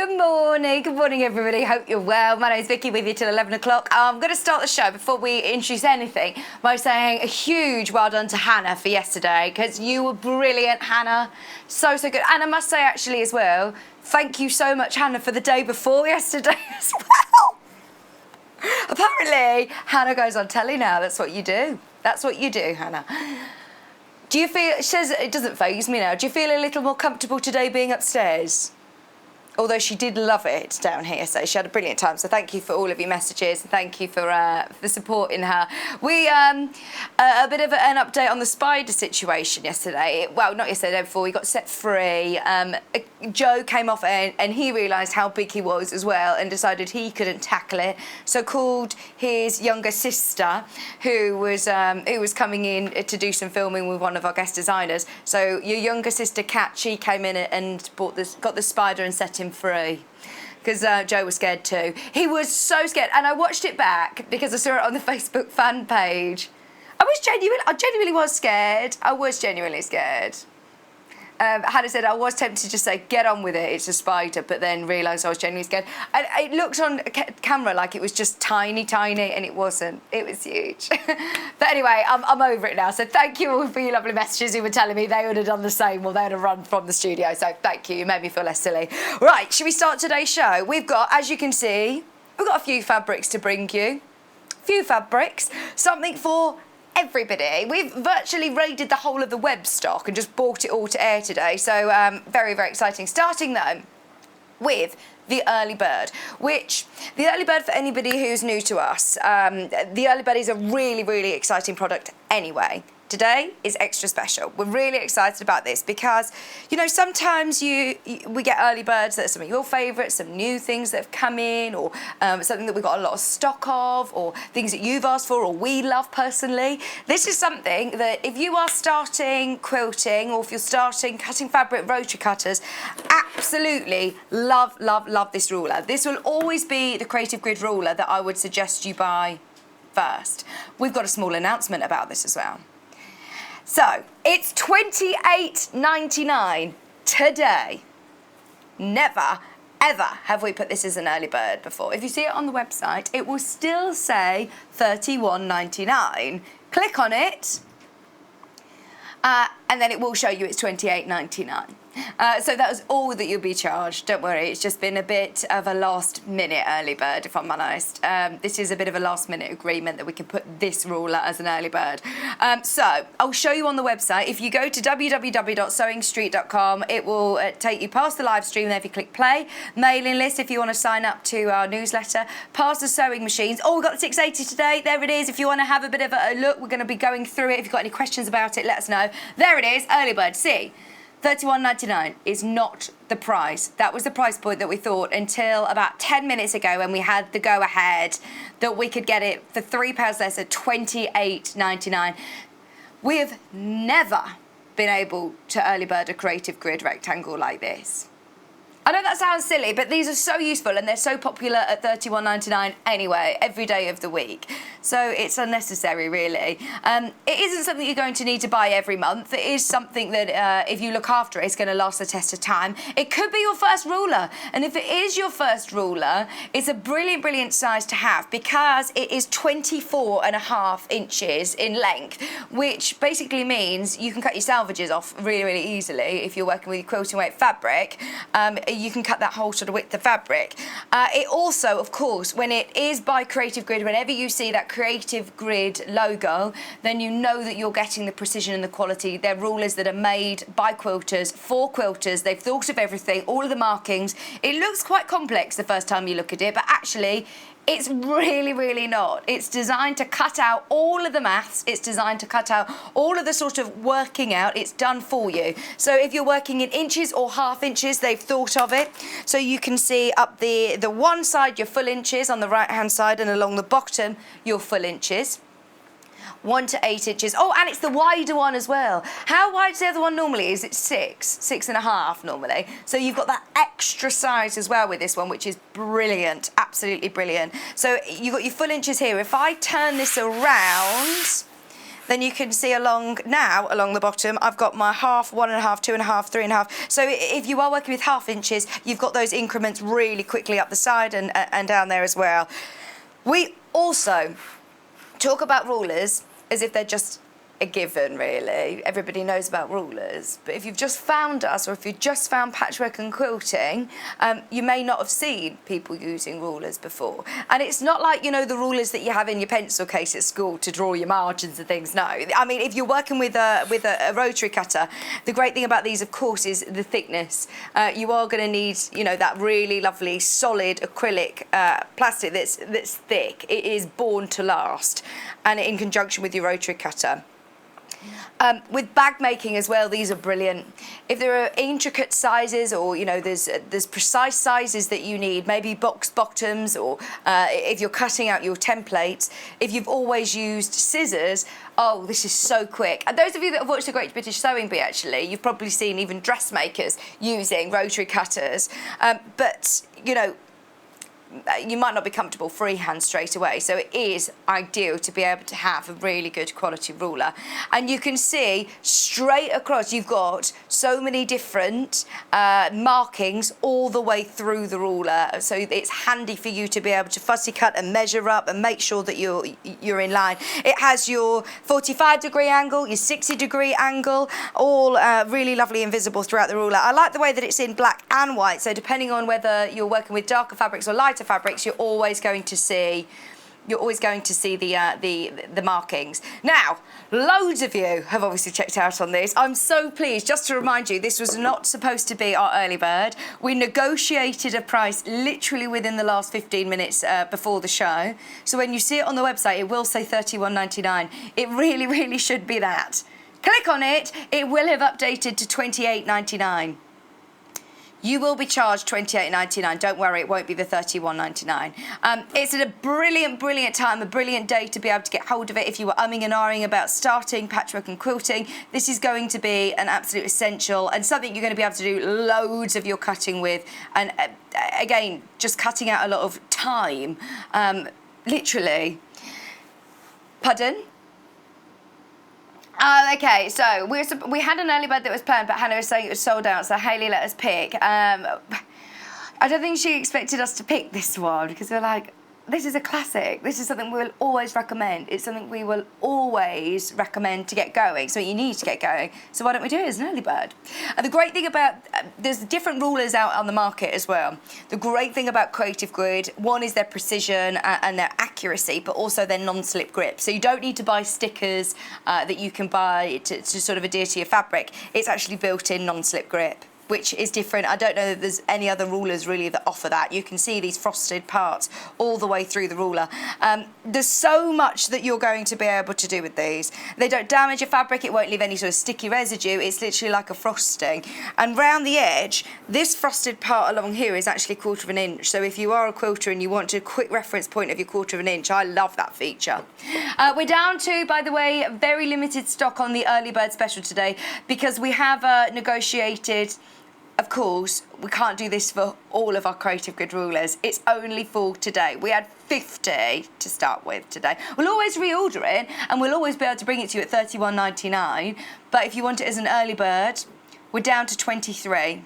Good morning everybody, hope you're well. My name's Vicki, with you till 11 o'clock. I'm going to start the show before we introduce anything by saying a huge well done to Hannah for yesterday, because you were brilliant, Hannah. So good. And I must say actually as well, thank you so much, Hannah, for the day before yesterday as well. Apparently, Hannah goes on telly now, that's what you do. That's what you do, Hannah. Do you feel, she says it doesn't faze me now, do you feel a little more comfortable today being upstairs? Although she did love it down here, so she had a brilliant time. So thank you for all of your messages. Thank you for supporting her. We a bit of an update on the spider situation yesterday. Well, not yesterday, the day before. We got set free. Joe came off and he realised how big he was as well and decided he couldn't tackle it. So called his younger sister, who was coming in to do some filming with one of our guest designers. So your younger sister Kat, she came in and got the spider and set him free, because Joe was scared too. He was so scared, and I watched it back because I saw it on the Facebook fan page. I genuinely was scared. I was genuinely scared. Hannah said I was tempted to just say, get on with it, it's a spider, but then realised I was genuinely scared. And it looked on camera like it was just tiny, and it wasn't. It was huge. But anyway, I'm over it now. So thank you all for your lovely messages who were telling me they would have done the same, or they would have run from the studio. So thank you, you made me feel less silly. Right, should we start today's show? We've got, as you can see, we've got a few fabrics to bring you. Something for everybody. We've virtually raided the whole of the web stock and just brought it all to air today. So very, very exciting. Starting though with the early bird, which the early bird, for anybody who's new to us, the early bird is a really, really exciting product anyway. Today is extra special. We're really excited about this because, you know, sometimes we get early birds that are some of your favourites, some new things that have come in, or something that we've got a lot of stock of, or things that you've asked for or we love personally. This is something that if you are starting quilting, or if you're starting cutting fabric, rotary cutters, absolutely love this ruler. This will always be the Creative Grid ruler that I would suggest you buy first. We've got a small announcement about this as well. So, it's $28.99 today. Never, ever have we put this as an early bird before. If you see it on the website, it will still say $31.99. Click on it, and then it will show you it's $28.99. So that was all that you'll be charged. Don't worry, it's just been a bit of a last-minute early bird, if I'm honest. This is a bit of a last-minute agreement that we can put this ruler as an early bird. So I'll show you on the website. If you go to www.sewingstreet.com, it will take you past the live stream there if you click play. Mailing list if you want to sign up to our newsletter. Past the sewing machines. Oh, we've got the 680 today. There it is. If you want to have a bit of a look, we're going to be going through it. If you've got any questions about it, let us know. There it is, early bird. See? $31.99 is not the price. That was the price point that we thought until about 10 minutes ago when we had the go-ahead that we could get it for £3 less at $28.99. We have never been able to early bird a Creative Grid rectangle like this. I know that sounds silly, but these are so useful and they're so popular at $31.99 anyway, every day of the week. So it's unnecessary, really. It isn't something you're going to need to buy every month. It is something that, if you look after it, it's going to last the test of time. It could be your first ruler. And if it is your first ruler, it's a brilliant, brilliant size to have because it is 24.5 inches in length, which basically means you can cut your salvages off really, really easily if you're working with quilting weight fabric. You can cut that whole sort of width of fabric. It also, of course, when it is by Creative Grid, whenever you see that Creative Grid logo, then you know that you're getting the precision and the quality. They're rulers that are made by quilters, for quilters. They've thought of everything, all of the markings. It looks quite complex the first time you look at it, but actually, it's really, really not. It's designed to cut out all of the maths. It's designed to cut out all of the sort of working out. It's done for you. So if you're working in inches or half inches, they've thought of it. So you can see up the one side, your full inches on the right-hand side, and along the bottom, your full inches. 1 to 8 inches. Oh, and it's the wider one as well. How wide's the other one normally? Is it 6.5 normally? So you've got that extra size as well with this one, which is brilliant, absolutely brilliant. So you've got your full inches here. If I turn this around, then you can see along the bottom, I've got my half, 1.5, 2.5, 3.5. So if you are working with half inches, you've got those increments really quickly up the side and down there as well. We also talk about rulers as if they're just a given, really. Everybody knows about rulers, but if you've just found us, or if you've just found patchwork and quilting, you may not have seen people using rulers before. And it's not like, you know, the rulers that you have in your pencil case at school to draw your margins and things. No, I mean, if you're working with a rotary cutter, the great thing about these, of course, is the thickness. You are going to need, you know, that really lovely solid acrylic plastic that's thick. It is born to last, and in conjunction with your rotary cutter. With bag making as well, these are brilliant. If there are intricate sizes, or you know, there's precise sizes that you need, maybe box bottoms, or if you're cutting out your templates, if you've always used scissors, oh, this is so quick. And those of you that have watched the Great British Sewing Bee, actually, you've probably seen even dressmakers using rotary cutters. But you know, you might not be comfortable freehand straight away, so it is ideal to be able to have a really good quality ruler. And you can see straight across you've got so many different markings all the way through the ruler, so it's handy for you to be able to fussy cut and measure up and make sure that you're in line. It has your 45-degree angle, your 60-degree angle, all really lovely and visible throughout the ruler. I like the way that it's in black and white, so depending on whether you're working with darker fabrics or lighter fabrics, you're always going to see the markings. Now, loads of you have obviously checked out on this. I'm so pleased. Just to remind you, this was not supposed to be our early bird. We negotiated a price literally within the last 15 minutes before the show. So when you see it on the website, it will say $31.99. It really, really should be that. Click on it. It will have updated to $28.99. You will be charged $28.99. Don't worry, it won't be the $31.99. It's at a brilliant, brilliant time, a brilliant day to be able to get hold of it. If you were umming and ahhing about starting patchwork and quilting, this is going to be an absolute essential and something you're going to be able to do loads of your cutting with. And again, just cutting out a lot of time, literally. Pardon? Okay, so we had an early bird that was planned, but Hannah was saying it was sold out, so Hayley let us pick. I don't think she expected us to pick this one, because we're like, this is a classic. This is something we will always recommend. It's something we will always recommend to get going, so you need to get going. So why don't we do it as an early bird? And the great thing about, there's different rulers out on the market as well. The great thing about Creative Grid, one is their precision and their accuracy, but also their non-slip grip. So you don't need to buy stickers that you can buy to sort of adhere to your fabric. It's actually built-in non-slip grip, which is different. I don't know if there's any other rulers really that offer that. You can see these frosted parts all the way through the ruler. There's so much that you're going to be able to do with these. They don't damage your fabric, it won't leave any sort of sticky residue. It's literally like a frosting. And round the edge, this frosted part along here is actually 1/4 of an inch. So if you are a quilter and you want a quick reference point of your 1/4 of an inch, I love that feature. We're down to, by the way, very limited stock on the early bird special today, because we have negotiated. Of course, we can't do this for all of our Creative Grid rulers. It's only for today. We had 50 to start with today. We'll always reorder it, and we'll always be able to bring it to you at $31.99. But if you want it as an early bird, we're down to 23.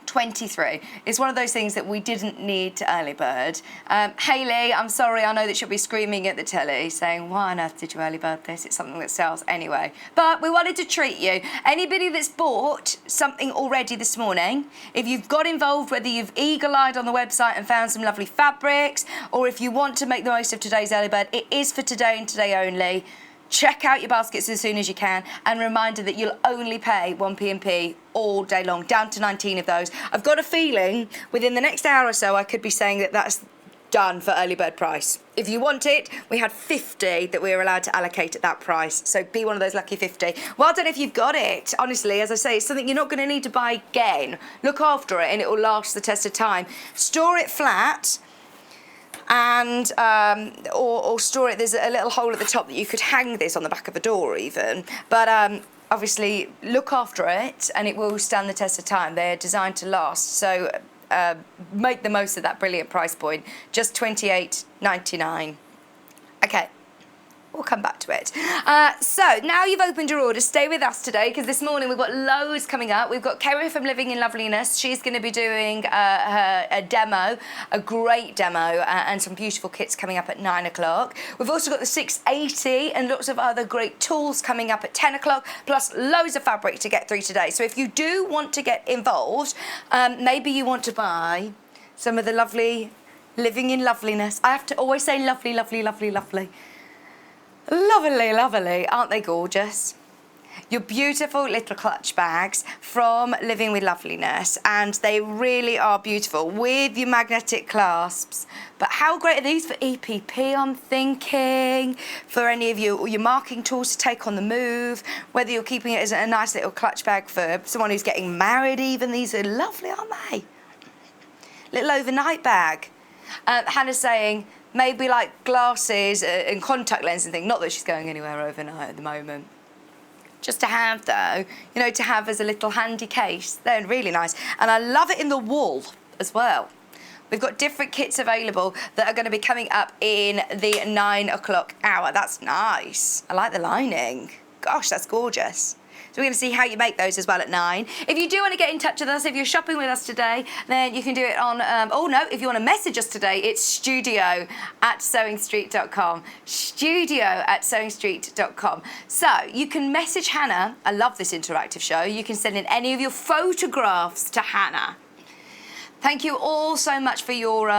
23. It's one of those things that we didn't need to early bird. Hayley, I'm sorry, I know that she'll be screaming at the telly saying, why on earth did you early bird this? It's something that sells anyway. But we wanted to treat you. Anybody that's bought something already this morning, if you've got involved, whether you've eagle-eyed on the website and found some lovely fabrics, or if you want to make the most of today's early bird, it is for today and today only. Check out your baskets as soon as you can, and reminder that you'll only pay 1 P&P all day long, down to 19 of those. I've got a feeling within the next hour or so I could be saying that that's done for early bird price. If you want it, we had 50 that we were allowed to allocate at that price, so be one of those lucky 50. Well done if you've got it. Honestly, as I say, it's something you're not going to need to buy again. Look after it and it will last the test of time. Store it flat, and or store it, there's a little hole at the top that you could hang this on the back of a door even, but obviously look after it and it will stand the test of time. They're designed to last, so make the most of that brilliant price point. Just $28.99. Okay, We'll come back to it. So now you've opened your order, stay with us today because this morning we've got loads coming up. We've got Kerrie from Living in Loveliness. She's going to be doing a demo, a great demo, and some beautiful kits coming up at 9 o'clock. We've also got the 680 and lots of other great tools coming up at 10 o'clock, plus loads of fabric to get through today. So if you do want to get involved, maybe you want to buy some of the lovely Living in Loveliness. I have to always say lovely, lovely, lovely, lovely. Lovely, lovely, aren't they gorgeous? Your beautiful little clutch bags from Living with Loveliness, and they really are beautiful with your magnetic clasps. But how great are these for EPP, I'm thinking, for any of your marking tools to take on the move, whether you're keeping it as a nice little clutch bag for someone who's getting married even. These are lovely, aren't they? Little overnight bag. Hannah's saying, maybe like glasses and contact lens and things. Not that she's going anywhere overnight at the moment. Just to have though, you know, to have as a little handy case. They're really nice. And I love it in the wool as well. We've got different kits available that are going to be coming up in the 9 o'clock hour. That's nice. I like the lining. Gosh, that's gorgeous. So we're going to see how you make those as well at 9. If you do want to get in touch with us, if you're shopping with us today, then you can do it on, if you want to message us today, it's studio@sewingstreet.com. Studio@sewingstreet.com. So you can message Hannah. I love this interactive show. You can send in any of your photographs to Hannah. Thank you all so much for your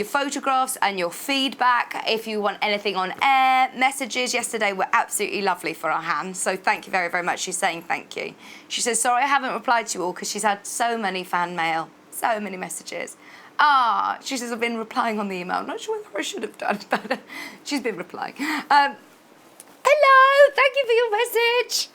photographs and your feedback. If you want anything on air, messages yesterday were absolutely lovely for our hands. So thank you very, very much. She's saying thank you. She says, sorry I haven't replied to you all because she's had so many fan mail, so many messages. She says I've been replying on the email. I'm not sure whether I should have done, but she's been replying. Hello, thank you for your message.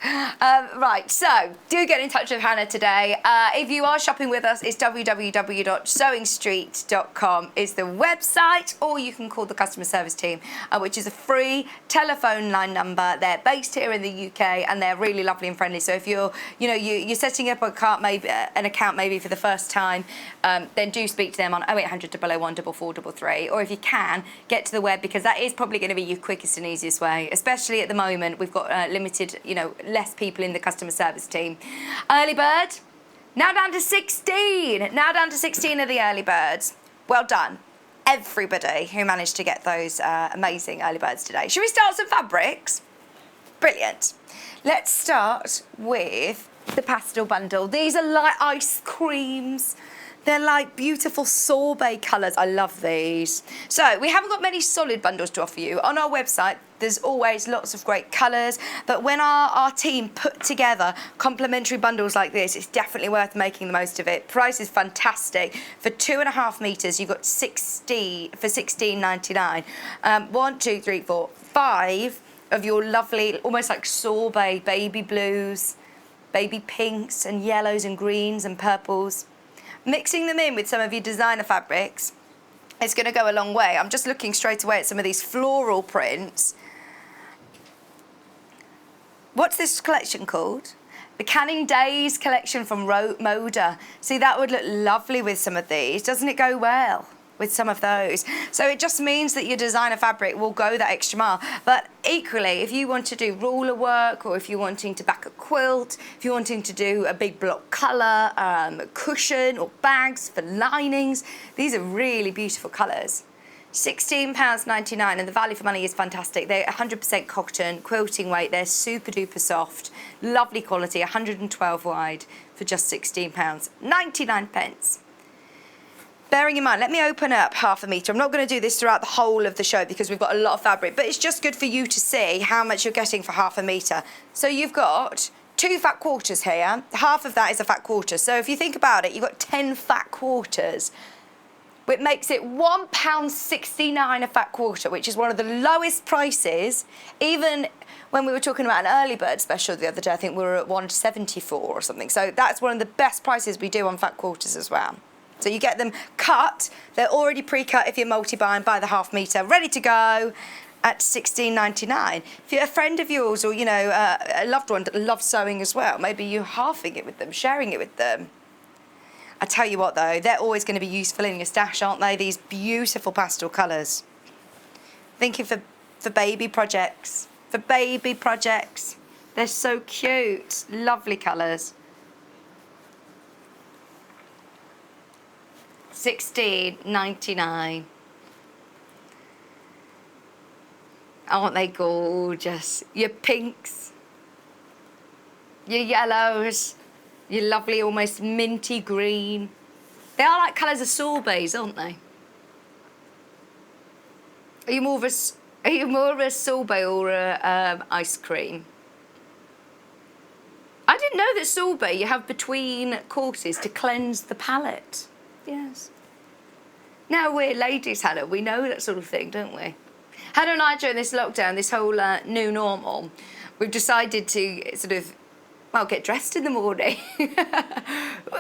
Right, so do get in touch with Hannah today. If you are shopping with us, it's www.sewingstreet.com is the website, or you can call the customer service team, which is a free telephone line number. They're based here in the UK and they're really lovely and friendly. So if you're setting up an account maybe for the first time, then do speak to them on 0800 001 4433, or if you can, get to the web because that is probably going to be your quickest and easiest way, especially at the moment. We've got limited, less people in the customer service team. Early bird, now down to 16. Now down to 16 of the early birds. Well done, everybody who managed to get those amazing early birds today. Should we start some fabrics? Brilliant. Let's start with the pastel bundle. These are like ice creams. They're like beautiful sorbet colours. I love these. So we haven't got many solid bundles to offer you. On our website, there's always lots of great colours. But when our team put together complimentary bundles like this, it's definitely worth making the most of it. Price is fantastic. For 2.5 metres, you've got 60 for $16.99. 1, 2, 3, 4, 5 of your lovely, almost like sorbet baby blues, baby pinks and yellows and greens and purples. Mixing them in with some of your designer fabrics, it's going to go a long way. I'm just looking straight away at some of these floral prints. What's this collection called? The Canning Days collection from Moda. See, that would look lovely with some of these. Doesn't it go well with some of those? So it just means that your designer fabric will go that extra mile. But equally, if you want to do ruler work, or if you're wanting to back a quilt, if you're wanting to do a big block colour, cushion or bags for linings, these are really beautiful colours. £16.99, and the value for money is fantastic. They're 100% cotton, quilting weight. They're super duper soft, lovely quality, 112 wide for just £16.99. Bearing in mind, let me open up 1/2 metre. I'm not going to do this throughout the whole of the show because we've got a lot of fabric, but it's just good for you to see how much you're getting for 1/2 metre. So you've got 2 fat quarters here. Half of that is a fat quarter. So if you think about it, you've got 10 fat quarters, which makes it £1.69 a fat quarter, which is one of the lowest prices. Even when we were talking about an early bird special the other day, I think we were at £1.74 or something. So that's one of the best prices we do on fat quarters as well. So you get them cut. They're already pre-cut if you're multi-buying by the 1/2 metre, ready to go at £16.99. If you're a friend of yours or, a loved one that loves sewing as well, maybe you're halving it with them, sharing it with them. I tell you what, though, they're always going to be useful in your stash, aren't they? These beautiful pastel colours. Thinking for for baby projects. For baby projects. They're so cute. Lovely colours. $16.99. Aren't they gorgeous? Your pinks, your yellows, your lovely almost minty green. They are like colours of sorbets, aren't they? Are you more of a sorbet or a ice cream? I didn't know that sorbet you have between courses to cleanse the palate. Yes. Now we're ladies, Hannah, we know that sort of thing, don't we? Hannah and I, during this lockdown, this whole new normal, we've decided to sort of, well, get dressed in the morning.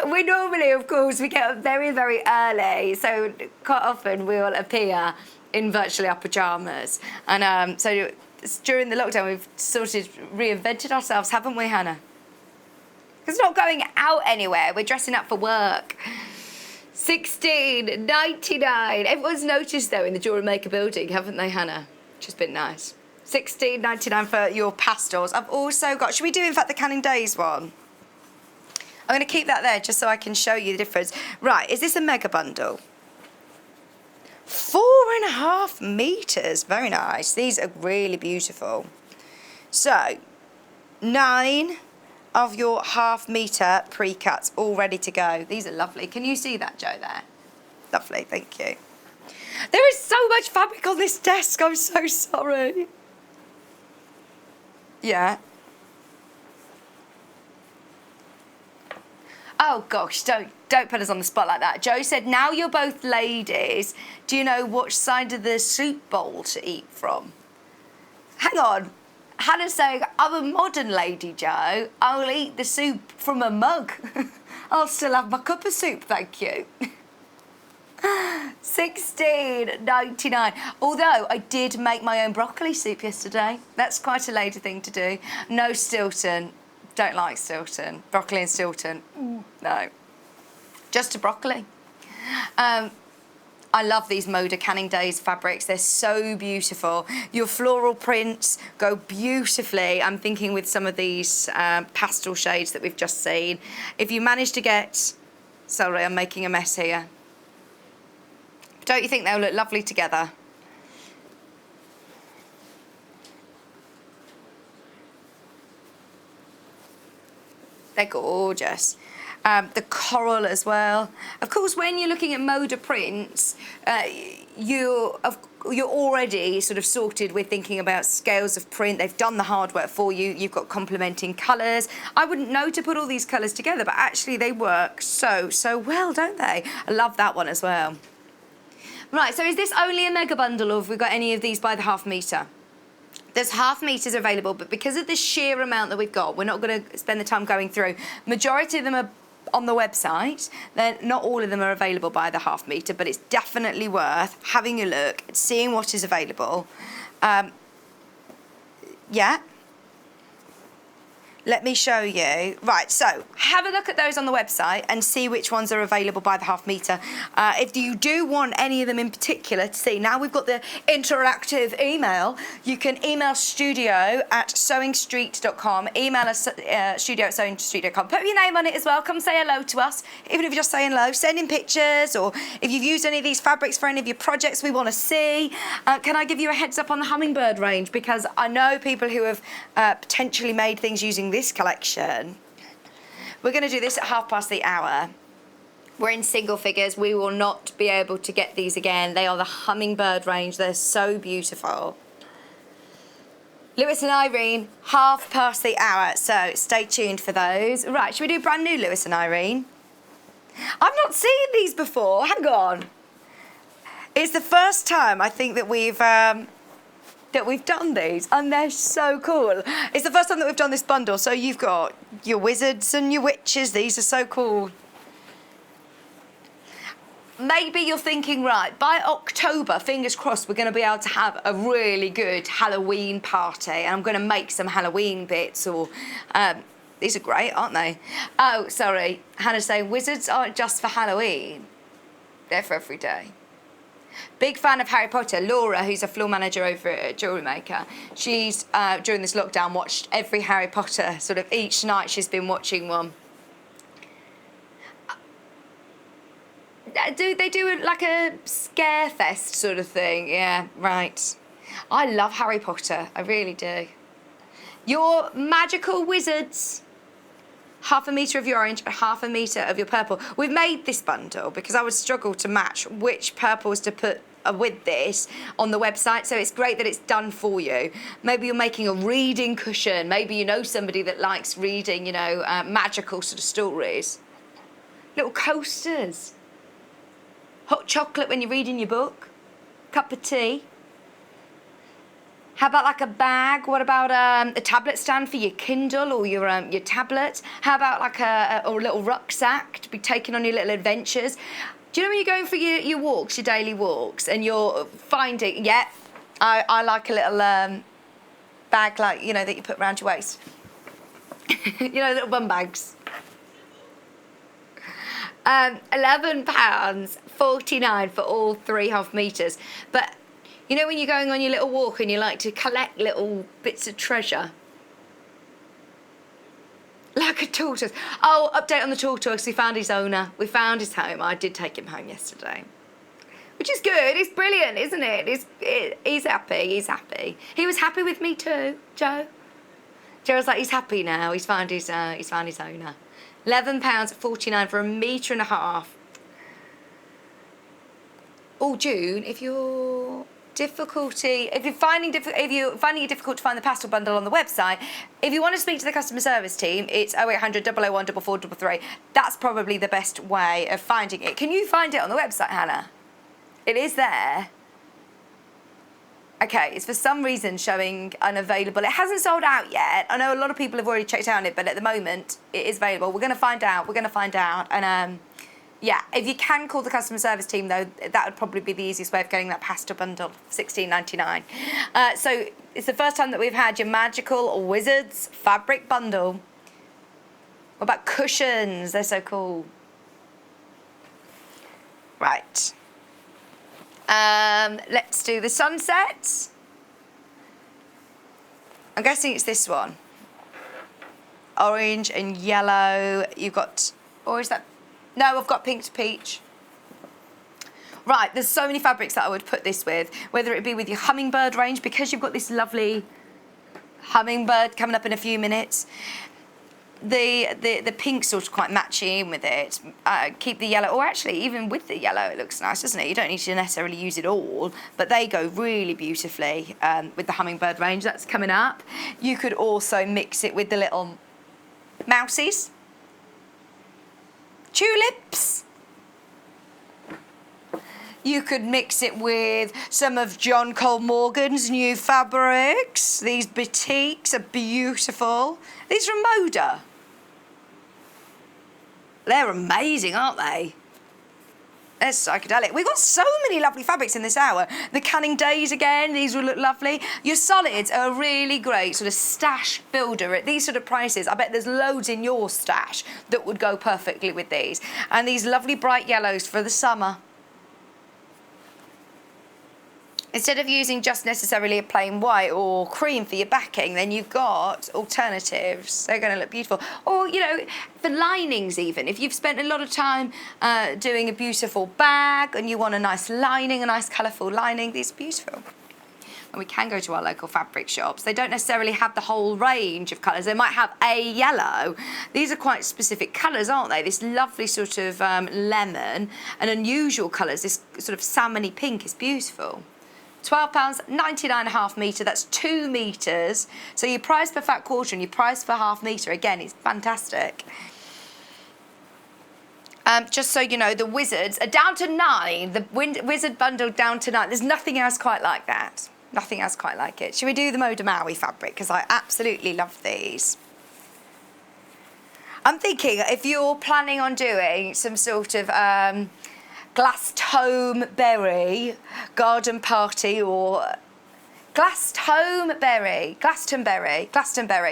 We normally, of course, we get up very, very early, so quite often we will appear in virtually our pyjamas. And so during the lockdown, we've sort of reinvented ourselves, haven't we, Hannah? Because we're not going out anywhere, we're dressing up for work. $16.99. Everyone's noticed, though, in the Jewellery Maker building, haven't they, Hannah? Which has been nice. $16.99 for your pastels. I've also got... Should we do, in fact, the Canning Days one? I'm going to keep that there just so I can show you the difference. Right, is this a mega bundle? 4.5 metres. Very nice. These are really beautiful. So, 9... of your half-metre pre-cuts all ready to go. These are lovely. Can you see that, Jo, there? Lovely, thank you. There is so much fabric on this desk. I'm so sorry. Yeah. Oh, gosh, don't put us on the spot like that. Jo said, now you're both ladies, do you know which side of the soup bowl to eat from? Hang on. Hannah's saying, I'm a modern lady, Jo. I'll eat the soup from a mug. I'll still have my cup of soup, thank you. $16.99. Although I did make my own broccoli soup yesterday. That's quite a lady thing to do. No Stilton. Don't like Stilton. Broccoli and Stilton. No. Just a broccoli. I love these Moda Canning Days fabrics. They're so beautiful. Your floral prints go beautifully. I'm thinking with some of these pastel shades that we've just seen. If you manage to get... Sorry, I'm making a mess here. Don't you think they'll look lovely together? They're gorgeous. The coral as well. Of course, when you're looking at Moda prints, you're already sort of sorted with thinking about scales of print. They've done the hard work for you. You've got complementing colours. I wouldn't know to put all these colours together, but actually they work so well, don't they? I love that one as well. Right, so is this only a mega bundle, or have we got any of these by the half metre? There's half metres available, but because of the sheer amount that we've got, we're not going to spend the time going through. Majority of them are on the website. Then not all of them are available by the half metre, but it's definitely worth having a look, seeing what is available. Yeah. Let me show you. Right, so have a look at those on the website and see which ones are available by the half metre. If you do want any of them in particular to see, now we've got the interactive email, you can email studio@sewingstreet.com, email us studio@sewingstreet.com. Put your name on it as well, come say hello to us, even if you're just saying hello, send in pictures, or if you've used any of these fabrics for any of your projects we want to see. Can I give you a heads up on the hummingbird range? Because I know people who have potentially made things using this collection. We're going to do this at 1:30. We're in single figures. We will not be able to get these again. They are the hummingbird range. They're so beautiful. Lewis and Irene, 1:30. So stay tuned for those. Right, should we do brand new Lewis and Irene? I've not seen these before. Hang on. It's the first time I think that we've done these, and they're so cool. It's the first time that we've done this bundle, so you've got your wizards and your witches. These are so cool. Maybe you're thinking, right, by October, fingers crossed, we're going to be able to have a really good Halloween party, and I'm going to make some Halloween bits, or... these are great, aren't they? Oh, sorry. Hannah's saying wizards aren't just for Halloween. They're for every day. Big fan of Harry Potter. Laura, who's a floor manager over at Jewellery Maker, she's, during this lockdown, watched every Harry Potter, sort of each night she's been watching one. They do like a scare fest sort of thing? Yeah, right. I love Harry Potter, I really do. Your magical wizards. 1/2 metre of your orange, 1/2 metre of your purple. We've made this bundle because I would struggle to match which purples to put with this on the website, so it's great that it's done for you. Maybe you're making a reading cushion. Maybe you know somebody that likes reading, you know, magical sort of stories. Little coasters. Hot chocolate when you're reading your book. Cup of tea. How about like a bag? What about a tablet stand for your Kindle or your tablet? How about like a little rucksack to be taken on your little adventures? Do you know when you're going for your walks, your daily walks, and you're finding, yeah, I like a little bag like, you know, that you put around your waist. You know, little bum bags. £11.49 for all 3.5 metres. But you know when you're going on your little walk and you like to collect little bits of treasure? Like a tortoise. Oh, update on the tortoise. We found his owner. We found his home. I did take him home yesterday. Which is good. It's brilliant, isn't it? He's happy. He's happy. He was happy with me too, Joe. Joe was like, he's happy now. He's found his owner. £11.49 for 1.5 metres. Oh, June, if you're finding it difficult to find the pastel bundle on the website, if you want to speak to the customer service team, it's 0800 001 4433. That's probably the best way of finding it. Can you find it on the website, Hannah? It is there. Okay, it's for some reason showing unavailable. It hasn't sold out yet. I know a lot of people have already checked out on it, but at the moment it is available. We're going to find out. And yeah, if you can call the customer service team though, that would probably be the easiest way of getting that pastel bundle, $16.99. So it's the first time that we've had your magical wizards fabric bundle. What about cushions? They're so cool. Right. Let's do the sunsets. I'm guessing it's this one. Orange and yellow. You've got, or is that? No, I've got pink to peach. Right, there's so many fabrics that I would put this with, whether it be with your hummingbird range, because you've got this lovely hummingbird coming up in a few minutes. The pink sort of quite matching in with it. Keep the yellow, or actually even with the yellow it looks nice, doesn't it? You don't need to necessarily use it all, but they go really beautifully with the hummingbird range that's coming up. You could also mix it with the little mousies. Tulips. You could mix it with some of John Cole Morgan's new fabrics. These batiks are beautiful. These are from Moda. They're amazing, aren't they? They're psychedelic. We've got so many lovely fabrics in this hour. The Canning Days again, these will look lovely. Your solids are a really great sort of stash builder at these sort of prices. I bet there's loads in your stash that would go perfectly with these. And these lovely bright yellows for the summer. Instead of using just necessarily a plain white or cream for your backing, then you've got alternatives. They're going to look beautiful. Or, you know, for linings even. If you've spent a lot of time doing a beautiful bag and you want a nice lining, a nice colourful lining, these are beautiful. And we can go to our local fabric shops. They don't necessarily have the whole range of colours. They might have a yellow. These are quite specific colours, aren't they? This lovely sort of lemon and unusual colours. This sort of salmony pink is beautiful. £12.99 metre, that's 2 metres. So your price per fat quarter and your price per half metre, again, is fantastic. Just so you know, the wizards are down to 9. The wizard bundle down to 9. There's nothing else quite like that. Nothing else quite like it. Should we do the Moda Maui fabric? Because I absolutely love these. I'm thinking if you're planning on doing some sort of Glastonbury garden party or Glastonbury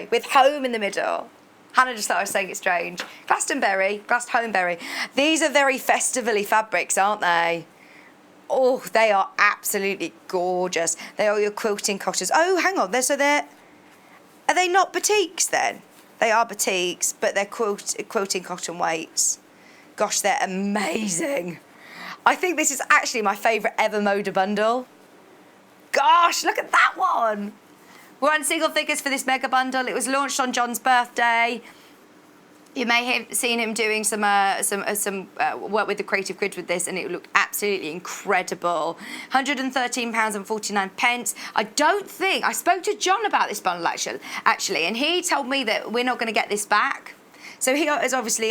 with home in the middle. Hannah just thought I was saying it strange. Glastonbury. These are very festival-y fabrics, aren't they? Oh, they are absolutely gorgeous. They are your quilting cottons. Oh, hang on. Are they not batiks then? They are batiks, but they're quilting cotton weights. Gosh, they're amazing. I think this is actually my favourite ever Moda bundle. Gosh, look at that one. We're on single figures for this mega bundle. It was launched on John's birthday. You may have seen him doing some work with the Creative Grid with this, and it looked absolutely incredible. £113.49. I spoke to John about this bundle actually, and he told me that we're not going to get this back. So he has obviously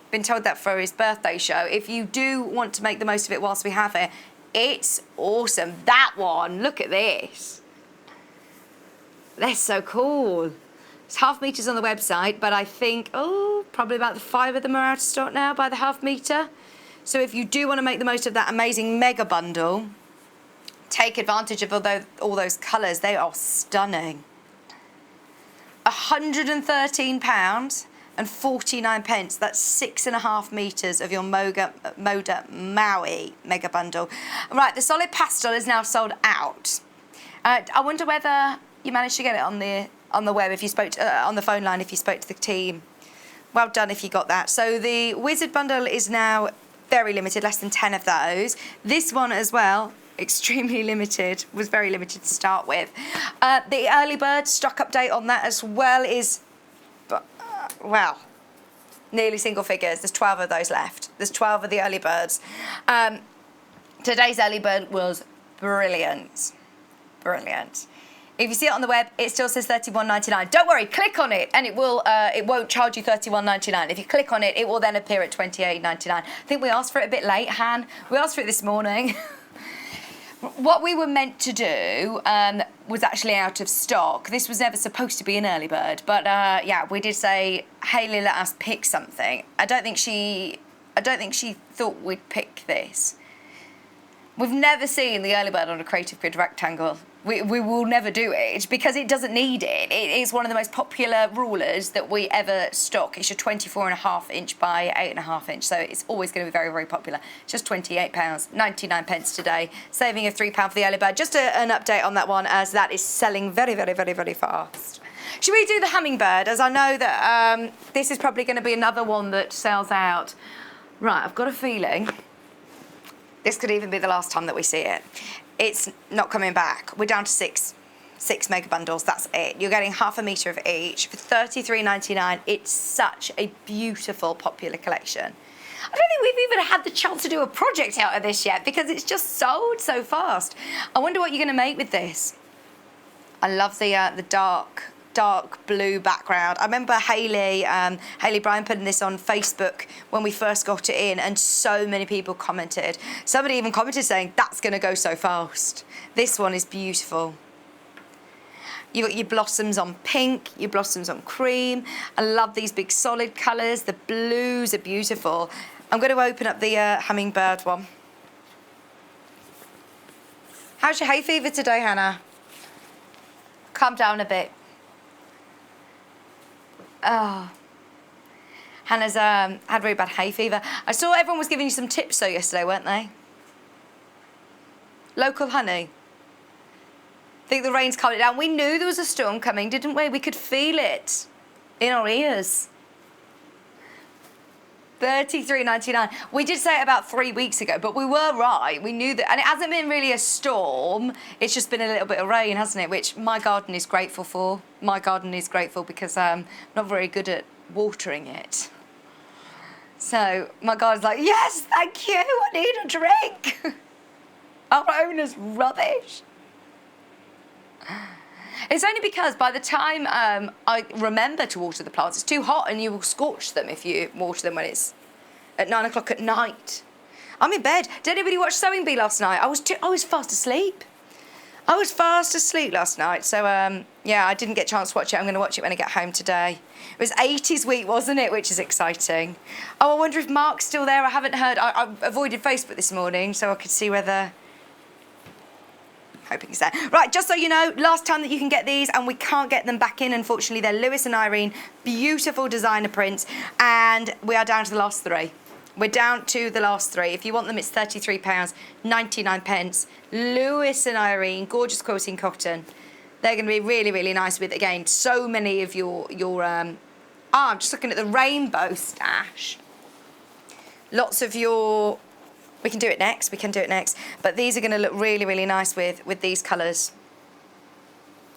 been told that for his birthday show. If you do want to make the most of it whilst we have it, it's awesome. That one, look at this. That's so cool. It's half meters on the website, but I think, probably about 5 of them are out of stock now by the half meter. So if you do want to make the most of that amazing mega bundle, take advantage of all those colours. They are stunning. £113.49. That's 6.5 metres of your Moda Maui mega bundle. Right, the solid pastel is now sold out. I wonder whether you managed to get it on the web if you spoke on the phone line if you spoke to the team. Well done if you got that. So the Wizard bundle is now very limited, less than 10 of those. This one as well, extremely limited, was very limited to start with. The early bird stock update on that as well is, well, nearly single figures. There's 12 of those left. There's 12 of the early birds. Today's early bird was brilliant. Brilliant. If you see it on the web, it still says $31.99. Don't worry, click on it, and it won't charge you $31.99. If you click on it, it will then appear at $28.99. I think we asked for it a bit late, Han. We asked for it this morning. What we were meant to do was actually out of stock. This was never supposed to be an early bird, but yeah, we did say Hayley let us pick something. I don't think she thought we'd pick this. We've never seen the early bird on a Creative Grid rectangle. We will never do it because it doesn't need it. It is one of the most popular rulers that we ever stock. It's your 24.5 inch by 8.5 inch, so it's always going to be very, very popular. It's just £28.99 today, saving of £3 for the early bird. Just an update on that one, as that is selling very, very, very, very fast. Should we do the hummingbird? As I know that this is probably going to be another one that sells out. Right, I've got a feeling this could even be the last time that we see it. It's not coming back. We're down to six mega bundles. That's it. You're getting half a metre of each for $33.99. It's such a beautiful, popular collection. I don't think we've even had the chance to do a project out of this yet because it's just sold so fast. I wonder what you're going to make with this. I love the dark blue background. I remember Hayley Bryan putting this on Facebook when we first got it in, and so many people commented. Somebody even commented saying, that's going to go so fast. This one is beautiful. You've got your blossoms on pink, your blossoms on cream. I love these big solid colours. The blues are beautiful. I'm going to open up the hummingbird one. How's your hay fever today, Hannah? Calm down a bit. Oh, Hannah's had very bad hay fever. I saw everyone was giving you some tips though yesterday, weren't they? Local honey. I think the rain's calmed it down. We knew there was a storm coming, didn't we? We could feel it in our ears. $33.99. We did say it about 3 weeks ago, but we were right. We knew that, and it hasn't been really a storm. It's just been a little bit of rain, hasn't it? Which my garden is grateful for. My garden is grateful because I'm not very good at watering it. So my garden's like, yes, thank you. I need a drink. Our owner's rubbish. It's only because by the time I remember to water the plants, it's too hot and you will scorch them if you water them when it's at 9 o'clock at night. I'm in bed. Did anybody watch Sewing Bee last night? I was fast asleep. I was fast asleep last night, so yeah, I didn't get a chance to watch it. I'm going to watch it when I get home today. It was 80s week, wasn't it? Which is exciting. Oh, I wonder if Mark's still there. I haven't heard. I avoided Facebook this morning so I could see whether... Hoping he's there. Right, just so you know, last time that you can get these, and we can't get them back in, unfortunately. They're Lewis and Irene, beautiful designer prints, and we are down to the last 3. We're down to the last three. If you want them, it's £33.99. Lewis and Irene, gorgeous quilting cotton. They're going to be really, really nice with, again, so many of your I'm just looking at the rainbow stash. Lots of your, we can do it next, but these are going to look really, really nice with these colours.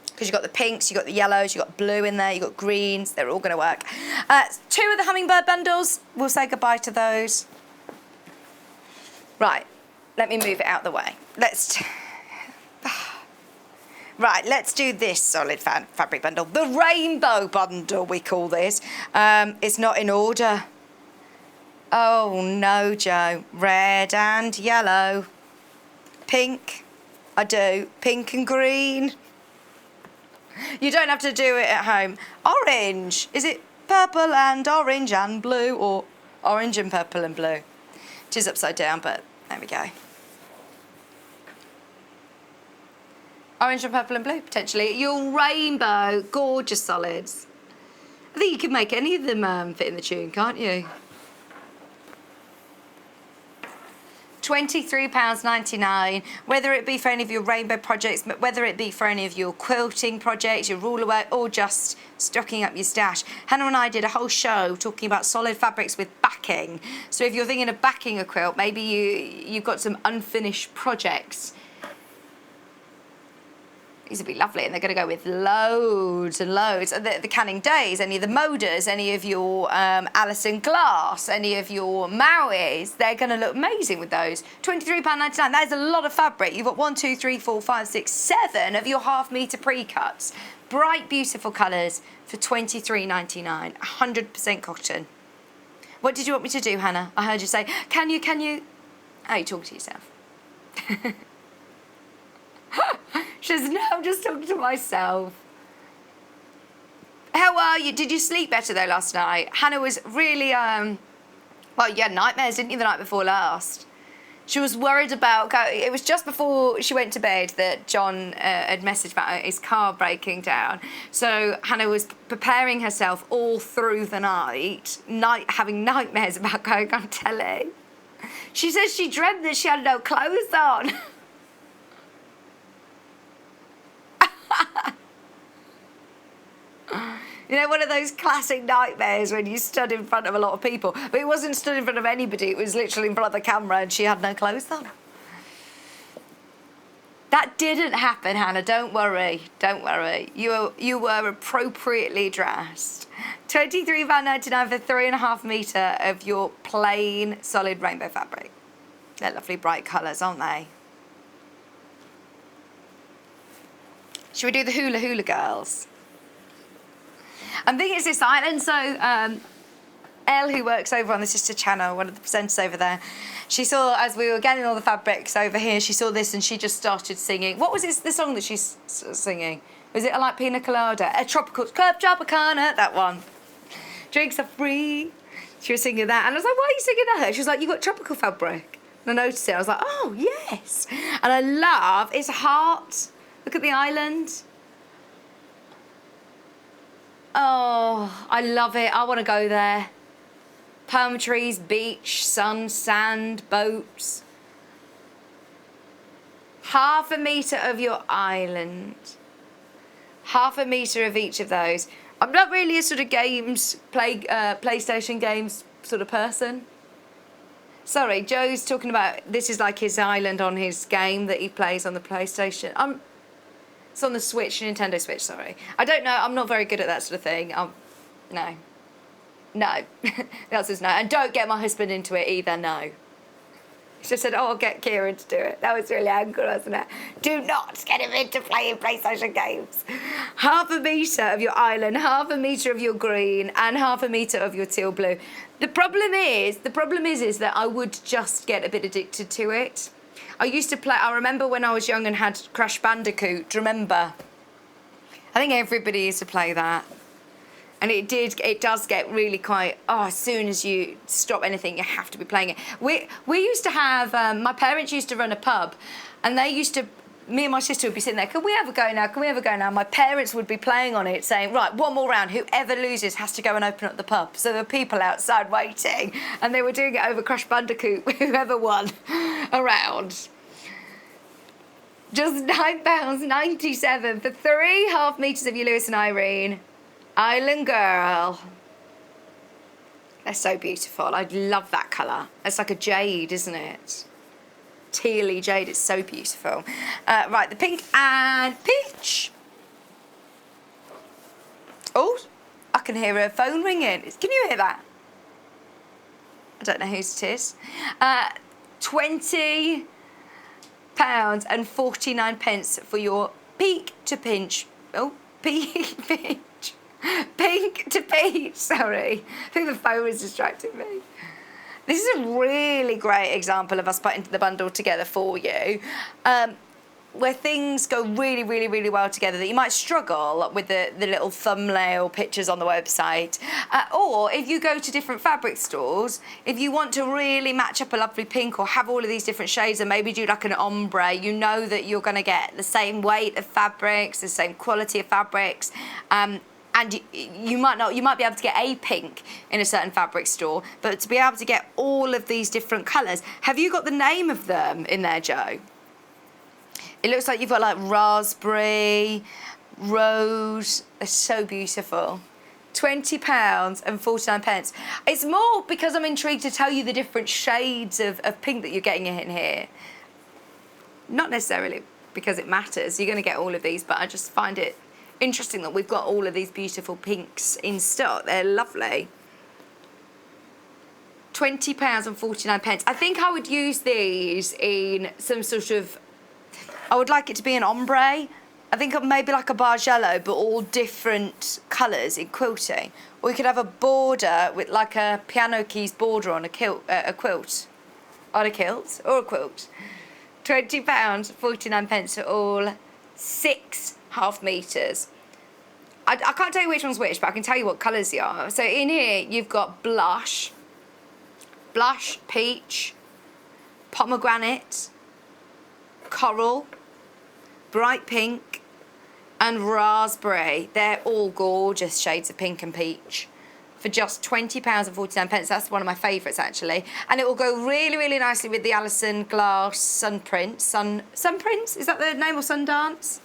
Because you've got the pinks, you've got the yellows, you've got blue in there, you've got greens, they're all going to work. 2 of the hummingbird bundles, we'll say goodbye to those. Right, let me move it out the way. Right, let's do this solid fabric bundle. The rainbow bundle, we call this. It's not in order. Oh no, Joe. Red and yellow. Pink. I do. Pink and green. You don't have to do it at home. Orange. Is it purple and orange and blue, or orange and purple and blue? It is upside down, but there we go. Orange and purple and blue, potentially. Your rainbow, gorgeous solids. I think you can make any of them fit in the tune, can't you? £23.99, whether it be for any of your rainbow projects, whether it be for any of your quilting projects, your ruler work, or just stocking up your stash. Hannah and I did a whole show talking about solid fabrics with backing. So if you're thinking of backing a quilt, maybe you've got some unfinished projects. These would be lovely, and they're going to go with loads and loads. The Canning Days, any of the Modas, any of your Alison Glass, any of your Maui's, they're going to look amazing with those. £23.99, that is a lot of fabric. You've got 1, 2, 3, 4, 5, 6, 7 of your half-metre pre-cuts. Bright, beautiful colours for £23.99, 100% cotton. What did you want me to do, Hannah? I heard you say, can you? Oh, you talk to yourself. She says, no, I'm just talking to myself. How are you? Did you sleep better, though, last night? Hannah was really, well, you had nightmares, didn't you, the night before last? She was worried about, it was just before she went to bed that John had messaged about his car breaking down. So Hannah was preparing herself all through the night, having nightmares about going on telly. She says she dreamt that she had no clothes on. You know, one of those classic nightmares when you stood in front of a lot of people. But it wasn't stood in front of anybody, it was literally in front of the camera and she had no clothes on. That didn't happen, Hannah, don't worry. You were appropriately dressed. £23.99 for 3.5 metre of your plain solid rainbow fabric. They're lovely bright colours, aren't they? Should we do the hula hula girls? I'm thinking it's this island, so Elle, who works over on the sister channel, one of the presenters over there, she saw, as we were getting all the fabrics over here, she saw this and she just started singing. What was the song that she's singing? Was it like Pina Colada? A Tropical Club Tropicana, that one. Drinks are free. She was singing that, and I was like, why are you singing that? She was like, you got tropical fabric. And I noticed it, I was like, oh, yes. And I love, it's a heart. Look at the island. Oh, I love it. I want to go there. Palm trees, beach, sun, sand, boats. 1/2 metre of your island. 1/2 metre of each of those. I'm not really a sort of PlayStation games sort of person. Sorry, Joe's talking about this is like his island on his game that he plays on the PlayStation. It's on the Switch, Nintendo Switch, sorry. I don't know, I'm not very good at that sort of thing. No. No. The answer is no. And don't get my husband into it either, no. She just said, oh, I'll get Kieran to do it. That was really angry, wasn't it? Do not get him into playing PlayStation games. 1/2 metre of your island, 1/2 metre of your green, and 1/2 metre of your teal blue. The problem is that I would just get a bit addicted to it. I used to play, I remember when I was young and had Crash Bandicoot, do you remember? I think everybody used to play that. And it does get really quite, as soon as you stop anything, you have to be playing it. We used to have, my parents used to run a pub, and they used to me and my sister would be sitting there, can we have a go now? Can we have a go now? My parents would be playing on it, saying, right, one more round. Whoever loses has to go and open up the pub. So there were people outside waiting, and they were doing it over Crash Bandicoot, whoever won a round. Just £9.97 for 3.5 metres of your Lewis and Irene. Island Girl. They're so beautiful. I love that colour. It's like a jade, isn't it? Tealy jade, it's so beautiful. Right, the pink and peach. Oh, I can hear a phone ringing. Can you hear that? I don't know whose it is. £20 and 49 pence for your peak to pinch. Oh, peach. Pink to peach, sorry. I think the phone was distracting me. This is a really great example of us putting the bundle together for you, where things go really, really, really well together, that you might struggle with the little thumbnail pictures on the website. Or if you go to different fabric stores, if you want to really match up a lovely pink or have all of these different shades and maybe do like an ombre, you know that you're going to get the same weight of fabrics, the same quality of fabrics, and you might be able to get a pink in a certain fabric store, but to be able to get all of these different colours. Have you got the name of them in there, Joe? It looks like you've got like raspberry, rose. They're so beautiful. £20 and 49 pence. It's more because I'm intrigued to tell you the different shades of pink that you're getting in here. Not necessarily because it matters. You're going to get all of these, but I just find it interesting that we've got all of these beautiful pinks in stock. They're lovely. £20 and 49 pence. I think I would use these in some sort of, I would like it to be an ombre. I think maybe like a bargello, but all different colours in quilting. Or you could have a border with like a piano keys border on a quilt. On a kilt or a quilt. £20, 49 pence for all 6.5 metres. I can't tell you which one's which, but I can tell you what colours they are. So in here, you've got blush, peach, pomegranate, coral, bright pink, and raspberry. They're all gorgeous shades of pink and peach for just £20 and 49 pence. That's one of my favourites, actually. And it will go really, really nicely with the Alison Glass Sunprint. Sunprints? Is that the name, or Sundance?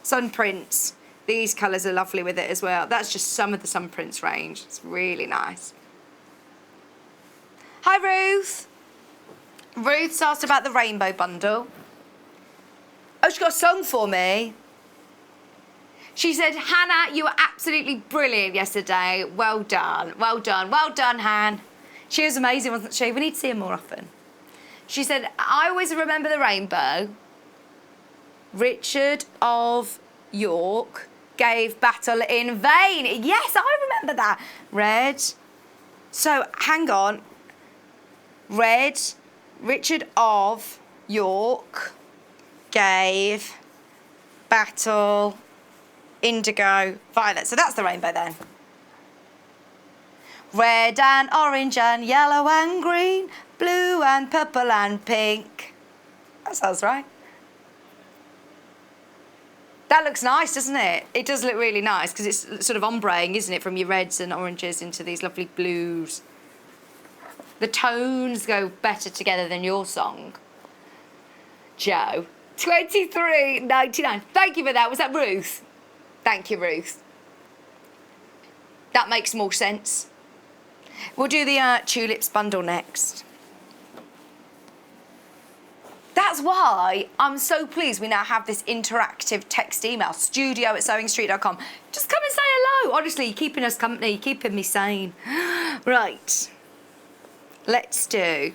Sunprints. These colours are lovely with it as well. That's just some of the Sunprints range. It's really nice. Hi, Ruth. Ruth's asked about the rainbow bundle. Oh, she got a song for me. She said, Hannah, you were absolutely brilliant yesterday. Well done. Well done. Well done, Han. She was amazing, wasn't she? We need to see her more often. She said, I always remember the rainbow. Richard of York gave battle in vain. Yes, I remember that. Red. So, hang on. Red. Richard of York gave battle indigo violet. So that's the rainbow then. Red and orange and yellow and green, blue and purple and pink. That sounds right. That looks nice, doesn't it? It does look really nice because it's sort of ombreing, isn't it, from your reds and oranges into these lovely blues. The tones go better together than your song. Joe. $23.99. Thank you for that. Was that Ruth? Thank you, Ruth. That makes more sense. We'll do the tulips bundle next. That's why I'm so pleased we now have this interactive text email, studio@sewingstreet.com. Just come and say hello. Honestly, you're keeping us company, you're keeping me sane. Right. Let's do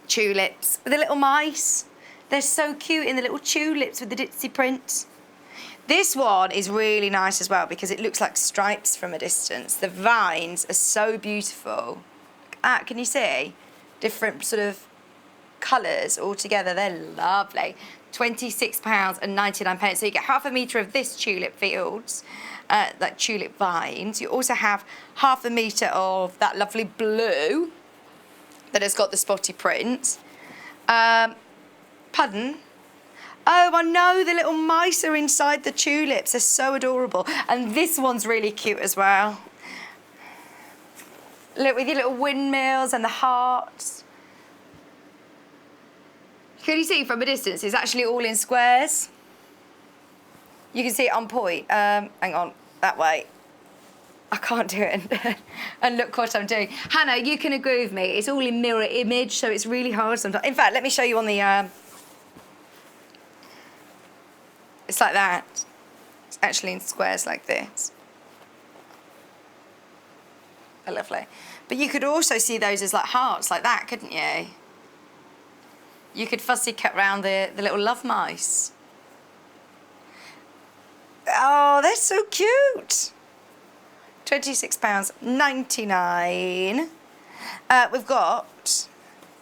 tulips with the little mice. They're so cute in the little tulips with the ditzy print. This one is really nice as well because it looks like stripes from a distance. The vines are so beautiful. Can you see? Different sort of colours all together. They're lovely. £26.99. So you get half a metre of this tulip fields, like tulip vines. You also have half a metre of that lovely blue that has got the spotty print. Pardon? Oh, I know, the little mice are inside the tulips. They're so adorable. And this one's really cute as well. Look, with your little windmills and the hearts. Can you see from a distance? It's actually all in squares. You can see it on point. Hang on, that way. I can't do it and look what I'm doing. Hannah, you can agree with me. It's all in mirror image, so it's really hard sometimes. In fact, let me show you on the... It's like that. It's actually in squares like this. Oh, lovely. But you could also see those as like hearts like that, couldn't you? You could fussy cut round the little love mice. Oh, they're so cute. £26.99. We've got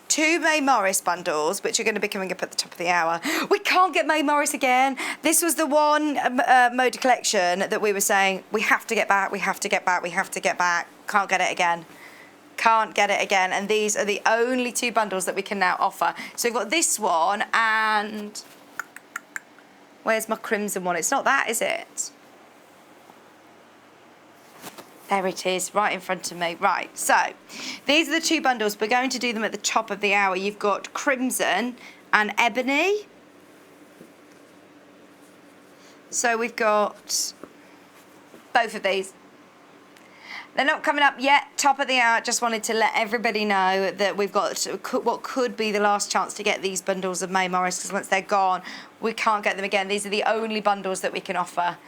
2 May Morris bundles, which are going to be coming up at the top of the hour. We can't get May Morris again. This was the one Moda collection that we were saying we have to get back, we have to get back, we have to get back. Can't get it again. Can't get it again. And these are the only 2 bundles that we can now offer. So we've got this one and... Where's my crimson one? It's not that, is it? There it is, right in front of me. Right, so these are the 2 bundles. We're going to do them at the top of the hour. You've got crimson and ebony. So we've got both of these. They're not coming up yet, top of the hour. Just wanted to let everybody know that we've got what could be the last chance to get these bundles of May Morris, because once they're gone, we can't get them again. These are the only bundles that we can offer.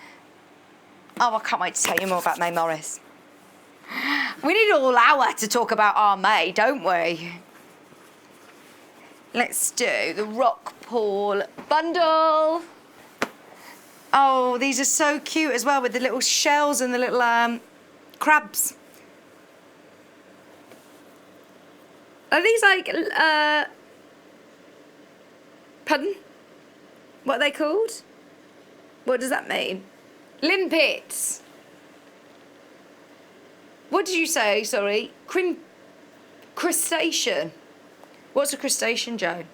Oh, I can't wait to tell you more about May Morris. We need all hour to talk about our May, don't we? Let's do the Rock Paul bundle. Oh, these are so cute as well with the little shells and the little crabs. Are these like, pardon? What are they called? What does that mean? Limpets. What did you say? Sorry. Crustacean. What's a crustacean, Joe?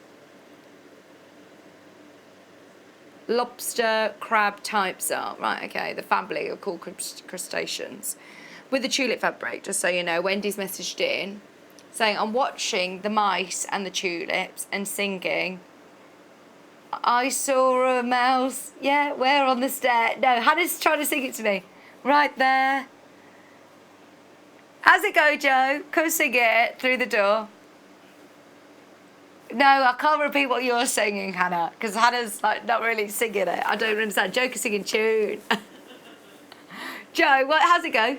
Lobster, crab types are. Right, okay. The family are called crustaceans. With the tulip fabric, just so you know, Wendy's messaged in saying, I'm watching the mice and the tulips and singing. I saw a mouse. Yeah, where on the stair? No, Hannah's trying to sing it to me. Right there. How's it go, Joe? Come sing it through the door. No, I can't repeat what you're singing, Hannah, because Hannah's like not really singing it. I don't understand. Joe can sing in tune. Joe, how's it go?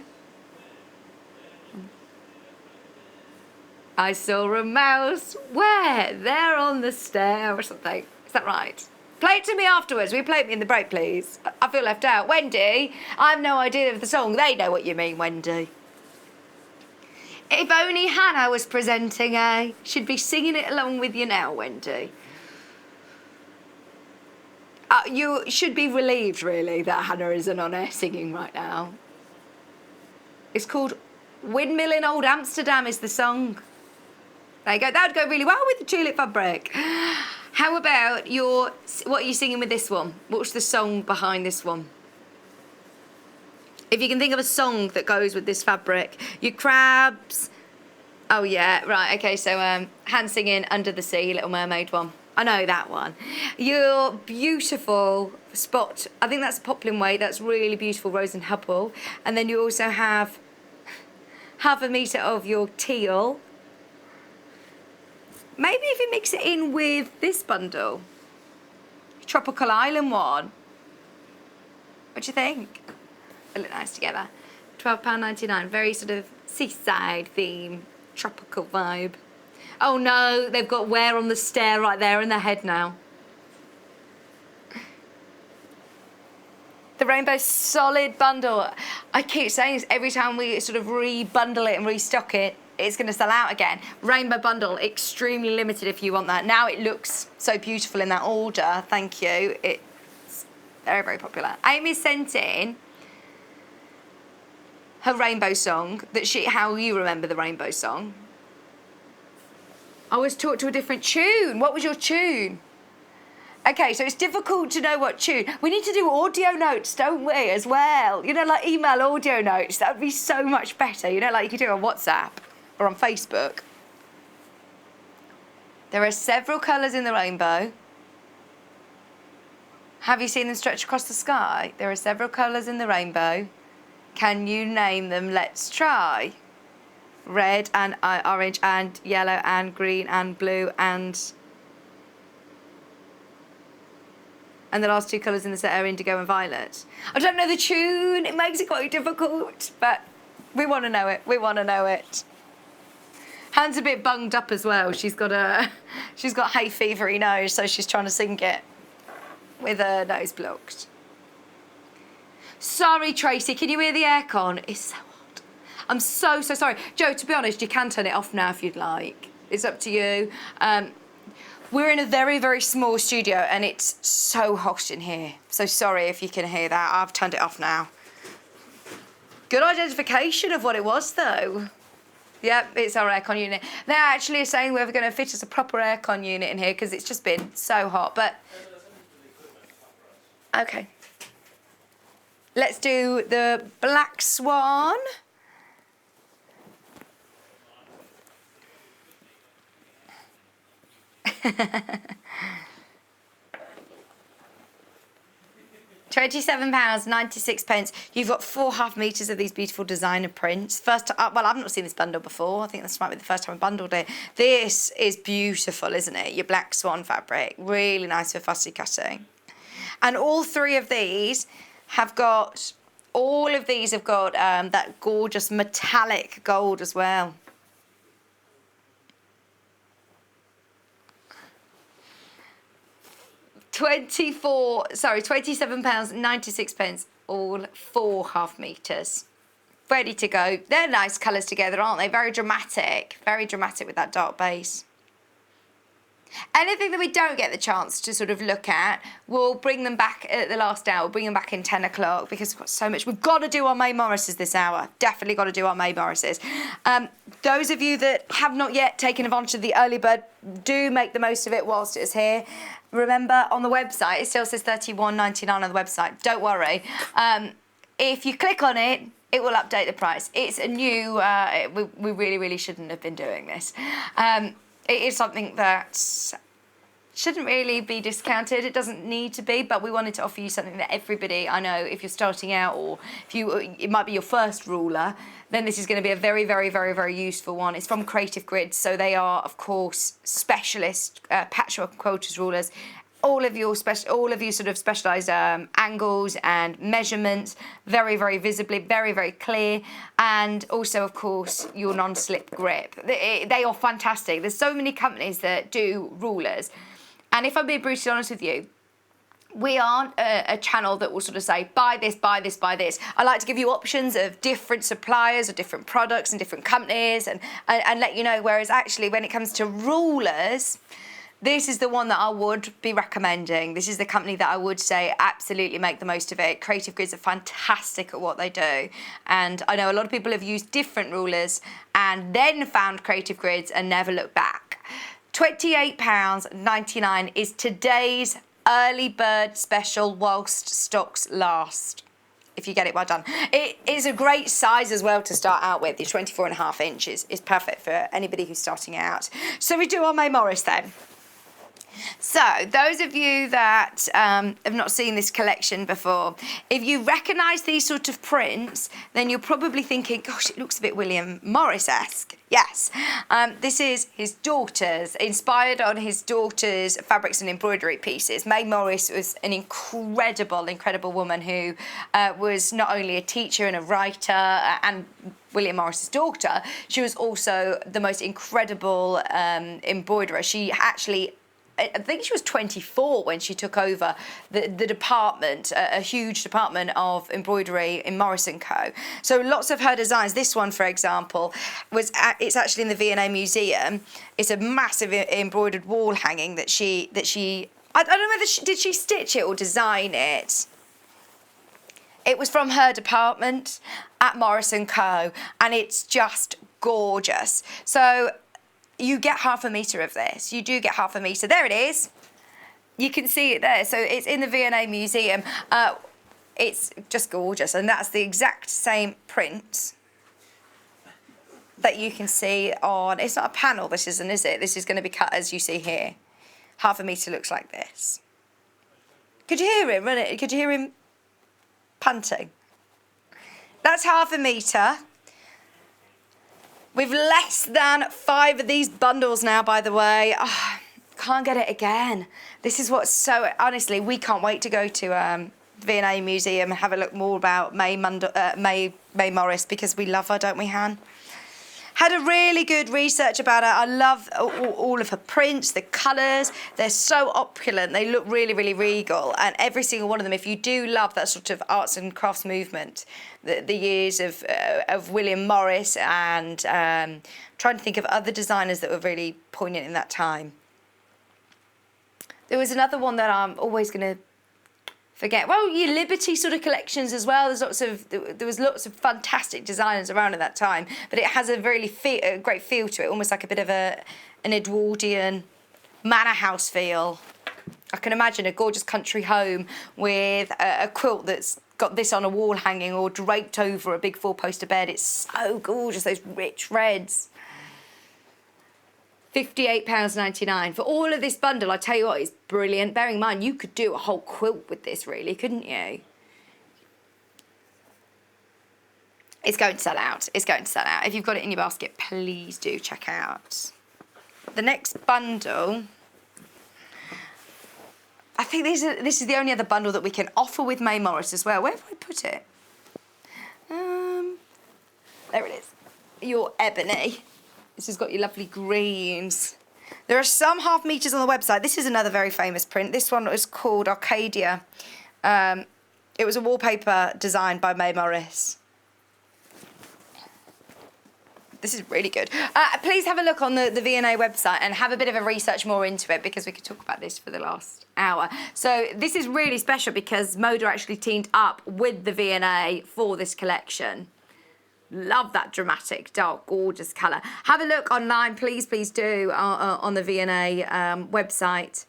I saw a mouse. Where? There on the stair or something. Is that right? Play it to me afterwards. Will you play it me in the break, please? I feel left out. Wendy, I have no idea of the song. They know what you mean, Wendy. If only Hannah was presenting, eh? She'd be singing it along with you now, Wendy. You should be relieved, really, that Hannah isn't on air singing right now. It's called Windmill in Old Amsterdam is the song. There you go. That would go really well with the tulip fabric. How about what are you singing with this one? What's the song behind this one? If you can think of a song that goes with this fabric. Your crabs. Oh, yeah. Right, okay. So hand singing Under the Sea, Little Mermaid one. I know that one. Your beautiful spot. I think that's Poplin Way. That's really beautiful, Rose and Hubble. And then you also have half a metre of your teal. Maybe if you mix it in with this bundle. Tropical Island one. What do you think? They look nice together. £12.99. Very sort of seaside theme. Tropical vibe. Oh no, they've got Where on the Stair right there in their head now. The Rainbow Solid bundle. I keep saying this every time we sort of re-bundle it and restock it, it's going to sell out again. Rainbow bundle, extremely limited if you want that. Now it looks so beautiful in that order. Thank you. It's very, very popular. Amy sent in her rainbow song, how you remember the rainbow song. I was taught to a different tune. What was your tune? Okay, so it's difficult to know what tune. We need to do audio notes, don't we, as well? You know, like email audio notes. That would be so much better. You know, like you could do on WhatsApp or on Facebook. There are several colours in the rainbow. Have you seen them stretch across the sky? There are several colours in the rainbow. Can you name them? Let's try. Red and orange and yellow and green and blue and the last two colours in the set are indigo and violet. I don't know the tune. It makes it quite difficult, but we want to know it. We want to know it. Hannah's a bit bunged up as well. She's got hay fevery nose, so she's trying to sing it with her nose blocked. Sorry, Tracy. Can you hear the aircon? It's so hot. I'm so sorry. Joe, to be honest, you can turn it off now if you'd like. It's up to you. We're in a very, very small studio and it's so hot in here. So sorry if you can hear that. I've turned it off now. Good identification of what it was, though. Yep, it's our aircon unit. They actually are saying we're going to fit us a proper aircon unit in here because it's just been so hot. But okay. Let's do the black swan. £27.96. You've got 4 half metres of these beautiful designer prints. Well, I've not seen this bundle before. I think this might be the first time I bundled it. This is beautiful, isn't it? Your black swan fabric. Really nice for fussy cutting. And all 3 of these have got, that gorgeous metallic gold as well. £27.96, all 4 half metres. Ready to go. They're nice colours together, aren't they? Very dramatic with that dark base. Anything that we don't get the chance to sort of look at, we'll bring them back at the last hour. We'll bring them back in 10 o'clock because we've got so much. We've got to do our May Morrises this hour. Definitely got to do our May Morrises. Those of you that have not yet taken advantage of the early bird, do make the most of it whilst it is here. Remember, on the website, it still says $31.99 on the website. Don't worry. If you click on it, it will update the price. It's a new... we really, really shouldn't have been doing this. It is something that shouldn't really be discounted. It doesn't need to be, but we wanted to offer you something that everybody, I know, if you're starting out or it might be your first ruler, then this is going to be a very, very, very, very useful one. It's from Creative Grids, so they are, of course, specialist patchwork quilters rulers. All of you sort of specialised angles and measurements, very, very visibly, very, very clear, and also, of course, your non-slip grip. They are fantastic. There's so many companies that do rulers, and if I'm being brutally honest with you, we aren't a channel that will sort of say, buy this, buy this, buy this. I like to give you options of different suppliers or different products and different companies and let you know, whereas actually when it comes to rulers, this is the one that I would be recommending. This is the company that I would say absolutely make the most of it. Creative Grids are fantastic at what they do. And I know a lot of people have used different rulers and then found Creative Grids and never looked back. £28.99 is today's early bird special whilst stocks last. If you get it, well done. It is a great size as well to start out with. The 24.5 inches is perfect for anybody who's starting out. So we do our May Morris then. So, those of you that have not seen this collection before, if you recognise these sort of prints, then you're probably thinking, gosh, it looks a bit William Morris-esque. Yes, this is his daughter's, inspired on his daughter's fabrics and embroidery pieces. May Morris was an incredible woman who was not only a teacher and a writer and William Morris's daughter, she was also the most incredible embroiderer. She actually... I think she was 24 when she took over the department, a huge department of embroidery in Morris & Co. So lots of her designs. This one, for example, it's actually in the V&A Museum. It's a massive embroidered wall hanging that she I don't know whether did she stitch it or design it. It was from her department at Morris & Co. and it's just gorgeous. So you get half a metre of this. You do get half a metre. There it is. You can see it there. So it's in the V&A Museum. It's just gorgeous, and that's the exact same print that you can see on, it's not a panel, this isn't, is it? This is going to be cut as you see here. 1/2 metre looks like this. Could you hear him? Could you hear him panting? That's 1/2 metre. We've less than 5 of these bundles now, by the way. Oh, can't get it again. This is what's so, honestly, we can't wait to go to the V&A Museum and have a look more about May Morris, because we love her, don't we, Han? Had a really good research about her. I love all of her prints, the colours. They're so opulent. They look really, really regal. And every single one of them, if you do love that sort of arts and crafts movement, the years of William Morris, and trying to think of other designers that were really poignant in that time. There was another one that I'm always going to forget. Well, your Liberty sort of collections as well. There was lots of fantastic designers around at that time, but it has a really great feel to it, almost like a bit of an Edwardian manor house feel. I can imagine a gorgeous country home with a quilt that's got this on a wall hanging or draped over a big 4-poster bed. It's so gorgeous, those rich reds. £58.99 for all of this bundle. I tell you what, it's brilliant. Bearing in mind, you could do a whole quilt with this, really, couldn't you? It's going to sell out. It's going to sell out. If you've got it in your basket, please do check out. The next bundle, I think this is the only other bundle that we can offer with May Morris as well. Where have I put it? There it is. Your ebony. This has got your lovely greens. There are some 1/2 metres on the website. This is another very famous print. This one is called Arcadia. It was a wallpaper designed by May Morris. This is really good. Please have a look on the V&A website and have a bit of a research more into it, because we could talk about this for the last hour. So this is really special because Moda actually teamed up with the V&A for this collection. Love that dramatic, dark, gorgeous colour. Have a look online, please do, on the V&A website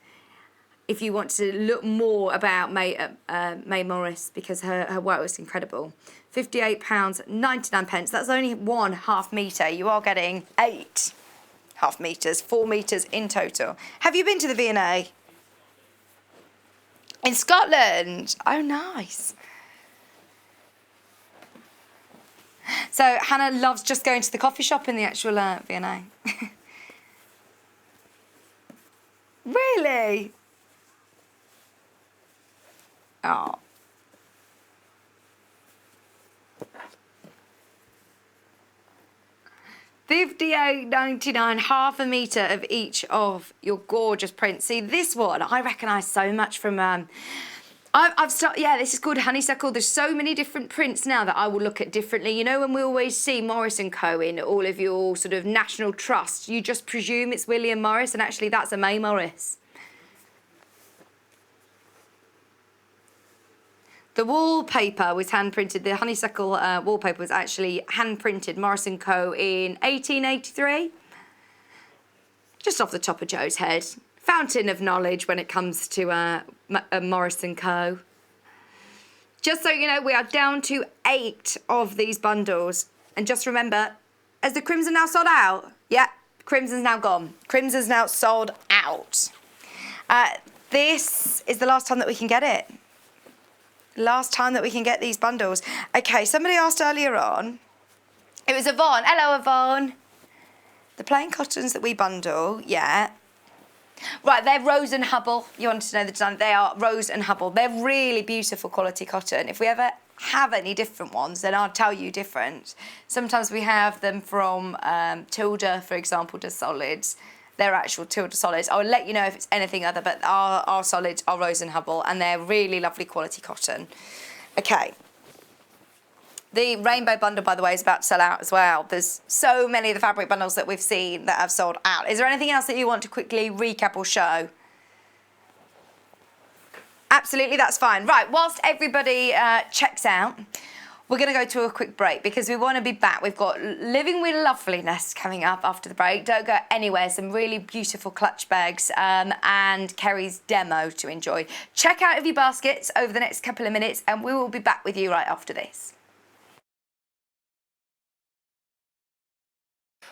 if you want to look more about May Morris, because her work was incredible. £58.99. That's only 1/2 metre. You are getting 8 1/2 metres, 4 metres in total. Have you been to the V&A? In Scotland? Oh, nice. So Hannah loves just going to the coffee shop in the actual V&A. Really? Oh. £58.99, 1/2 metre of each of your gorgeous prints. See, this one I recognise so much from. This is called Honeysuckle. There's so many different prints now that I will look at differently. You know, when we always see Morris & Co. in all of your sort of national trusts, you just presume it's William Morris, and actually that's a May Morris. The wallpaper was hand-printed. The honeysuckle wallpaper was actually hand-printed, Morris & Co. in 1883. Just off the top of Joe's head. Fountain of knowledge when it comes to Morris & Co. Just so you know, we are down to 8 of these bundles. And just remember, has the crimson now sold out? Yeah, crimson's now gone. Crimson's now sold out. This is the last time that we can get it. Last time that we can get these bundles. Okay, somebody asked earlier on. It was Yvonne. Hello, Yvonne. The plain cottons that we bundle, yeah. Right, they're Rose and Hubble. You want to know the design? They are Rose and Hubble. They're really beautiful quality cotton. If we ever have any different ones, then I'll tell you different. Sometimes we have them from Tilda, for example, does solids. They're actual Tilda solids. I'll let you know if it's anything other, but our solids are Rose and Hubble, and they're really lovely quality cotton. Okay. The rainbow bundle, by the way, is about to sell out as well. There's so many of the fabric bundles that we've seen that have sold out. Is there anything else that you want to quickly recap or show? Absolutely, that's fine. Right, whilst everybody checks out, We're going to go to a quick break because we want to be back. We've got Living with Loveliness coming up after the break. Don't go anywhere. Some really beautiful clutch bags and Kerrie's demo to enjoy. Check out your baskets over the next couple of minutes and we will be back with you right after this.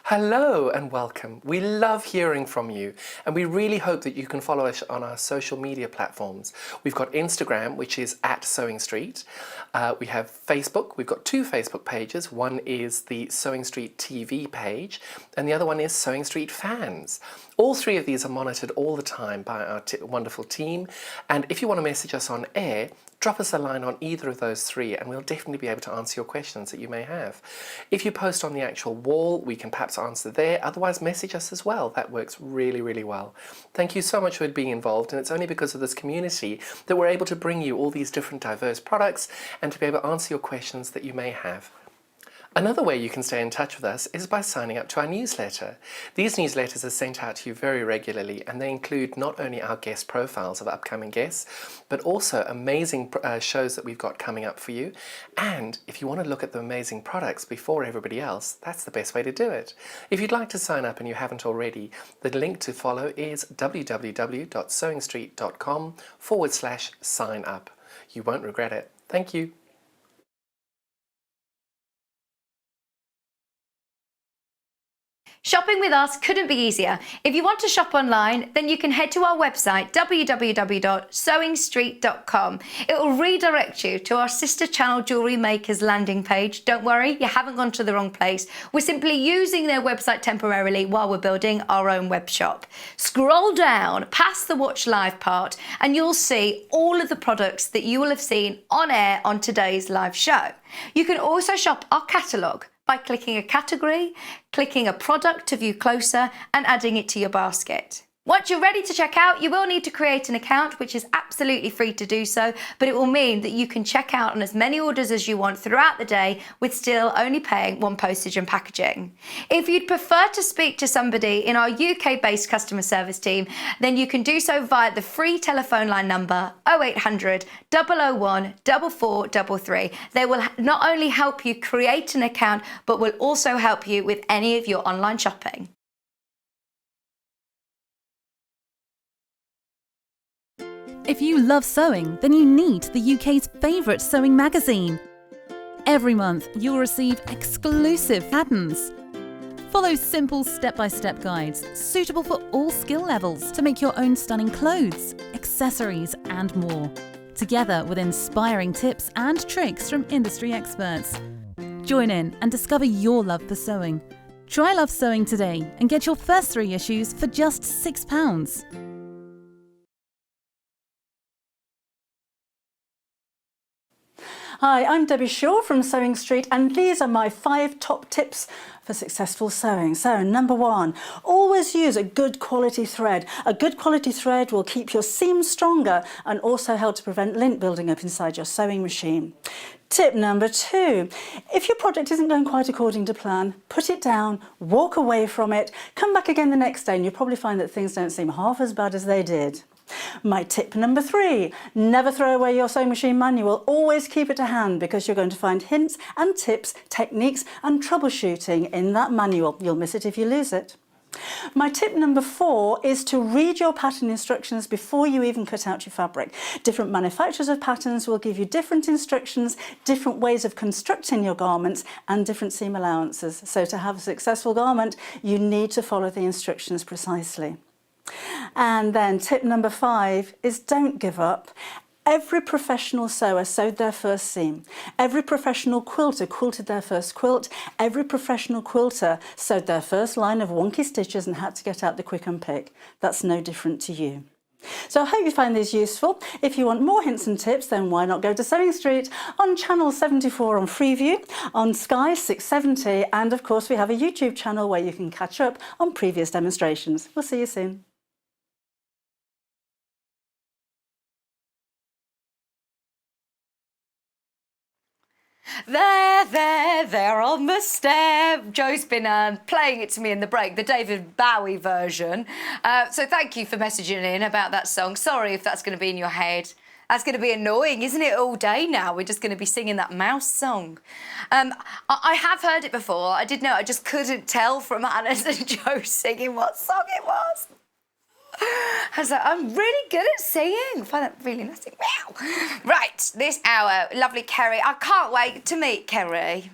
Hello and welcome. We love hearing from you and we really hope that you can follow us on our social media platforms. We've got Instagram, which is @Sewing Street. We have Facebook. We've got 2 Facebook pages. One is the Sewing Street TV page and the other one is Sewing Street Fans. All 3 of these are monitored all the time by our wonderful team, and if you want to message us on air, drop us a line on either of those 3 and we'll definitely be able to answer your questions that you may have. If you post on the actual wall, we can perhaps answer there. Otherwise, message us as well. That works really, really well. Thank you so much for being involved, and it's only because of this community that we're able to bring you all these different diverse products and to be able to answer your questions that you may have. Another way you can stay in touch with us is by signing up to our newsletter. These newsletters are sent out to you very regularly and they include not only our guest profiles of upcoming guests, but also amazing shows that we've got coming up for you. And if you want to look at the amazing products before everybody else, that's the best way to do it. If you'd like to sign up and you haven't already, the link to follow is www.sewingstreet.com/sign up. You won't regret it. Thank you. Shopping with us couldn't be easier. If you want to shop online, then you can head to our website, www.sewingstreet.com. It will redirect you to our sister channel Jewellery Makers landing page. Don't worry, you haven't gone to the wrong place. We're simply using their website temporarily while we're building our own web shop. Scroll down past the Watch Live part and you'll see all of the products that you will have seen on air on today's live show. You can also shop our catalogue by clicking a category, clicking a product to view closer and adding it to your basket. Once you're ready to check out, you will need to create an account, which is absolutely free to do so, but it will mean that you can check out on as many orders as you want throughout the day with still only paying 1 postage and packaging. If you'd prefer to speak to somebody in our UK-based customer service team, then you can do so via the free telephone line number 0800 001 4433. They will not only help you create an account, but will also help you with any of your online shopping. If you love sewing, then you need the UK's favourite sewing magazine. Every month, you'll receive exclusive patterns. Follow simple step-by-step guides suitable for all skill levels to make your own stunning clothes, accessories and more, together with inspiring tips and tricks from industry experts. Join in and discover your love for sewing. Try Love Sewing today and get your first 3 issues for just £6. Hi, I'm Debbie Shaw from Sewing Street and these are my 5 top tips for successful sewing. So number 1, always use a good quality thread. A good quality thread will keep your seams stronger and also help to prevent lint building up inside your sewing machine. Tip number 2, if your project isn't going quite according to plan, put it down, walk away from it, come back again the next day and you'll probably find that things don't seem half as bad as they did. My tip number 3, never throw away your sewing machine manual, always keep it to hand because you're going to find hints and tips, techniques and troubleshooting in that manual. You'll miss it if you lose it. My tip number 4 is to read your pattern instructions before you even cut out your fabric. Different manufacturers of patterns will give you different instructions, different ways of constructing your garments and different seam allowances. So to have a successful garment, you need to follow the instructions precisely. And then tip number 5 is don't give up. Every professional sewer sewed their first seam. Every professional quilter quilted their first quilt. Every professional quilter sewed their first line of wonky stitches and had to get out the quick and pick. That's no different to you. So I hope you find these useful. If you want more hints and tips, then why not go to Sewing Street on channel 74 on Freeview, on Sky 670, and of course we have a YouTube channel where you can catch up on previous demonstrations. We'll see you soon. They're almost there. Joe's been playing it to me in the break, the David Bowie version. So thank you for messaging in about that song. Sorry if that's going to be in your head. That's going to be annoying, isn't it, all day now? We're just going to be singing that mouse song. I have heard it before. I did know. I just couldn't tell from Anna's and Joe's singing what song it was. I was like, I'm really good at singing. I find that really nice. Wow. Right, this hour, lovely Kerrie. I can't wait to meet Kerrie.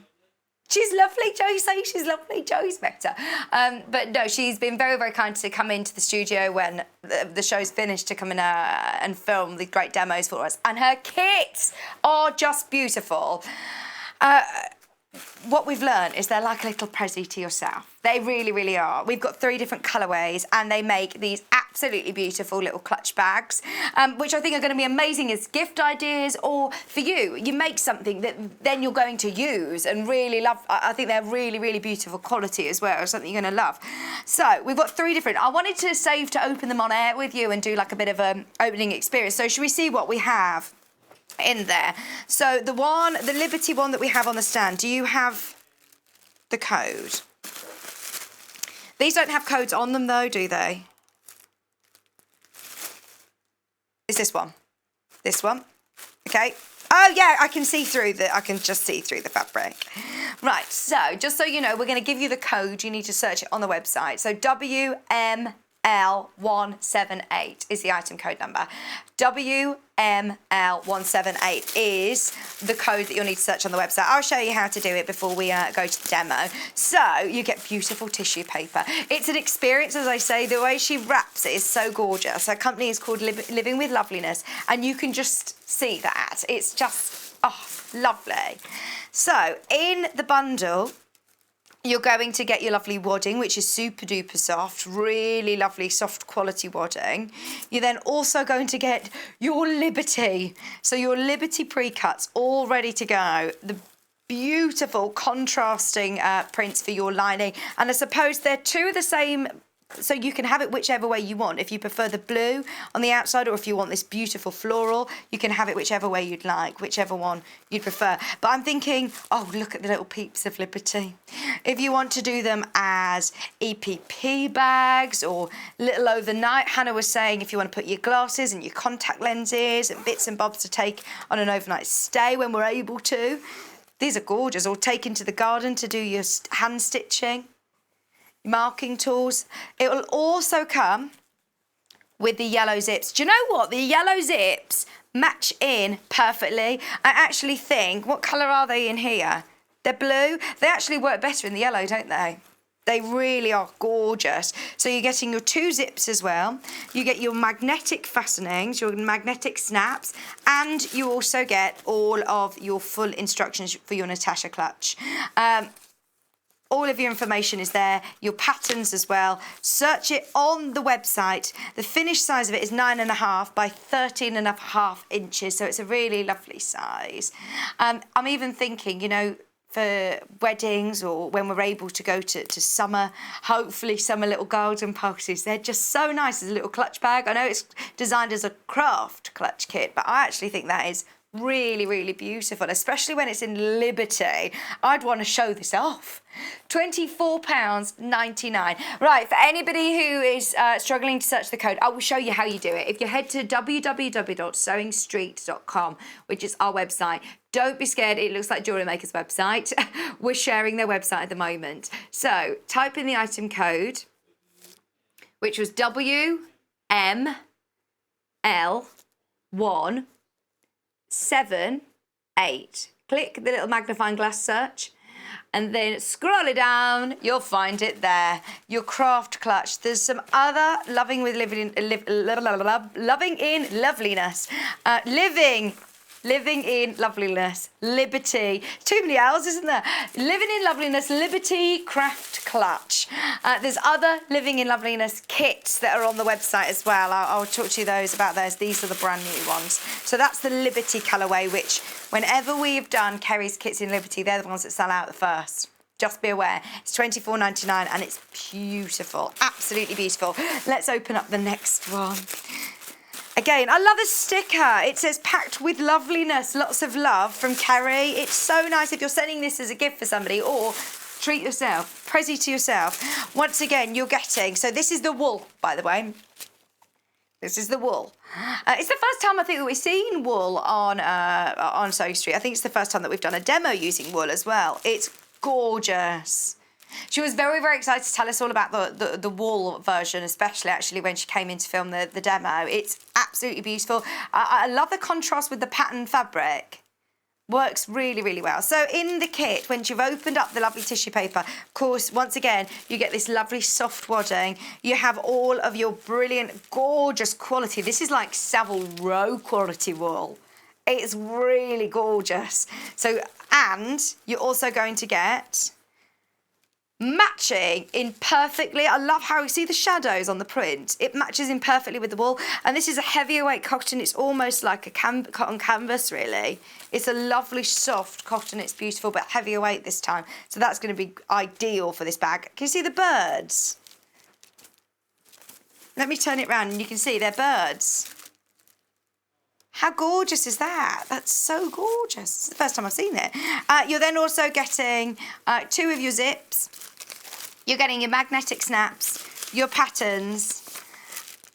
She's lovely. Joe say she's lovely. Joe's better. But no, she's been very, very kind to come into the studio when the show's finished to come in and film the great demos for us. And her kits are just beautiful. What we've learned is they're like a little present to yourself. They really, really are. We've got 3 different colourways and they make these absolutely beautiful little clutch bags, which I think are going to be amazing as gift ideas or for you. You make something that then you're going to use and really love. I think they're really, really beautiful quality as well, something you're going to love. So we've got 3 different. I wanted to save to open them on air with you and do like a bit of an opening experience. So should we see what we have in there? So the Liberty one that we have on the stand, do you have the code? These don't have codes on them though, do they? Is this one? This one? Okay. Oh yeah, I can see through I can just see through the fabric. Right, so just so you know, we're going to give you the code. You need to search it on the website. So WML178 is the item code number. WML178 is the code that you'll need to search on the website. I'll show you how to do it before we go to the demo. So you get beautiful tissue paper. It's an experience, as I say. The way she wraps it is so gorgeous. Her company is called Living with Loveliness, and you can just see that. It's just, oh, lovely. So in the bundle, you're going to get your lovely wadding, which is super duper soft, really lovely soft quality wadding. You're then also going to get your Liberty. So your Liberty pre-cuts all ready to go. The beautiful contrasting prints for your lining. And I suppose they're 2 of the same, so you can have it whichever way you want. If you prefer the blue on the outside or if you want this beautiful floral, you can have it whichever way you'd like, whichever one you'd prefer. But I'm thinking, oh, look at the little peeps of Liberty. If you want to do them as EPP bags or little overnight, Hannah was saying if you want to put your glasses and your contact lenses and bits and bobs to take on an overnight stay when we're able to. These are gorgeous. Or take into the garden to do your hand stitching. Marking tools. It will also come with the yellow zips. Do you know what? The yellow zips match in perfectly. I actually think, what colour are they in here? They're blue. They actually work better in the yellow, don't they? They really are gorgeous. So you're getting your 2 zips as well. You get your magnetic fastenings, your magnetic snaps, and you also get all of your full instructions for your Natasha clutch. All of your information is there, your patterns as well. Search it on the website. The finished size of it is 9.5 by 13.5 inches, so it's a really lovely size. I'm even thinking, you know, for weddings or when we're able to go to summer, hopefully summer little garden parties. They're just so nice as a little clutch bag. I know it's designed as a craft clutch kit, but I actually think that is really, really beautiful, especially when it's in Liberty. I'd want to show this off. £24.99. Right, for anybody who is struggling to search the code, I will show you how you do it. If you head to www.sewingstreet.com, which is our website, don't be scared, it looks like Jewellery Maker's website. We're sharing their website at the moment. So type in the item code, which was WML178. Click the little magnifying glass search and then scroll it down, you'll find it there. Your craft clutch. There's some other Loving in Loveliness. Living in Loveliness, Liberty. Too many L's, isn't there? Living in Loveliness, Liberty Craft Clutch. There's other Living in Loveliness kits that are on the website as well. I'll talk to you about those. These are the brand new ones. So that's the Liberty colourway, which whenever we've done Kerrie's kits in Liberty, they're the ones that sell out the first. Just be aware. It's £24.99 and it's beautiful. Absolutely beautiful. Let's open up the next one. Again, I love the sticker. It says packed with loveliness, lots of love from Kerrie. It's so nice if you're sending this as a gift for somebody or treat yourself, prezi to yourself. Once again, you're getting, so this is the wool, by the way. This is the wool. It's the first time I think that we've seen wool on Sewing Street. I think it's the first time that we've done a demo using wool as well. It's gorgeous. She was very, very excited to tell us all about the wool version, especially actually when she came in to film the demo. It's absolutely beautiful. I love the contrast with the pattern fabric. Works really, really well. So in the kit, when you've opened up the lovely tissue paper, of course, once again, you get this lovely soft wadding. You have all of your brilliant, gorgeous quality. This is like Savile Row quality wool. It's really gorgeous. So, and you're also going to get matching in perfectly. I love how you see the shadows on the print. It matches in perfectly with the wool. And this is a heavier weight cotton. It's almost like a cotton canvas, really. It's a lovely soft cotton. It's beautiful, but heavier weight this time. So that's going to be ideal for this bag. Can you see the birds? Let me turn it around and you can see they're birds. How gorgeous is that? That's so gorgeous. It's the first time I've seen it. You're then also getting 2 of your zips. You're getting your magnetic snaps, your patterns,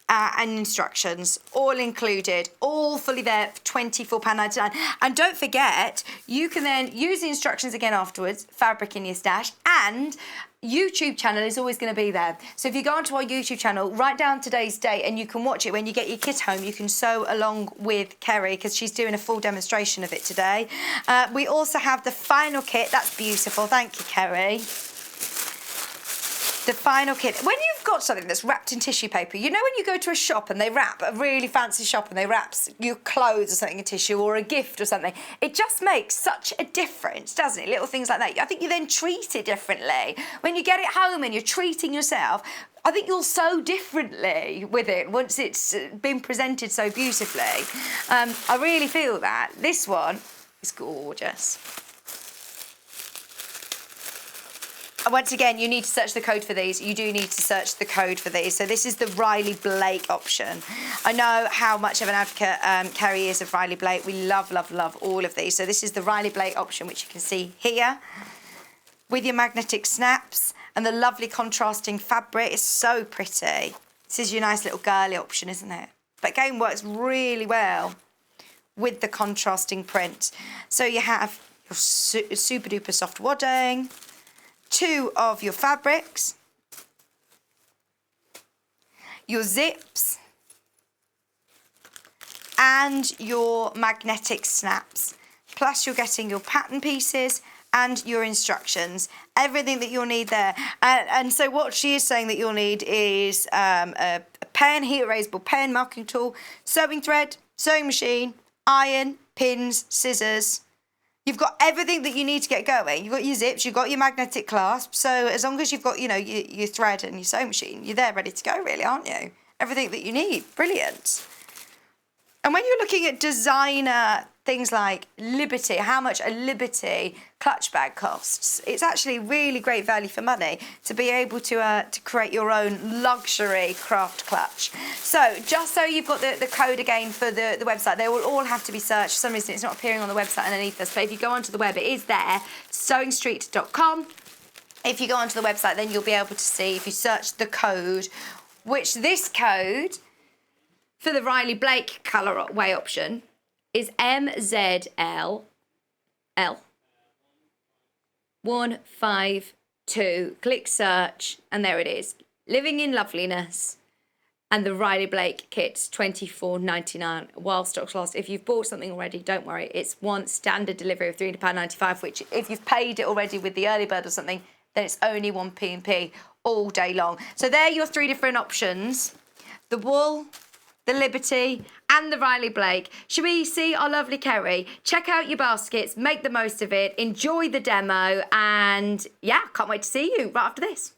and instructions, all included, all fully there for £24.99. And don't forget, you can then use the instructions again afterwards, fabric in your stash, and YouTube channel is always going to be there. So if you go onto our YouTube channel, write down today's date and you can watch it when you get your kit home. You can sew along with Kerrie because she's doing a full demonstration of it today. We also have the final kit. That's beautiful. Thank you, Kerrie. The final kit. When you've got something that's wrapped in tissue paper, you know when you go to a shop and they wrap, a really fancy shop, and they wrap your clothes or something in tissue or a gift or something, it just makes such a difference, doesn't it? Little things like that. I think you then treat it differently. When you get it home and you're treating yourself, I think you'll sew differently with it once it's been presented so beautifully. I really feel that. This one is gorgeous. Once again, you need to search the code for these. You do need to search the code for these. So this is the Riley Blake option. I know how much of an advocate Kerrie is of Riley Blake. We love, love, love all of these. So this is the Riley Blake option, which you can see here with your magnetic snaps and the lovely contrasting fabric. It's so pretty. This is your nice little girly option, isn't it? But again, works really well with the contrasting print. So you have your super duper soft wadding, 2 of your fabrics, your zips, and your magnetic snaps. Plus you're getting your pattern pieces and your instructions, everything that you'll need there. And so what she is saying that you'll need is a pen, heat erasable pen, marking tool, sewing thread, sewing machine, iron, pins, scissors. You've got everything that you need to get going. You've got your zips, you've got your magnetic clasp. So as long as you've got, you know, your thread and your sewing machine, you're there ready to go, really, aren't you? Everything that you need. Brilliant. And when you're looking at designer things like Liberty, how much a Liberty clutch bag costs, it's actually really great value for money to be able to create your own luxury craft clutch. So just so you've got the code again for the website, they will all have to be searched. For some reason it's not appearing on the website underneath us, but if you go onto the web, it is there, sewingstreet.com. If you go onto the website, then you'll be able to see, if you search the code, which this code for the Riley Blake colourway option is MZLL 152. Click search, and there it is. Living in Loveliness, and the Riley Blake kit's £24.99 while stocks last. If you've bought something already, don't worry. It's one standard delivery of £300.95, which if you've paid it already with the early bird or something, then it's only 1 P&P all day long. So there are your 3 different options. The wool, the Liberty, and the Riley Blake. Should we see our lovely Kerrie? Check out your baskets, make the most of it, enjoy the demo, and yeah, can't wait to see you right after this.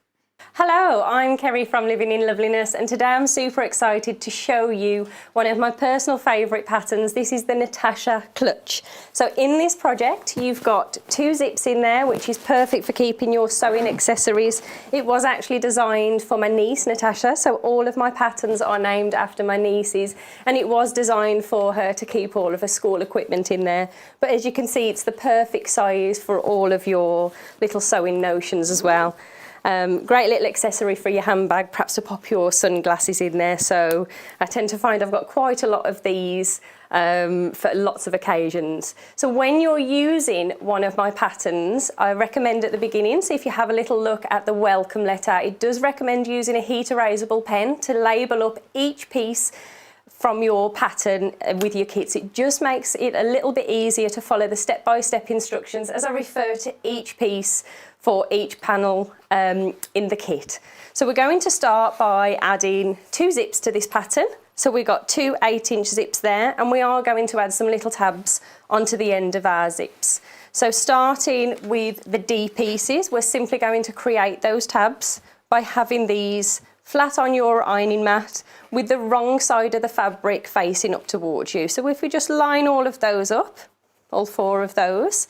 Hello, I'm Kerrie from Living in Loveliness, and today I'm super excited to show you one of my personal favourite patterns. This is the Natasha clutch. So in this project you've got 2 zips in there, which is perfect for keeping your sewing accessories. It was actually designed for my niece Natasha, so all of my patterns are named after my nieces, and it was designed for her to keep all of her school equipment in there. But as you can see, it's the perfect size for all of your little sewing notions as well. Great little accessory for your handbag, perhaps to pop your sunglasses in there. So I tend to find I've got quite a lot of these for lots of occasions. So when you're using one of my patterns, I recommend at the beginning, so if you have a little look at the welcome letter, it does recommend using a heat erasable pen to label up each piece from your pattern with your kits. It just makes it a little bit easier to follow the step-by-step instructions as I refer to each piece for each panel in the kit. So we're going to start by adding 2 zips to this pattern. So we've got 2 8-inch zips there, and we are going to add some little tabs onto the end of our zips. So starting with the D pieces, we're simply going to create those tabs by having these flat on your ironing mat with the wrong side of the fabric facing up towards you. So if we just line all of those up, all 4 of those,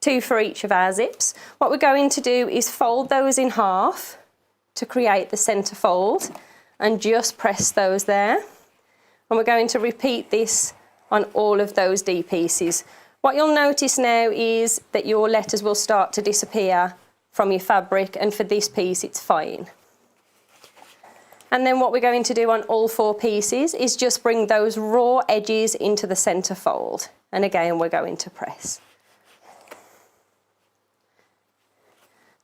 2 for each of our zips, what we're going to do is fold those in half to create the centre fold and just press those there. And we're going to repeat this on all of those D pieces. What you'll notice now is that your letters will start to disappear from your fabric, and for this piece it's fine. And then what we're going to do on all 4 pieces is just bring those raw edges into the centre fold. And again, we're going to press.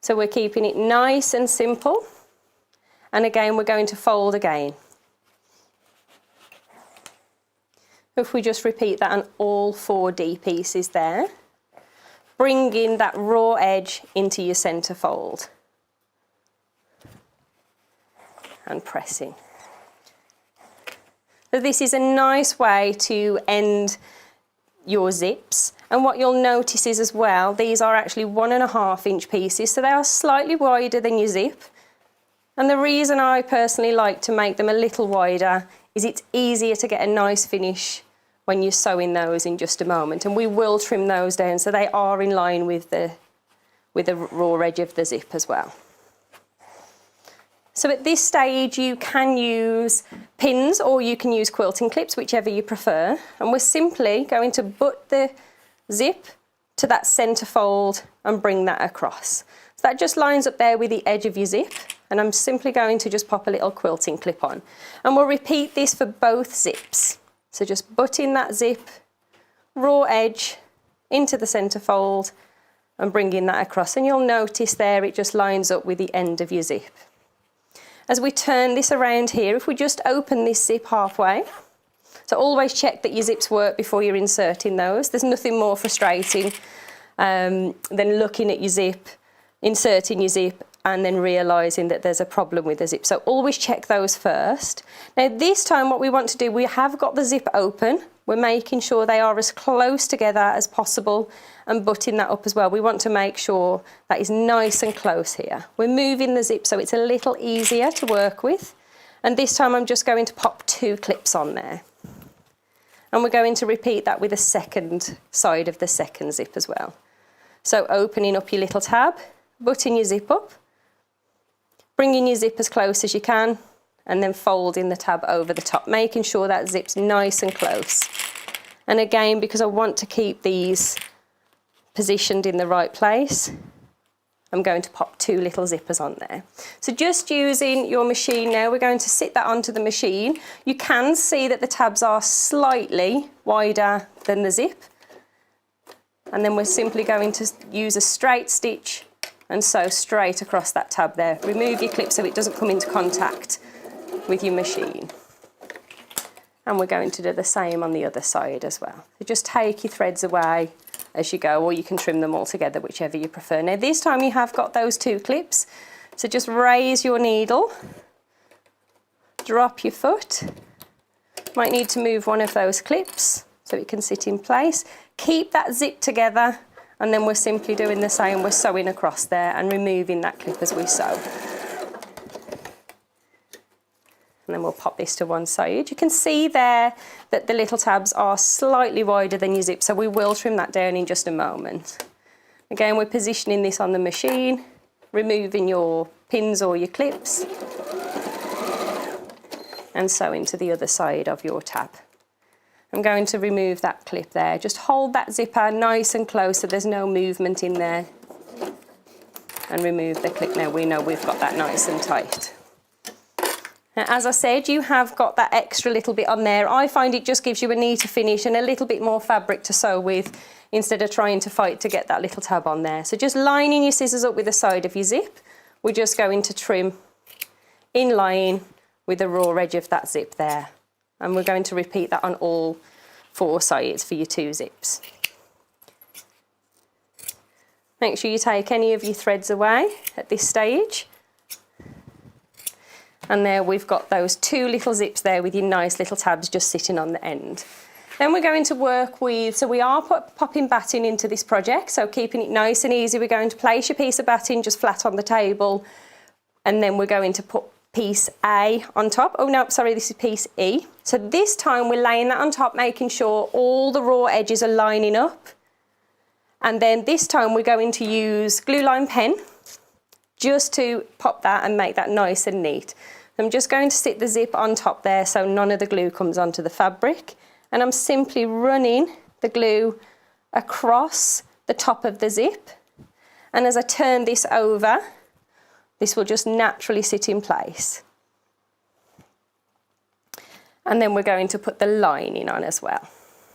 So we're keeping it nice and simple. And again, we're going to fold again. If we just repeat that on all 4 D pieces there, bringing that raw edge into your centre fold and pressing. So this is a nice way to end your zips, and what you'll notice is as well, these are actually 1.5-inch pieces, so they are slightly wider than your zip. And the reason I personally like to make them a little wider is it's easier to get a nice finish when you're sewing those in just a moment. And we will trim those down so they are in line with the raw edge of the zip as well. So at this stage you can use pins or you can use quilting clips, whichever you prefer. And we're simply going to butt the zip to that centre fold and bring that across. So that just lines up there with the edge of your zip. And I'm simply going to just pop a little quilting clip on. And we'll repeat this for both zips. So just butting that zip, raw edge into the centre fold and bringing that across. And you'll notice there it just lines up with the end of your zip. As we turn this around here, if we just open this zip halfway, so always check that your zips work before you're inserting those. There's nothing more frustrating than looking at your zip, inserting your zip, and then realising that there's a problem with the zip. So always check those first. Now this time what we want to do, we have got the zip open. We're making sure they are as close together as possible and butting that up as well. We want to make sure that is nice and close here. We're moving the zip so it's a little easier to work with. And this time I'm just going to pop 2 clips on there. And we're going to repeat that with the second side of the second zip as well. So opening up your little tab, butting your zip up, bringing your zip as close as you can, and then folding the tab over the top, making sure that zip's nice and close. And again, because I want to keep these positioned in the right place, I'm going to pop 2 little zippers on there. So just using your machine now, we're going to sit that onto the machine. You can see that the tabs are slightly wider than the zip. And then we're simply going to use a straight stitch and sew straight across that tab there. Remove your clip so it doesn't come into contact with your machine. And we're going to do the same on the other side as well. So just take your threads away as you go, or you can trim them all together, whichever you prefer. Now this time you have got those 2 clips, so just raise your needle, drop your foot, might need to move one of those clips so it can sit in place. Keep that zip together, and then we're simply doing the same. We're sewing across there and removing that clip as we sew. And then we'll pop this to one side. You can see there that the little tabs are slightly wider than your zip, so we will trim that down in just a moment. Again, we're positioning this on the machine, removing your pins or your clips, and sewing to the other side of your tab. I'm going to remove that clip there. Just hold that zipper nice and close so there's no movement in there. and remove the clip. Now we know we've got that nice and tight. Now, as I said, you have got that extra little bit on there. I find it just gives you a neater finish and a little bit more fabric to sew with instead of trying to fight to get that little tab on there. So just lining your scissors up with the side of your zip. We're just going to trim in line with the raw edge of that zip there. And we're going to repeat that on all 4 sides for your 2 zips. Make sure you take any of your threads away at this stage. And there we've got those 2 little zips there with your nice little tabs just sitting on the end. Then we're going to work with, so we are popping batting into this project, so keeping it nice and easy. We're going to place your piece of batting just flat on the table, and then we're going to put piece A on top. Oh no, sorry, this is piece E. So this time we're laying that on top, making sure all the raw edges are lining up. And then this time we're going to use glue line pen just to pop that and make that nice and neat. I'm just going to sit the zip on top there so none of the glue comes onto the fabric. And I'm simply running the glue across the top of the zip. And as I turn this over, this will just naturally sit in place. And then we're going to put the lining on as well.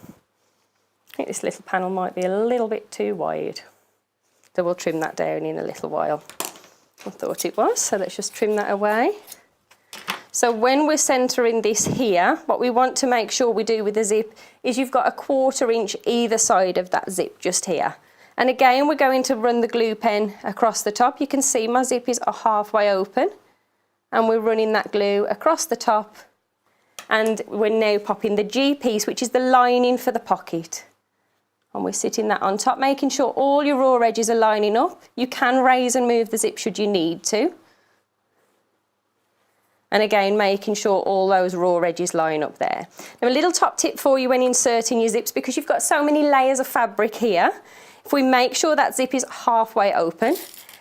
I think this little panel might be a little bit too wide. So we'll trim that down in a little while. I thought it was, so let's just trim that away. So when we're centering this here, what we want to make sure we do with the zip is you've got a 1/4 inch either side of that zip just here. And again, we're going to run the glue pen across the top. You can see my zip is halfway open and we're running that glue across the top. And we're now popping the G piece, which is the lining for the pocket. And we're sitting that on top, making sure all your raw edges are lining up. You can raise and move the zip should you need to. And again, making sure all those raw edges line up there. Now, a little top tip for you when inserting your zips, because you've got so many layers of fabric here, if we make sure that zip is halfway open,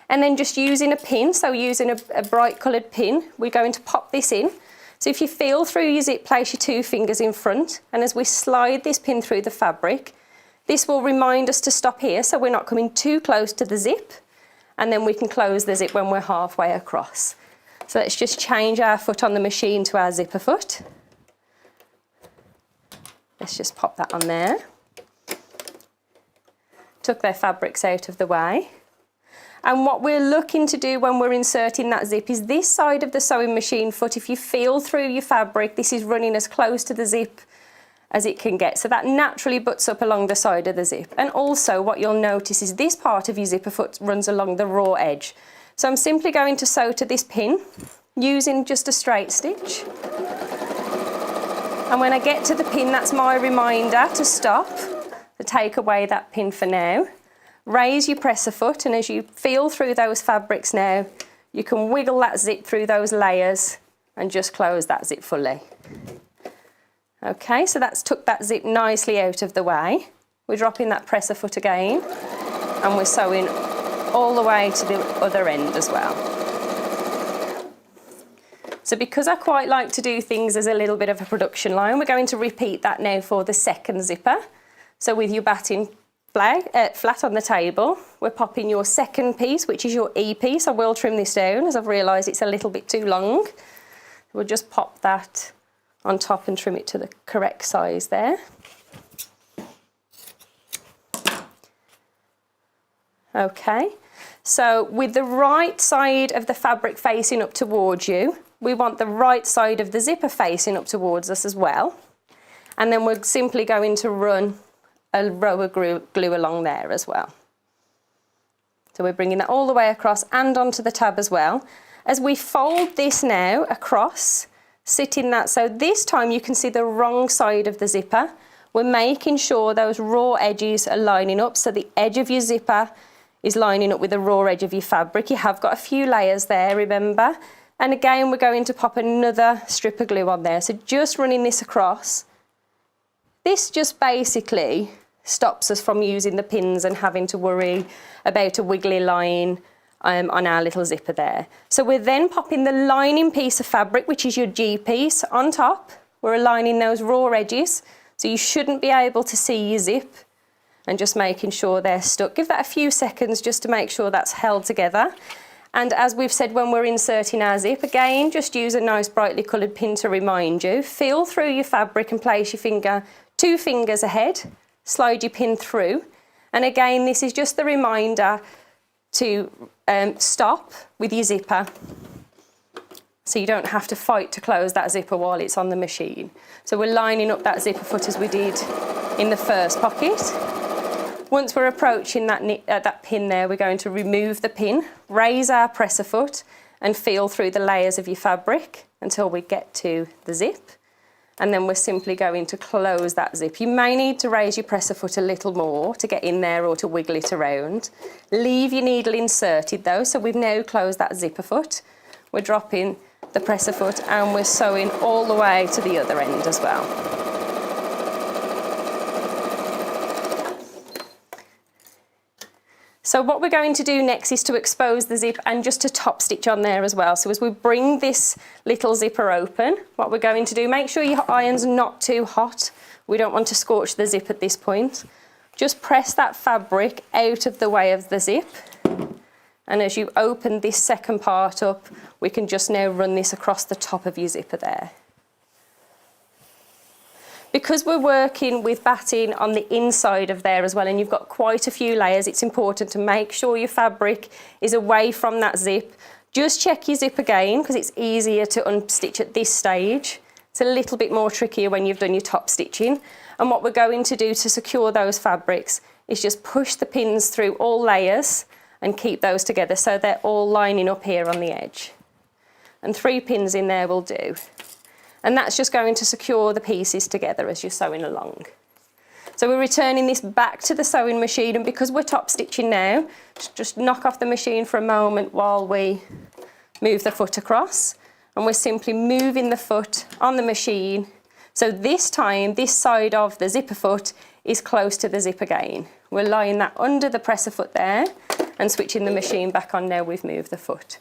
and then just using a pin, so using a bright coloured pin, we're going to pop this in. So if you feel through your zip, place your 2 fingers in front, and as we slide this pin through the fabric, this will remind us to stop here so we're not coming too close to the zip, and then we can close the zip when we're halfway across. So let's just change our foot on the machine to our zipper foot. Let's just pop that on there. Tuck their fabrics out of the way. And what we're looking to do when we're inserting that zip is this side of the sewing machine foot, if you feel through your fabric, this is running as close to the zip as it can get. So that naturally butts up along the side of the zip. And also what you'll notice is this part of your zipper foot runs along the raw edge. So I'm simply going to sew to this pin using just a straight stitch. And when I get to the pin, that's my reminder to stop, to take away that pin for now. Raise your presser foot, and as you feel through those fabrics now, you can wiggle that zip through those layers and just close that zip fully. Okay, so that's took that zip nicely out of the way. We're dropping that presser foot again, and we're sewing all the way to the other end as well. So because I quite like to do things as a little bit of a production line, we're going to repeat that now for the second zipper. So with your batting flat on the table, we're popping your second piece, which is your E piece. I will trim this down as I've realised it's a little bit too long. We'll just pop that on top and trim it to the correct size there. Okay. So with the right side of the fabric facing up towards you, we want the right side of the zipper facing up towards us as well. And then we're simply going to run a row of glue along there as well. So we're bringing that all the way across and onto the tab as well. As we fold this now across, sit in that, so this time you can see the wrong side of the zipper. We're making sure those raw edges are lining up, so the edge of your zipper is lining up with the raw edge of your fabric. You have got a few layers there, remember? And again, we're going to pop another strip of glue on there. So just running this across. This just basically stops us from using the pins and having to worry about a wiggly line on our little zipper there. So we're then popping the lining piece of fabric, which is your G piece, on top. We're aligning those raw edges, so you shouldn't be able to see your zip. and just making sure they're stuck. Give that a few seconds just to make sure that's held together. And as we've said when we're inserting our zip, again, just use a nice brightly coloured pin to remind you. Feel through your fabric and place your finger 2 fingers ahead, slide your pin through. And again, this is just the reminder to stop with your zipper, so you don't have to fight to close that zipper while it's on the machine. So we're lining up that zipper foot as we did in the first pocket. Once we're approaching that pin there, we're going to remove the pin, raise our presser foot and feel through the layers of your fabric until we get to the zip. And then we're simply going to close that zip. You may need to raise your presser foot a little more to get in there or to wiggle it around. Leave your needle inserted though, so we've now closed that zipper foot. We're dropping the presser foot and we're sewing all the way to the other end as well. So what we're going to do next is to expose the zip and just to top stitch on there as well. So as we bring this little zipper open, what we're going to do, make sure your iron's not too hot. We don't want to scorch the zip at this point. Just press that fabric out of the way of the zip. And as you open this second part up, we can just now run this across the top of your zipper there. Because we're working with batting on the inside of there as well, and you've got quite a few layers, it's important to make sure your fabric is away from that zip. Just check your zip again, because it's easier to unstitch at this stage. It's a little bit more trickier when you've done your top stitching. And what we're going to do to secure those fabrics is just push the pins through all layers and keep those together so they're all lining up here on the edge. And 3 pins in there will do. And that's just going to secure the pieces together as you're sewing along. So we're returning this back to the sewing machine, and because we're top stitching now, just knock off the machine for a moment while we move the foot across, and we're simply moving the foot on the machine. So this time, this side of the zipper foot is close to the zip again. We're lying that under the presser foot there and switching the machine back on now we've moved the foot.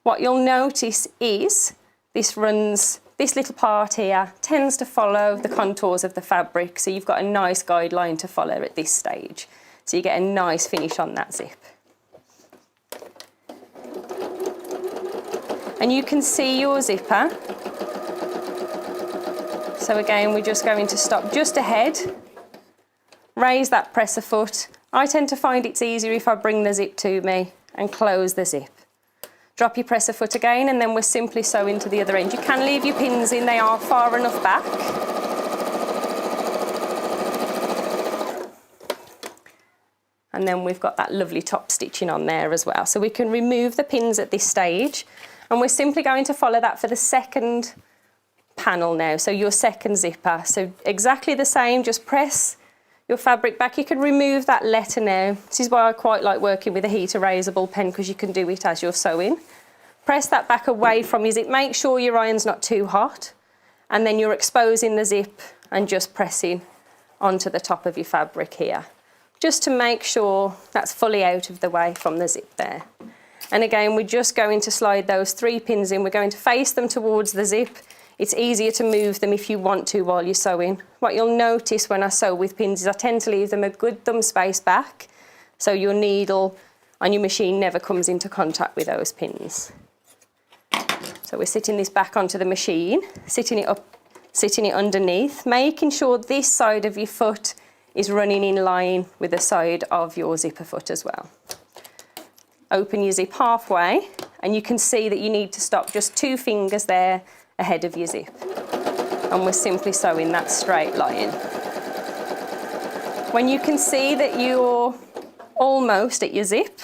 What you'll notice is this little part here tends to follow the contours of the fabric, so you've got a nice guideline to follow at this stage. So you get a nice finish on that zip. And you can see your zipper. So again, we're just going to stop just ahead, raise that presser foot. I tend to find it's easier if I bring the zip to me and close the zip. Drop your presser foot again, and then we're simply sewing to the other end. You can leave your pins in, they are far enough back. And then we've got that lovely top stitching on there as well. So we can remove the pins at this stage, and we're simply going to follow that for the second panel now, so your second zipper. So exactly the same, just press your fabric back. You can remove that letter now. This is why I quite like working with a heat erasable pen, because you can do it as you're sewing. Press that back away from your zip. Make sure your iron's not too hot. And then you're exposing the zip and just pressing onto the top of your fabric here, just to make sure that's fully out of the way from the zip there. And again, we're just going to slide those 3 pins in. We're going to face them towards the zip. It's easier to move them if you want to while you're sewing. What you'll notice when I sew with pins is I tend to leave them a good thumb space back, so your needle on your machine never comes into contact with those pins. So we're sitting this back onto the machine, sitting it up, sitting it underneath, making sure this side of your foot is running in line with the side of your zipper foot as well. Open your zip halfway, and you can see that you need to stop just 2 fingers there ahead of your zip, and we're simply sewing that straight line. When you can see that you're almost at your zip,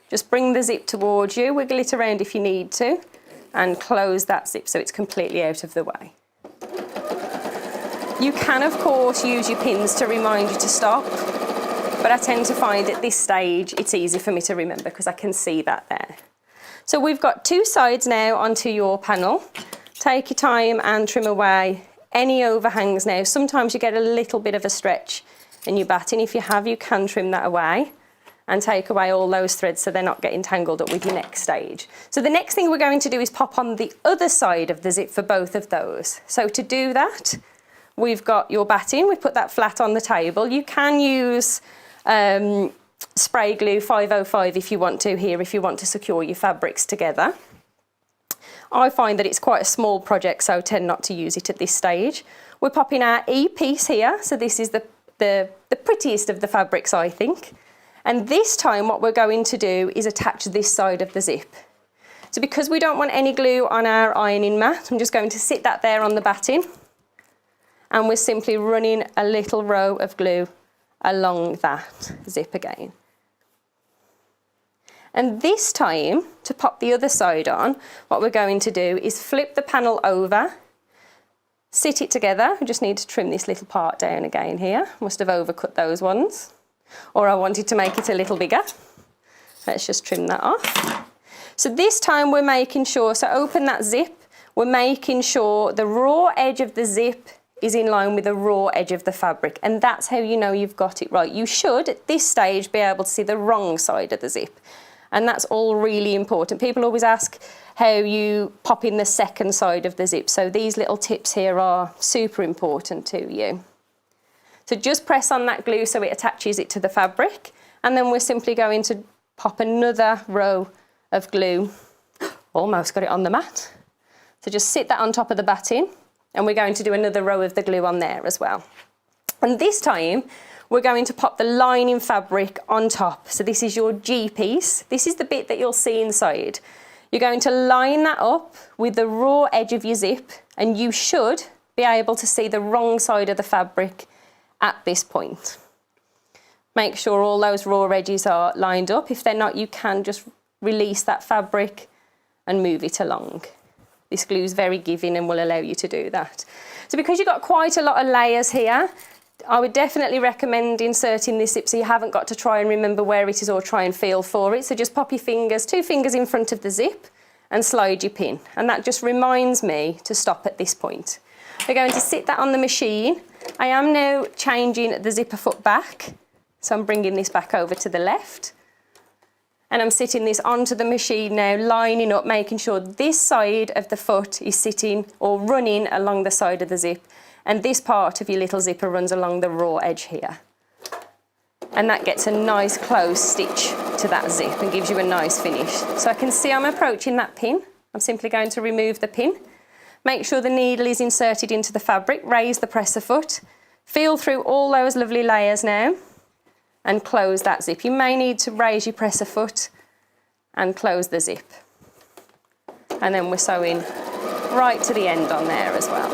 just bring the zip towards you, wiggle it around if you need to, and close that zip so it's completely out of the way. You can of course use your pins to remind you to stop, but I tend to find at this stage it's easy for me to remember because I can see that there. So we've got 2 sides now onto your panel. Take your time and trim away any overhangs now. Sometimes you get a little bit of a stretch in your batting. If you have, you can trim that away and take away all those threads so they're not getting tangled up with your next stage. So the next thing we're going to do is pop on the other side of the zip for both of those. So to do that, we've got your batting. We put that flat on the table. You can use spray glue 505 if you want to here, if you want to secure your fabrics together. I find that it's quite a small project, so I tend not to use it at this stage. We're popping our E-piece here, so this is the prettiest of the fabrics, I think. And this time what we're going to do is attach this side of the zip. So because we don't want any glue on our ironing mat, I'm just going to sit that there on the batting, and we're simply running a little row of glue along that zip again. And this time, to pop the other side on, what we're going to do is flip the panel over, sit it together. We just need to trim this little part down again here. Must have overcut those ones. Or I wanted to make it a little bigger. Let's just trim that off. So this time we're making sure, so open that zip, we're making sure the raw edge of the zip is in line with the raw edge of the fabric, and that's how you know you've got it right. You should, at this stage, be able to see the wrong side of the zip, and that's all really important. People always ask how you pop in the second side of the zip, so these little tips here are super important to you. So just press on that glue so it attaches it to the fabric, and then we're simply going to pop another row of glue. Almost got it on the mat. So just sit that on top of the batting, and we're going to do another row of the glue on there as well. And this time we're going to pop the lining fabric on top. So this is your G piece. This is the bit that you'll see inside. You're going to line that up with the raw edge of your zip, and you should be able to see the wrong side of the fabric at this point. Make sure all those raw edges are lined up. If they're not, you can just release that fabric and move it along. This glue is very giving and will allow you to do that. So because you've got quite a lot of layers here, I would definitely recommend inserting this zip so you haven't got to try and remember where it is or try and feel for it. So just pop your fingers, 2 fingers in front of the zip, and slide your pin. And that just reminds me to stop at this point. We're going to sit that on the machine. I am now changing the zipper foot back. So I'm bringing this back over to the left. And I'm sitting this onto the machine now, lining up, making sure this side of the foot is sitting or running along the side of the zip, and this part of your little zipper runs along the raw edge here. And that gets a nice close stitch to that zip and gives you a nice finish. So I can see I'm approaching that pin. I'm simply going to remove the pin. Make sure the needle is inserted into the fabric, raise the presser foot, feel through all those lovely layers now, and close that zip. You may need to raise your presser foot and close the zip. And then we're sewing right to the end on there as well.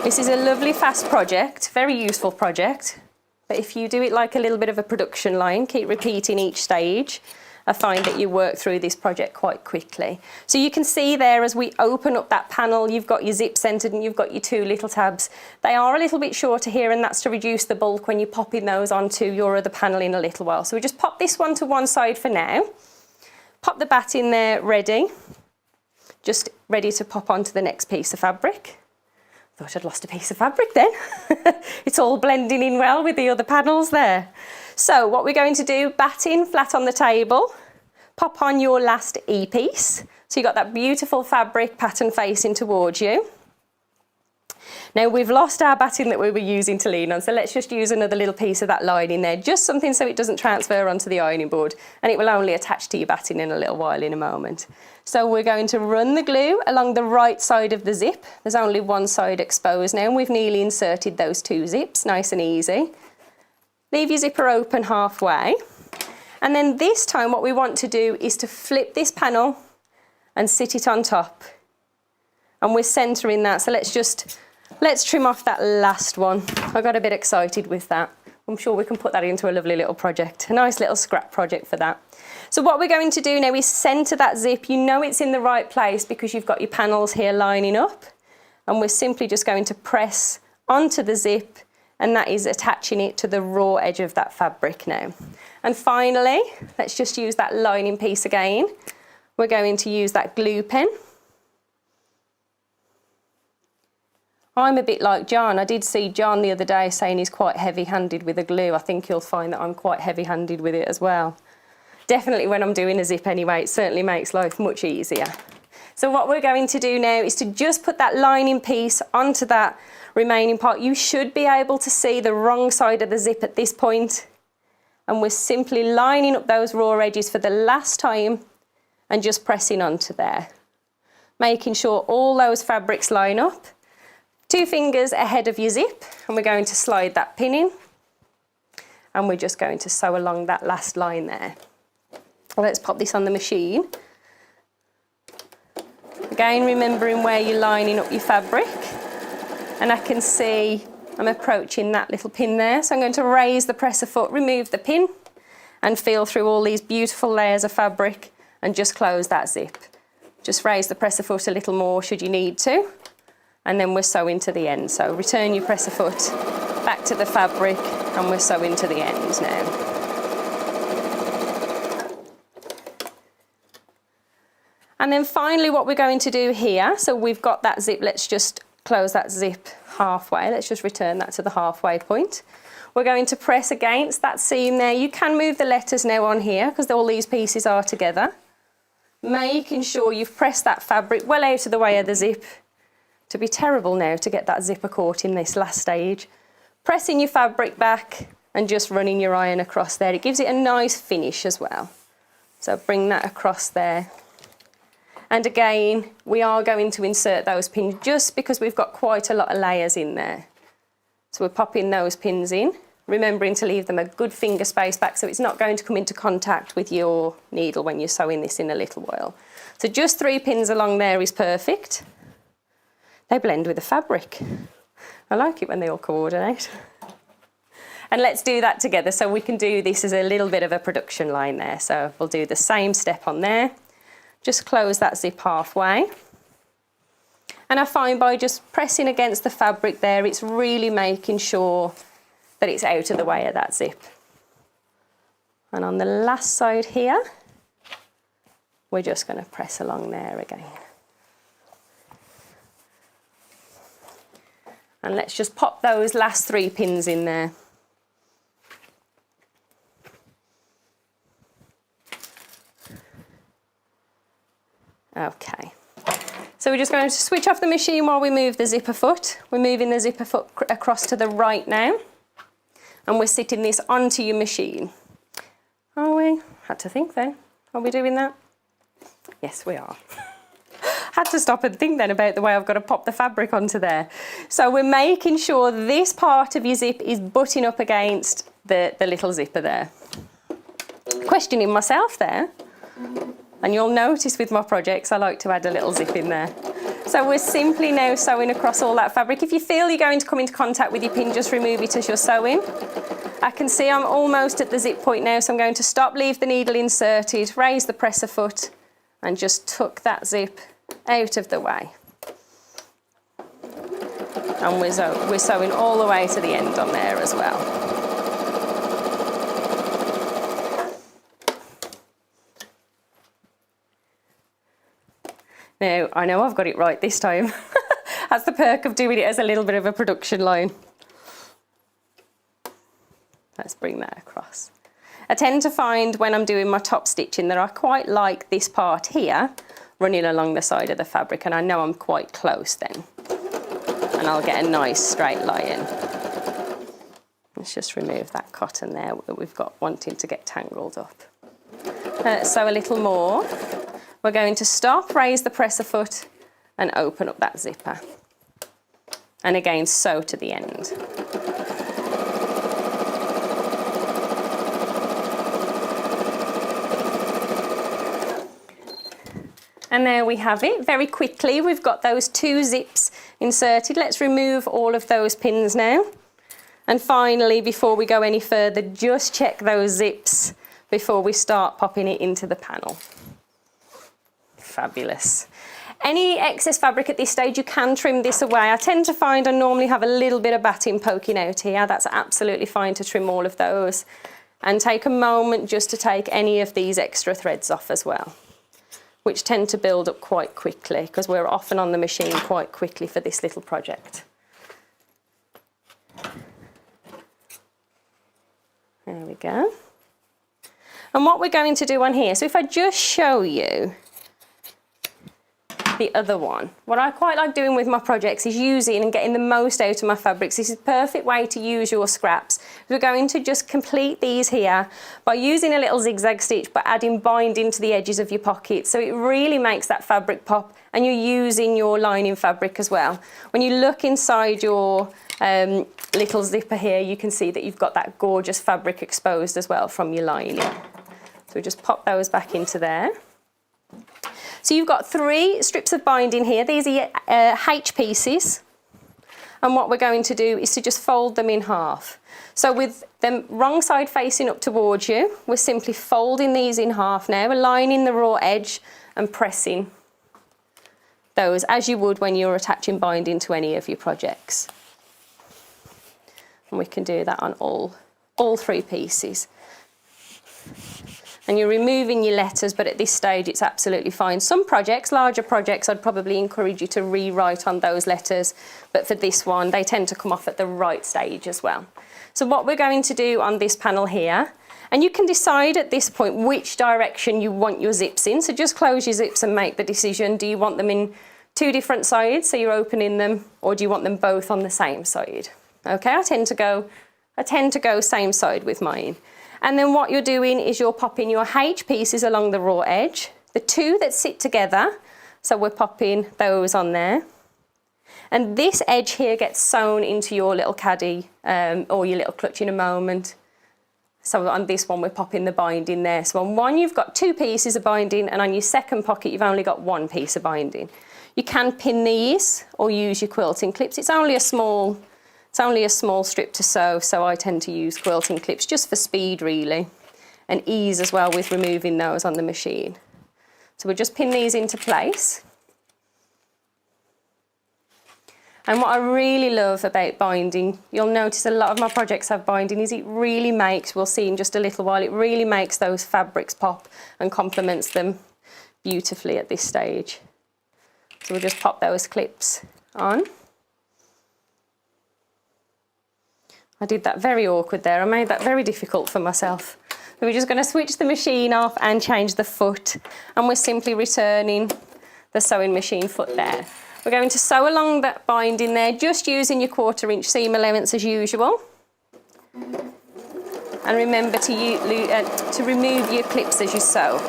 This is a lovely fast project, very useful project, but if you do it like a little bit of a production line, keep repeating each stage, I find that you work through this project quite quickly. So you can see there as we open up that panel, you've got your zip centred and you've got your 2 little tabs. They are a little bit shorter here, and that's to reduce the bulk when you're popping those onto your other panel in a little while. So we just pop this one to one side for now. Pop the bat in there ready, just ready to pop onto the next piece of fabric. Thought I'd lost a piece of fabric then. It's all blending in well with the other panels there. So what we're going to do, batting flat on the table, pop on your last E-piece. So you've got that beautiful fabric pattern facing towards you. Now we've lost our batting that we were using to lean on, so let's just use another little piece of that lining there, just something so it doesn't transfer onto the ironing board, and it will only attach to your batting in a little while in a moment. So we're going to run the glue along the right side of the zip. There's only one side exposed now, and we've nearly inserted those 2 zips, nice and easy. Leave your zipper open halfway, and then this time what we want to do is to flip this panel and sit it on top, and we're centering that. So let's trim off that last one. I got a bit excited with that. I'm sure we can put that into a lovely little project, a nice little scrap project for that. So what we're going to do now is centre that zip. You know it's in the right place because you've got your panels here lining up, and we're simply just going to press onto the zip, and that is attaching it to the raw edge of that fabric now. And finally, let's just use that lining piece again. We're going to use that glue pen. I'm a bit like John. I did see John the other day saying he's quite heavy-handed with the glue. I think you'll find that I'm quite heavy-handed with it as well. Definitely when I'm doing a zip anyway, it certainly makes life much easier. So what we're going to do now is to just put that lining piece onto that remaining part. You should be able to see the wrong side of the zip at this point. And we're simply lining up those raw edges for the last time and just pressing onto there. Making sure all those fabrics line up. 2 fingers ahead of your zip, and we're going to slide that pin in. And we're just going to sew along that last line there. Let's pop this on the machine. Again, remembering where you're lining up your fabric. And I can see I'm approaching that little pin there. So I'm going to raise the presser foot, remove the pin, and feel through all these beautiful layers of fabric and just close that zip. Just raise the presser foot a little more should you need to. And then we're sewing to the end. So return your presser foot back to the fabric and we're sewing to the end now. And then finally what we're going to do here, so we've got that zip, let's just close that zip halfway. Let's just return that to the halfway point. We're going to press against that seam there. You can move the letters now on here because all these pieces are together. Making sure you've pressed that fabric well out of the way of the zip. To be terrible now to get that zipper caught in this last stage. Pressing your fabric back and just running your iron across there. It gives it a nice finish as well. So bring that across there. And again, we are going to insert those pins just because we've got quite a lot of layers in there. So we're popping those pins in, remembering to leave them a good finger space back so it's not going to come into contact with your needle when you're sewing this in a little while. So just 3 pins along there is perfect. They blend with the fabric. I like it when they all coordinate. And let's do that together so we can do this as a little bit of a production line there. So we'll do the same step on there. Just close that zip halfway. And I find by just pressing against the fabric there, it's really making sure that it's out of the way of that zip. And on the last side here, we're just going to press along there again. And let's just pop those last 3 pins in there. Okay, so we're just going to switch off the machine while we move the zipper foot. We're moving the zipper foot across to the right now, and we're sitting this onto your machine. Are we? Had to think then. Are we doing that? Yes, we are. Had to stop and think then about the way I've got to pop the fabric onto there. So we're making sure this part of your zip is butting up against the little zipper there. Questioning myself there. And you'll notice with my projects, I like to add a little zip in there. So we're simply now sewing across all that fabric. If you feel you're going to come into contact with your pin, just remove it as you're sewing. I can see I'm almost at the zip point now, so I'm going to stop, leave the needle inserted, raise the presser foot, and just tuck that zip out of the way. And we're sewing all the way to the end on there as well. Now, I know I've got it right this time. That's the perk of doing it as a little bit of a production line. Let's bring that across. I tend to find when I'm doing my top stitching that I quite like this part here running along the side of the fabric, and I know I'm quite close then. And I'll get a nice straight line. Let's just remove that cotton there that we've got wanting to get tangled up. Sew a little more. We're going to stop, raise the presser foot, and open up that zipper. And again, sew to the end. And there we have it. Very quickly, we've got those 2 zips inserted. Let's remove all of those pins now. And finally, before we go any further, just check those zips before we start popping it into the panel. Fabulous. Any excess fabric at this stage, you can trim this away. I tend to find I normally have a little bit of batting poking out here. That's absolutely fine to trim all of those. And take a moment just to take any of these extra threads off as well, which tend to build up quite quickly because we're often on the machine quite quickly for this little project. There we go. And what we're going to do on here, so if I just show you the other one. What I quite like doing with my projects is using and getting the most out of my fabrics. This is a perfect way to use your scraps. We're going to just complete these here by using a little zigzag stitch but adding binding to the edges of your pocket, so it really makes that fabric pop, and you're using your lining fabric as well. When you look inside your little zipper here, you can see that you've got that gorgeous fabric exposed as well from your lining. So we just pop those back into there. So you've got 3 strips of binding here. These are H pieces. And what we're going to do is to just fold them in half. So with them wrong side facing up towards you, we're simply folding these in half now, aligning the raw edge and pressing those as you would when you're attaching binding to any of your projects. And we can do that on all 3 pieces. And you're removing your letters, but at this stage it's absolutely fine. Some projects, larger projects, I'd probably encourage you to rewrite on those letters, but for this one they tend to come off at the right stage as well. So what we're going to do on this panel here, and you can decide at this point which direction you want your zips in, so just close your zips and make the decision. Do you want them in 2 different sides, so you're opening them, or do you want them both on the same side? Okay, I tend to go same side with mine. And then what you're doing is you're popping your H pieces along the raw edge, the 2 that sit together, so we're popping those on there. And this edge here gets sewn into your little caddy or your little clutch in a moment. So on this one we're popping the binding there. So on one you've got 2 pieces of binding, and on your second pocket you've only got 1 piece of binding. You can pin these or use your quilting clips. It's only a small strip to sew, so I tend to use quilting clips just for speed really, and ease as well with removing those on the machine. So we'll just pin these into place. And what I really love about binding, you'll notice a lot of my projects have binding, is it really makes, we'll see in just a little while, it really makes those fabrics pop and complements them beautifully at this stage. So we'll just pop those clips on. I did that very awkward there. I made that very difficult for myself. So we're just going to switch the machine off and change the foot. And we're simply returning the sewing machine foot there. We're going to sew along that binding there, just using your 1/4 inch seam allowance as usual. And remember to remove your clips as you sew.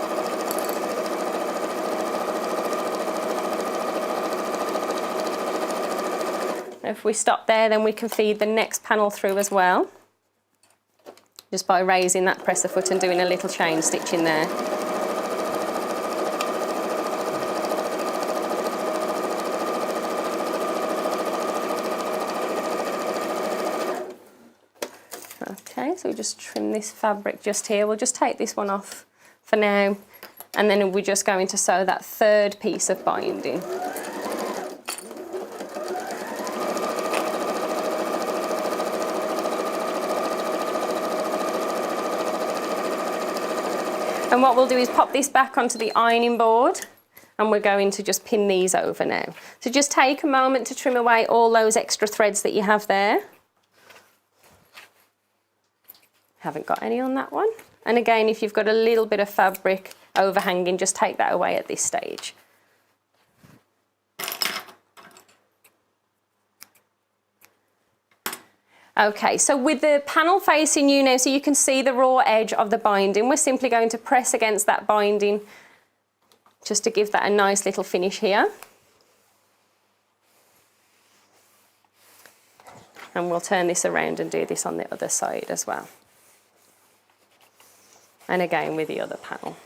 If we stop there, then we can feed the next panel through as well, just by raising that presser foot and doing a little chain stitch in there. Okay, so we just trim this fabric just here. We'll just take this one off for now, and then we're just going to sew that 3rd piece of binding. And what we'll do is pop this back onto the ironing board, and we're going to just pin these over now. So just take a moment to trim away all those extra threads that you have there. Haven't got any on that one. And again, if you've got a little bit of fabric overhanging, just take that away at this stage. Okay, so with the panel facing you now, so you can see the raw edge of the binding, we're simply going to press against that binding just to give that a nice little finish here. And we'll turn this around and do this on the other side as well. And again with the other panel.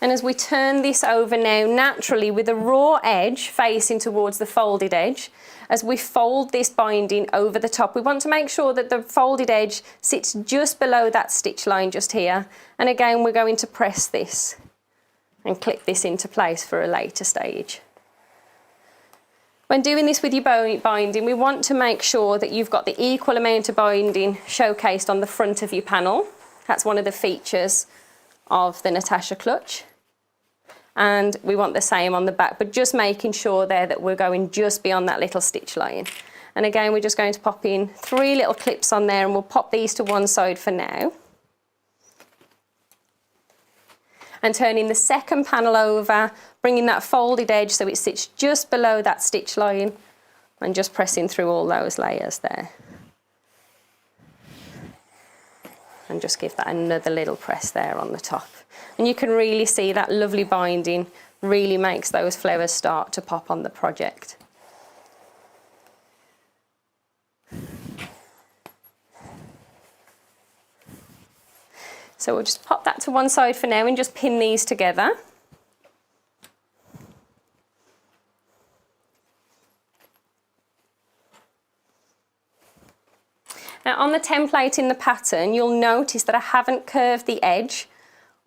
And as we turn this over now, naturally with the raw edge facing towards the folded edge, as we fold this binding over the top, we want to make sure that the folded edge sits just below that stitch line just here. And again, we're going to press this and clip this into place for a later stage. When doing this with your binding, we want to make sure that you've got the equal amount of binding showcased on the front of your panel. That's one of the features of the Natasha clutch. And we want the same on the back, but just making sure there that we're going just beyond that little stitch line. And again, we're just going to pop in 3 little clips on there, and we'll pop these to one side for now. and turning the second panel over, bringing that folded edge so it sits just below that stitch line, and just pressing through all those layers there. And just give that another little press there on the top. And you can really see that lovely binding really makes those flowers start to pop on the project. So we'll just pop that to one side for now and just pin these together. Now on the template in the pattern, you'll notice that I haven't curved the edge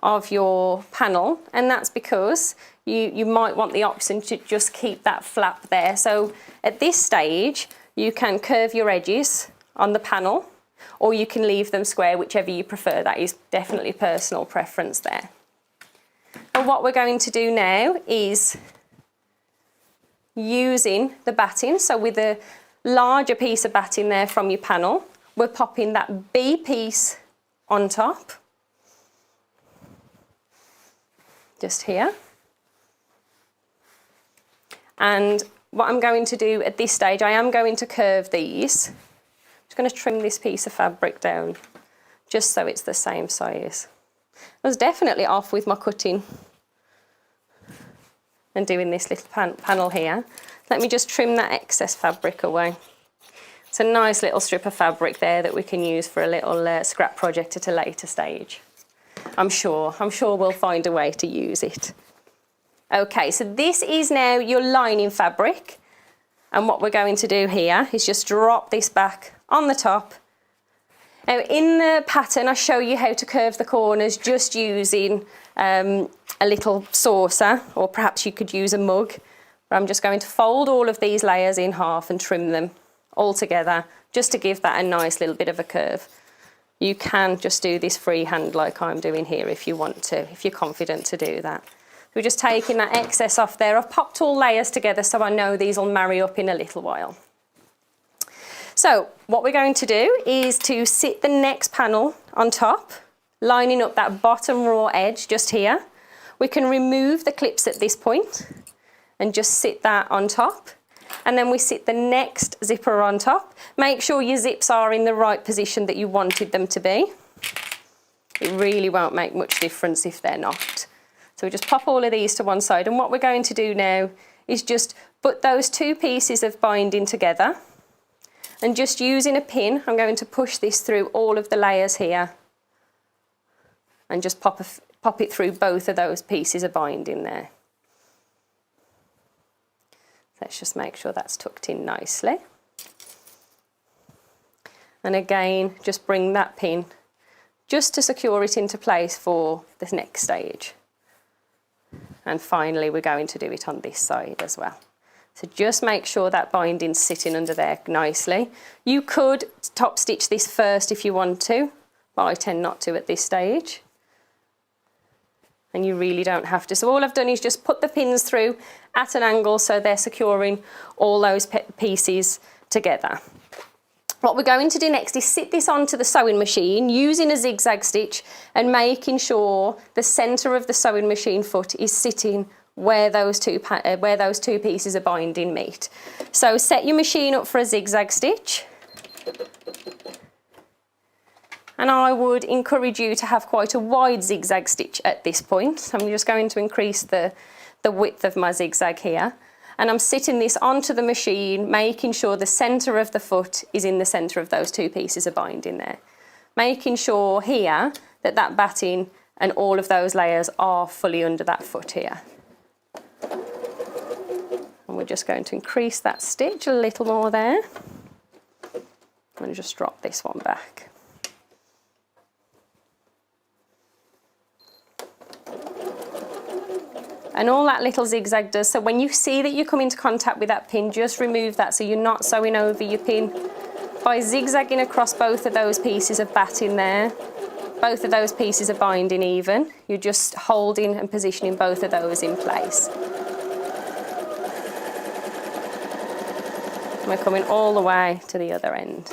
of your panel, and that's because you might want the option to just keep that flap there. So at this stage, you can curve your edges on the panel, or you can leave them square, whichever you prefer. That is definitely personal preference there. And what we're going to do now is using the batting, so with a larger piece of batting there from your panel, we're popping that B piece on top, just here. And what I'm going to do at this stage, I am going to curve these. I'm just going to trim this piece of fabric down, just so it's the same size. I was definitely off with my cutting and doing this little panel here. Let me just trim that excess fabric away. It's a nice little strip of fabric there that we can use for a little scrap project at a later stage. I'm sure we'll find a way to use it. Okay, so this is now your lining fabric, and what we're going to do here is just drop this back on the top. Now in the pattern I show you how to curve the corners just using a little saucer, or perhaps you could use a mug, but I'm just going to fold all of these layers in half and trim them all together just to give that a nice little bit of a curve. You can just do this freehand like I'm doing here if you want to, if you're confident to do that. We're just taking that excess off there. I've popped all layers together so I know these will marry up in a little while. So what we're going to do is to sit the next panel on top, lining up that bottom raw edge just here. We can remove the clips at this point and just sit that on top. And then we sit the next zipper on top. Make sure your zips are in the right position that you wanted them to be. It really won't make much difference if they're not. So we just pop all of these to one side, and what we're going to do now is just put those two pieces of binding together, and just using a pin, I'm going to push this through all of the layers here and just pop it through both of those pieces of binding there. Let's just make sure that's tucked in nicely. And again, just bring that pin just to secure it into place for the next stage. And finally, we're going to do it on this side as well. So just make sure that binding's sitting under there nicely. You could top stitch this first if you want to, but I tend not to at this stage. And you really don't have to. So all I've done is just put the pins through at an angle so they're securing all those pieces together. What we're going to do next is sit this onto the sewing machine using a zigzag stitch and making sure the centre of the sewing machine foot is sitting where those two pieces of binding meet. So set your machine up for a zigzag stitch. And I would encourage you to have quite a wide zigzag stitch at this point. I'm just going to increase the width of my zigzag here. And I'm sitting this onto the machine, making sure the centre of the foot is in the centre of those two pieces of binding there. Making sure here that that batting and all of those layers are fully under that foot here. And we're just going to increase that stitch a little more there. I'm going to just drop this one back. And all that little zigzag does, so when you see that you come into contact with that pin, just remove that so you're not sewing over your pin. By zigzagging across both of those pieces of batting there, both of those pieces of binding even, you're just holding and positioning both of those in place. And we're coming all the way to the other end.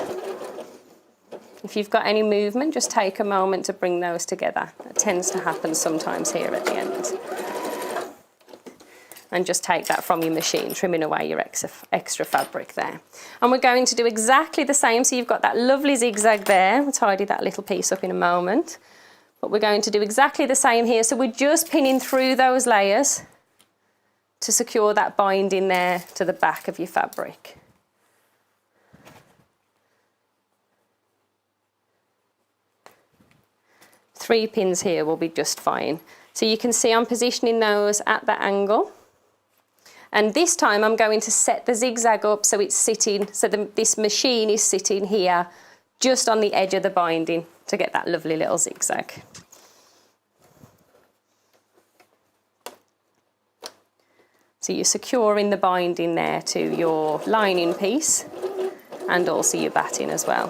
If you've got any movement, just take a moment to bring those together. It tends to happen sometimes here at the end. And just take that from your machine, trimming away your extra fabric there. And we're going to do exactly the same. So you've got that lovely zigzag there. We'll tidy that little piece up in a moment. But we're going to do exactly the same here. So we're just pinning through those layers to secure that binding there to the back of your fabric. Three pins here will be just fine. So you can see I'm positioning those at that angle. And this time I'm going to set the zigzag up so it's sitting, so this machine is sitting here just on the edge of the binding to get that lovely little zigzag. So you're securing the binding there to your lining piece and also your batting as well.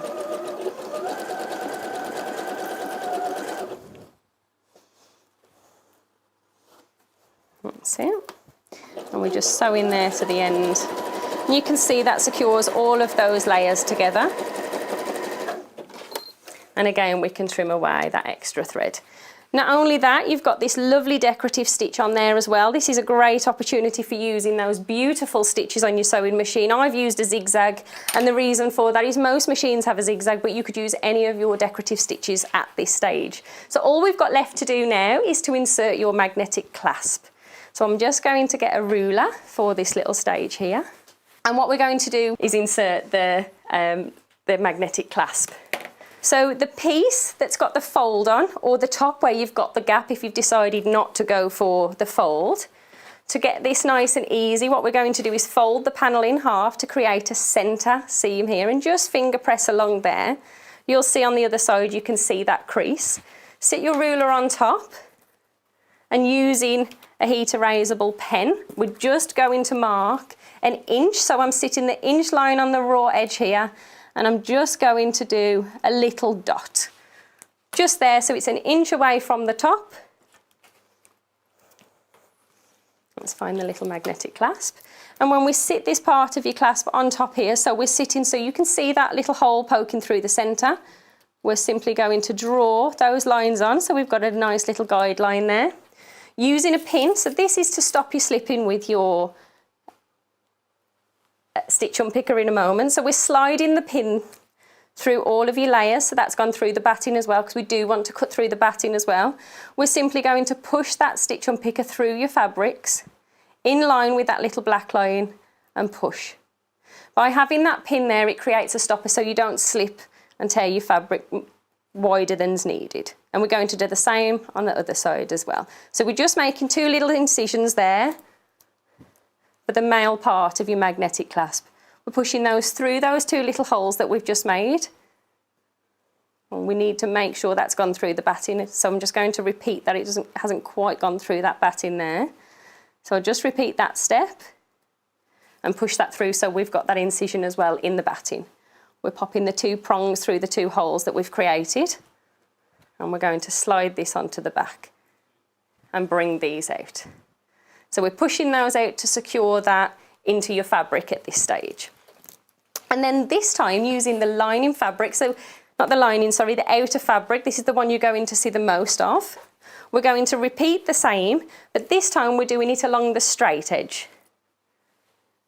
That's it. And we just sew in there to the end. And you can see that secures all of those layers together. And again, we can trim away that extra thread. Not only that, you've got this lovely decorative stitch on there as well. This is a great opportunity for using those beautiful stitches on your sewing machine. I've used a zigzag, and the reason for that is most machines have a zigzag, but you could use any of your decorative stitches at this stage. So all we've got left to do now is to insert your magnetic clasp. So I'm just going to get a ruler for this little stage here. And what we're going to do is insert the magnetic clasp. So the piece that's got the fold on, or the top where you've got the gap if you've decided not to go for the fold, to get this nice and easy, what we're going to do is fold the panel in half to create a centre seam here, and just finger press along there. You'll see on the other side, you can see that crease. Sit your ruler on top, and using a heat erasable pen, we're just going to mark an inch. So I'm sitting the inch line on the raw edge here, and I'm just going to do a little dot. Just there, so it's an inch away from the top. Let's find the little magnetic clasp. And when we sit this part of your clasp on top here, so we're sitting, so you can see that little hole poking through the centre. We're simply going to draw those lines on, so we've got a nice little guideline there. Using a pin, so this is to stop you slipping with your stitch unpicker in a moment. So we're sliding the pin through all of your layers, so that's gone through the batting as well, because we do want to cut through the batting as well. We're simply going to push that stitch unpicker through your fabrics, in line with that little black line, and push. By having that pin there, it creates a stopper so you don't slip and tear your fabric wider than's needed. And we're going to do the same on the other side as well. So we're just making two little incisions there for the male part of your magnetic clasp. We're pushing those through those two little holes that we've just made. And we need to make sure that's gone through the batting. So I'm just going to repeat that. It hasn't quite gone through that batting there. So I'll just repeat that step and push that through so we've got that incision as well in the batting. We're popping the two prongs through the two holes that we've created, and we're going to slide this onto the back and bring these out. So we're pushing those out to secure that into your fabric at this stage. And then this time using the lining fabric, so not the lining, sorry, the outer fabric, this is the one you're going to see the most of. We're going to repeat the same, but this time we're doing it along the straight edge.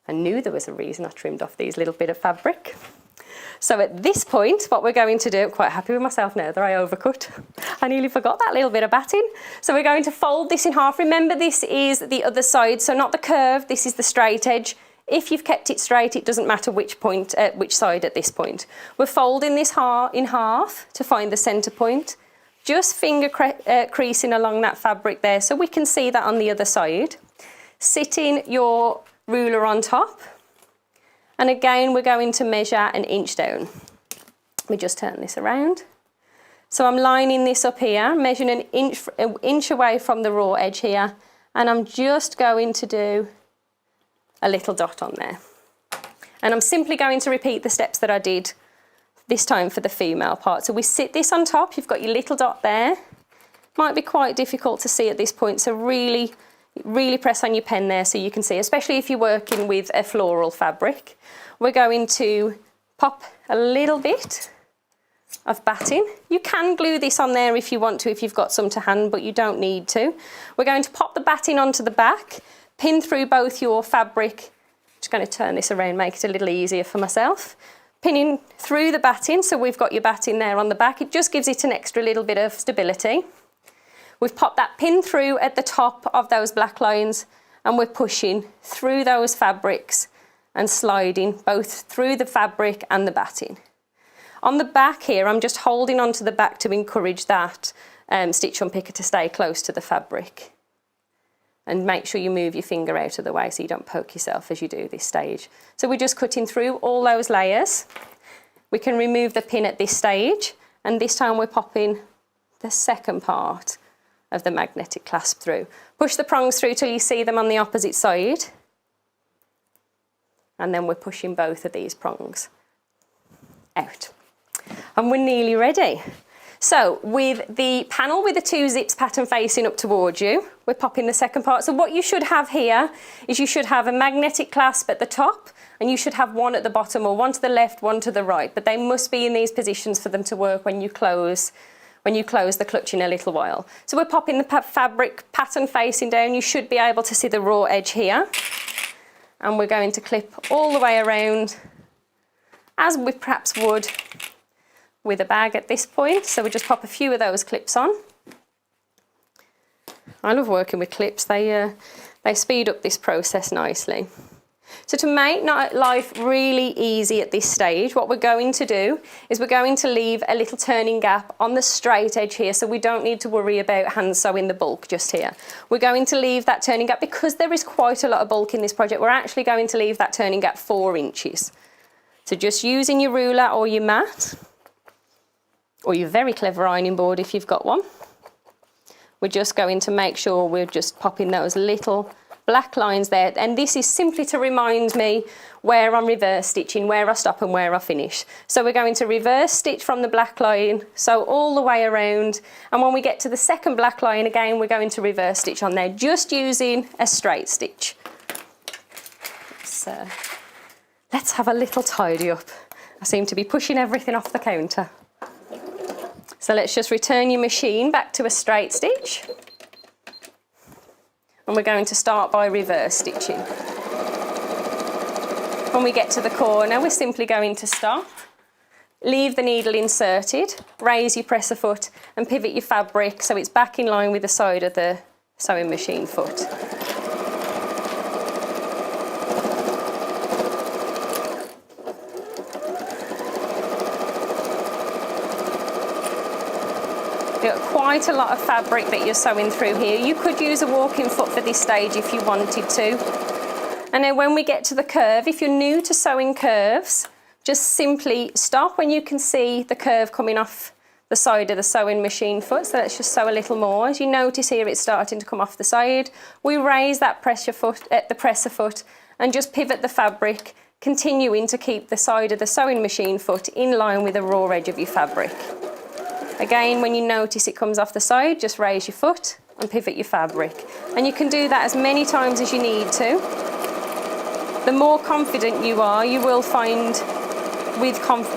I knew there was a reason I trimmed off these little bit of fabric. So at this point, what we're going to do, I'm quite happy with myself now that I overcut. I nearly forgot that little bit of batting. So we're going to fold this in half. Remember, this is the other side, so not the curve, this is the straight edge. If you've kept it straight, it doesn't matter which point, which side at this point. We're folding this in half to find the centre point. Just finger creasing along that fabric there so we can see that on the other side. Sitting your ruler on top. And again, we're going to measure an inch down. We just turn this around. So I'm lining this up here, measuring an inch away from the raw edge here, and I'm just going to do a little dot on there. And I'm simply going to repeat the steps that I did this time for the female part. So we sit this on top, you've got your little dot there. Might be quite difficult to see at this point, so really press on your pen there so you can see, especially if you're working with a floral fabric. We're going to pop a little bit of batting. You can glue this on there if you want to, if you've got some to hand, but you don't need to. We're going to pop the batting onto the back, pin through both your fabric. Just going to turn this around, make it a little easier for myself. Pinning through the batting, so we've got your batting there on the back. It just gives it an extra little bit of stability. We've popped that pin through at the top of those black lines, and we're pushing through those fabrics and sliding both through the fabric and the batting. On the back here, I'm just holding onto the back to encourage that stitch unpicker to stay close to the fabric. And make sure you move your finger out of the way so you don't poke yourself as you do this stage. So we're just cutting through all those layers. We can remove the pin at this stage, and this time we're popping the second part of the magnetic clasp through. Push the prongs through till you see them on the opposite side. And then we're pushing both of these prongs out. And we're nearly ready. So with the panel with the 2 zips pattern facing up towards you, we're popping the second part. So what you should have here is you should have a magnetic clasp at the top, and you should have one at the bottom, or one to the left, one to the right, but they must be in these positions for them to work when you close the clutch in a little while. So we're popping the fabric pattern facing down. You should be able to see the raw edge here. And we're going to clip all the way around, as we perhaps would with a bag at this point. So we just pop a few of those clips on. I love working with clips. They speed up this process nicely. So to make life really easy at this stage, what we're going to do is we're going to leave a little turning gap on the straight edge here, so we don't need to worry about hand sewing the bulk just here. We're going to leave that turning gap, because there is quite a lot of bulk in this project, we're actually going to leave that turning gap 4 inches. So just using your ruler or your mat, or your very clever ironing board if you've got one, we're just going to make sure we're just popping those little black lines there, and this is simply to remind me where I'm reverse stitching, where I stop and where I finish. So we're going to reverse stitch from the black line, so all the way around, and when we get to the second black line again, we're going to reverse stitch on there, just using a straight stitch. So let's have a little tidy up. I seem to be pushing everything off the counter. So let's just return your machine back to a straight stitch. And we're going to start by reverse stitching. When we get to the corner, we're simply going to stop, leave the needle inserted, raise your presser foot and pivot your fabric so it's back in line with the side of the sewing machine foot. You've got quite a lot of fabric that you're sewing through here. You could use a walking foot for this stage if you wanted to. And then when we get to the curve, if you're new to sewing curves, just simply stop when you can see the curve coming off the side of the sewing machine foot. So let's just sew a little more. As you notice here, it's starting to come off the side. We raise that presser foot and just pivot the fabric, continuing to keep the side of the sewing machine foot in line with the raw edge of your fabric. Again, when you notice it comes off the side, just raise your foot and pivot your fabric. And you can do that as many times as you need to. The more confident you are, you will find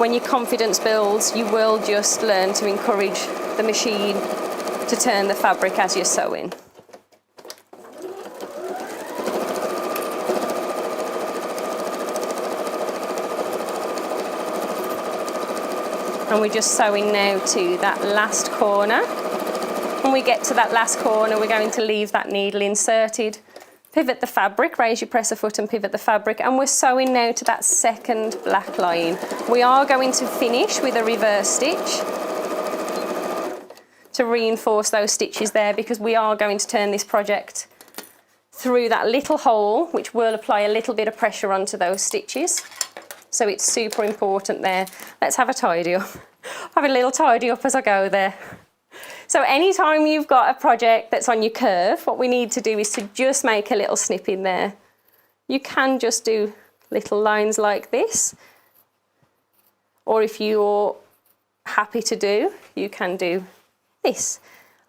when your confidence builds, you will just learn to encourage the machine to turn the fabric as you're sewing. And we're just sewing now to that last corner. When we get to that last corner, we're going to leave that needle inserted, pivot the fabric, raise your presser foot and pivot the fabric, and we're sewing now to that second black line. We are going to finish with a reverse stitch to reinforce those stitches there, because we are going to turn this project through that little hole, which will apply a little bit of pressure onto those stitches. So it's super important there. Let's have a tidy up. Have a little tidy up as I go there. So anytime you've got a project that's on your curve, what we need to do is to just make a little snip in there. You can just do little lines like this. Or if you're happy to do, you can do this.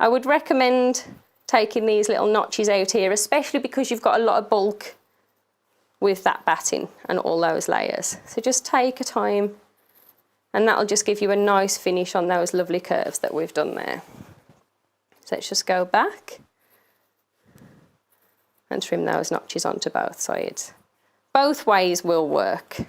I would recommend taking these little notches out here, especially because you've got a lot of bulk with that batting and all those layers. So just take a time And that'll just give you a nice finish on those lovely curves that we've done there. So let's just go back and trim those notches onto both sides. Both ways will work.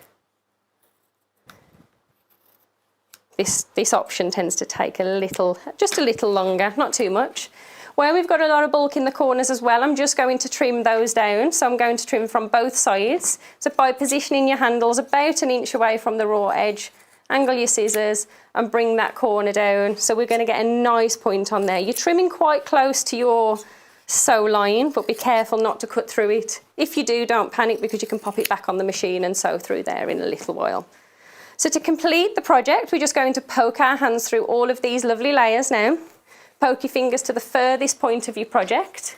This option tends to take just a little longer, not too much. Where we've got a lot of bulk in the corners as well, I'm just going to trim those down. So I'm going to trim from both sides. So by positioning your handles about an inch away from the raw edge, angle your scissors and bring that corner down. So we're going to get a nice point on there. You're trimming quite close to your sew line, but be careful not to cut through it. If you do, don't panic, because you can pop it back on the machine and sew through there in a little while. So to complete the project, we're just going to poke our hands through all of these lovely layers now. Poke your fingers to the furthest point of your project.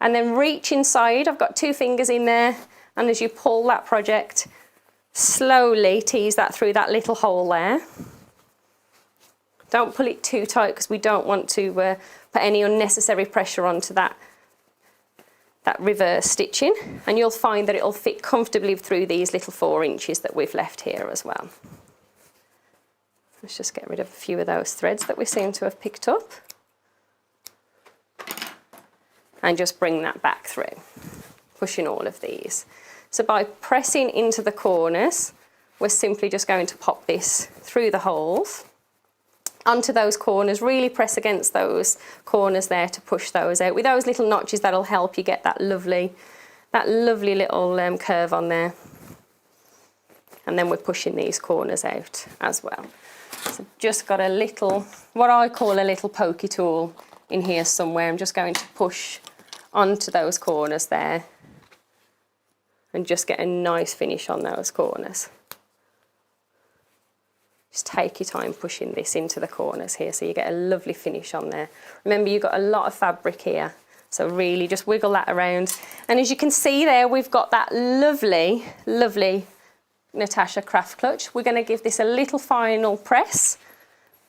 And then reach inside. I've got 2 fingers in there. And as you pull that project, slowly tease that through that little hole there. Don't pull it too tight, because we don't want to put any unnecessary pressure onto that reverse stitching, and you'll find that it'll fit comfortably through these little 4 inches that we've left here as well. Let's just get rid of a few of those threads that we seem to have picked up, and just bring that back through, pushing all of these. So by pressing into the corners, we're simply just going to pop this through the holes onto those corners. Really press against those corners there to push those out. With those little notches, that'll help you get that lovely little curve on there. And then we're pushing these corners out as well. So just got a little, what I call a little pokey tool in here somewhere. I'm just going to push onto those corners there and just get a nice finish on those corners. Just take your time pushing this into the corners here so you get a lovely finish on there. Remember, you've got a lot of fabric here, so really just wiggle that around. And as you can see there, we've got that lovely, lovely Natasha craft clutch. We're going to give this a little final press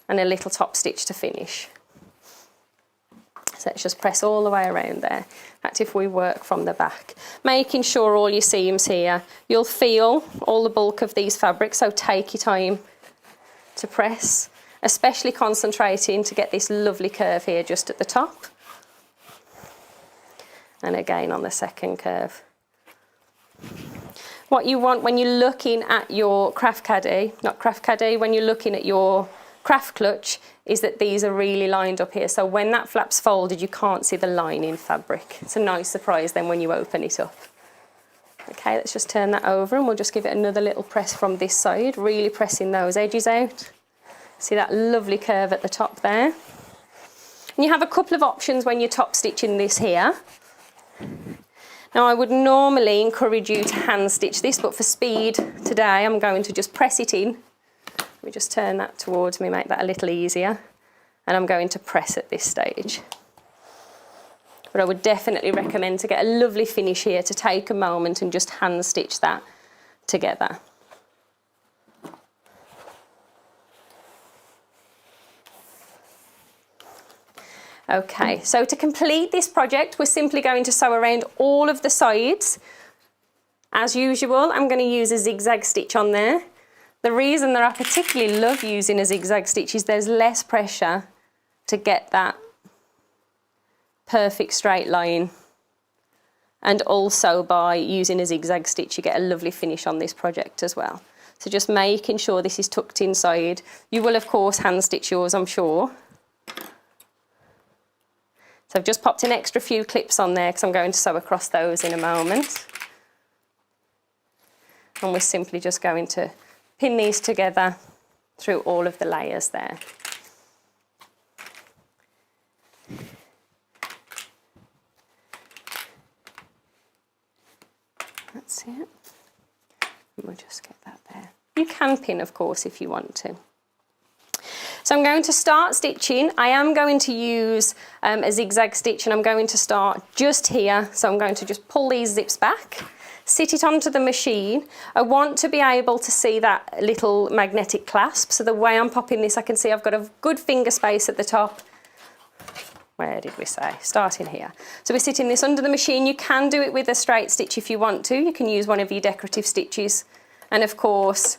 and a little top stitch to finish. So let's just press all the way around there. In fact, if we work from the back, making sure all your seams here, you'll feel all the bulk of these fabrics, so take your time to press, especially concentrating to get this lovely curve here just at the top. And again on the second curve. What you want when you're looking at your when you're looking at your craft clutch, is that these are really lined up here. So when that flap's folded, you can't see the lining fabric. It's a nice surprise then when you open it up. Okay, let's just turn that over and we'll just give it another little press from this side, really pressing those edges out. See that lovely curve at the top there? And you have a couple of options when you're top stitching this here. Now I would normally encourage you to hand stitch this, but for speed today I'm going to just press it in. Let me just turn that towards me, make that a little easier. And I'm going to press at this stage. But I would definitely recommend, to get a lovely finish here, to take a moment and just hand stitch that together. Okay, so to complete this project, we're simply going to sew around all of the sides. As usual, I'm going to use a zigzag stitch on there. The reason that I particularly love using a zigzag stitch is there's less pressure to get that perfect straight line, and also by using a zigzag stitch you get a lovely finish on this project as well. So just making sure this is tucked inside. You will of course hand stitch yours, I'm sure. So I've just popped an extra few clips on there because I'm going to sew across those in a moment. And we're simply just going to pin these together through all of the layers there. That's it. And we'll just get that there. You can pin, of course, if you want to. So I'm going to start stitching. I am going to use a zigzag stitch, and I'm going to start just here. So I'm going to just pull these zips back, sit it onto the machine. I want to be able to see that little magnetic clasp. So the way I'm popping this, I can see I've got a good finger space at the top. Where did we say? Starting here. So we're sitting this under the machine. You can do it with a straight stitch if you want to. You can use one of your decorative stitches. And of course,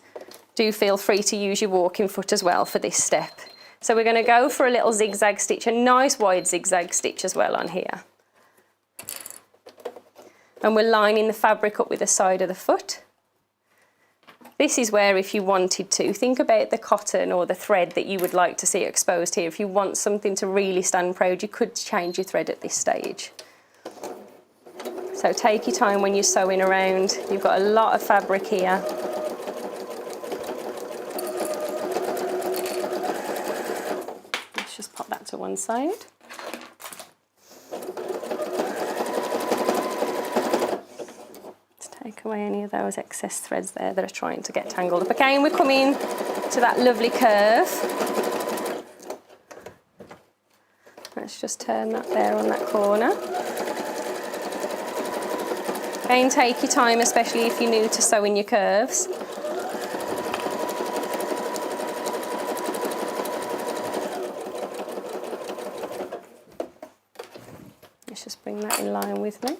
do feel free to use your walking foot as well for this step. So we're going to go for a little zigzag stitch, a nice wide zigzag stitch as well on here. And we're lining the fabric up with the side of the foot. This is where, if you wanted to, think about the cotton or the thread that you would like to see exposed here. If you want something to really stand proud, you could change your thread at this stage. So take your time when you're sewing around. You've got a lot of fabric here. Let's just pop that to one side. Take away any of those excess threads there that are trying to get tangled up. Again, we're coming to that lovely curve. Let's just turn that there on that corner. Again, take your time, especially if you're new to sewing your curves. Let's just bring that in line with me.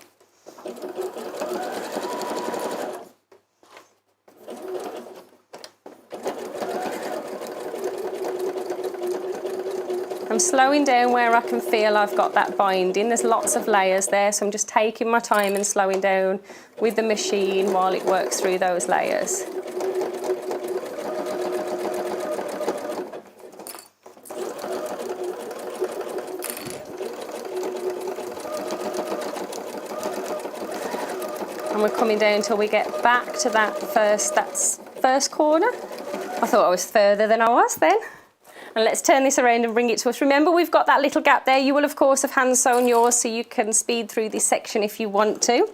I'm slowing down where I can feel I've got that binding. There's lots of layers there, so I'm just taking my time and slowing down with the machine while it works through those layers. And we're coming down until we get back to that first corner. I thought I was further than I was then. And let's turn this around and bring it to us. Remember, we've got that little gap there. You will, of course, have hand sewn yours, so you can speed through this section if you want to.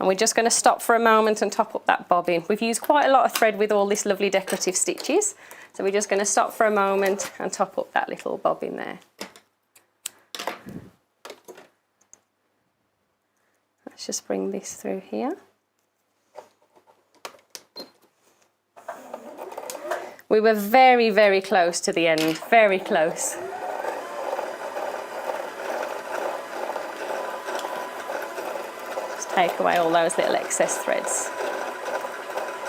And we're just going to stop for a moment and top up that bobbin. We've used quite a lot of thread with all this lovely decorative stitches. So we're just going to stop for a moment and top up that little bobbin there. Let's just bring this through here. We were very, very close to the end, very close. Just take away all those little excess threads.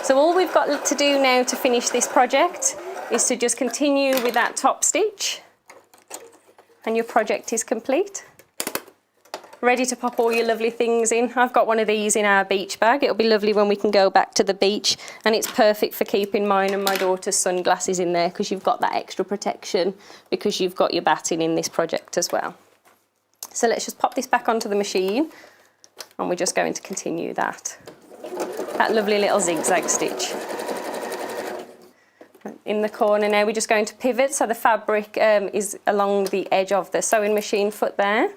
So all we've got to do now to finish this project is to just continue with that top stitch, and your project is complete. Ready to pop all your lovely things in. I've got one of these in our beach bag. It'll be lovely when we can go back to the beach, and it's perfect for keeping mine and my daughter's sunglasses in there, because you've got that extra protection because you've got your batting in this project as well. So let's just pop this back onto the machine, and we're just going to continue that lovely little zigzag stitch. In the corner now, we're just going to pivot so the fabric is along the edge of the sewing machine foot there.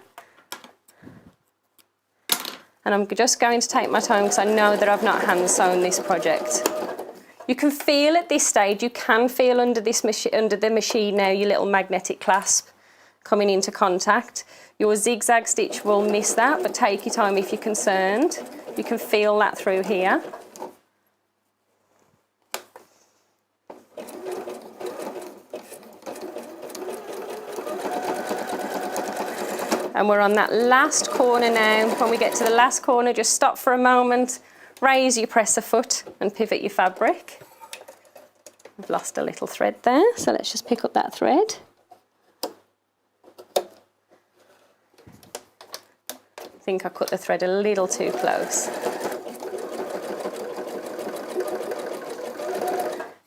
And I'm just going to take my time because I know that I've not hand sewn this project. You can feel at this stage, you can feel under the machine now your little magnetic clasp coming into contact. Your zigzag stitch will miss that, but take your time if you're concerned. You can feel that through here. And we're on that last corner now. When we get to the last corner, just stop for a moment, raise your presser foot and pivot your fabric. I've lost a little thread there, so let's just pick up that thread. I think I cut the thread a little too close.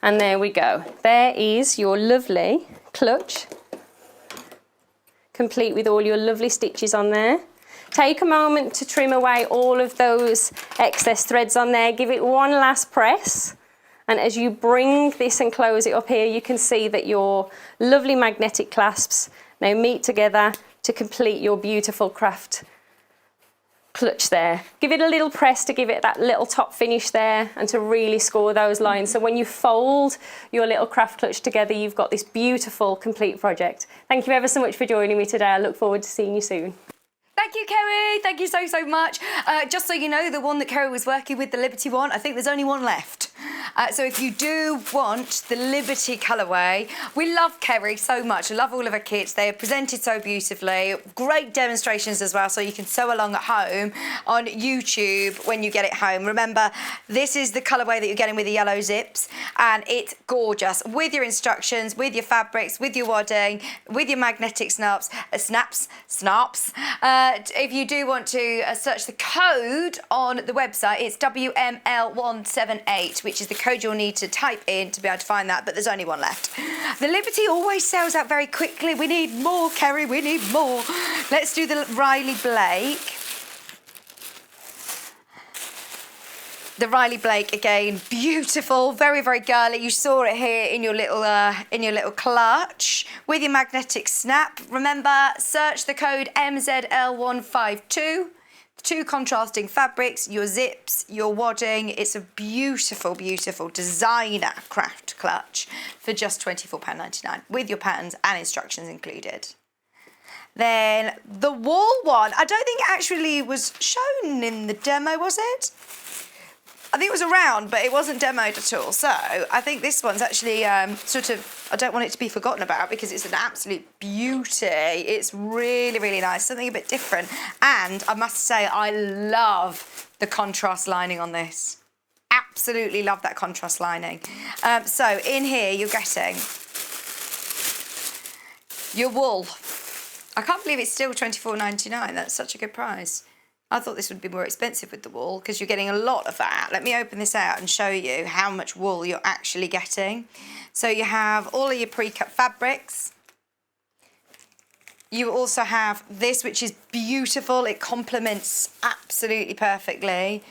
And there we go. There is your lovely clutch, complete with all your lovely stitches on there. Take a moment to trim away all of those excess threads on there. Give it one last press. And as you bring this and close it up here, you can see that your lovely magnetic clasps now meet together to complete your beautiful craft clutch there. Give it a little press to give it that little top finish there and to really score those lines. So when you fold your little craft clutch together, you've got this beautiful complete project. Thank you ever so much for joining me today. I look forward to seeing you soon. Thank you, Kerrie. Thank you so much. Just so you know, the one that Kerrie was working with, the Liberty one, I think there's only one left. So if you do want the Liberty colourway, we love Kerrie so much. I love all of her kits. They are presented so beautifully. Great demonstrations as well, so you can sew along at home on YouTube when you get it home. Remember, this is the colourway that you're getting with the yellow zips, and it's gorgeous with your instructions, with your fabrics, with your wadding, with your magnetic snaps. If you do want to search the code on the website, it's WML178, which is the code you'll need to type in to be able to find that, but there's only one left. The Liberty always sells out very quickly. We need more, Kerrie, we need more. Let's do the Riley Blake. The Riley Blake again, beautiful, very, very girly. You saw it here in your little clutch with your magnetic snap. Remember, search the code MZL152. 2 contrasting fabrics, your zips, your wadding. It's a beautiful, beautiful designer craft clutch for just £24.99 with your patterns and instructions included. Then the wall one, I don't think it actually was shown in the demo, was it? I think it was around, but it wasn't demoed at all. So I think this one's actually sort of, I don't want it to be forgotten about because it's an absolute beauty. It's really, really nice, something a bit different. And I must say, I love the contrast lining on this. Absolutely love that contrast lining. So in here, you're getting your wool. I can't believe it's still £24.99. That's such a good price. I thought this would be more expensive with the wool because you're getting a lot of that. Let me open this out and show you how much wool you're actually getting. So you have all of your pre-cut fabrics. You also have this, which is beautiful. It complements absolutely perfectly.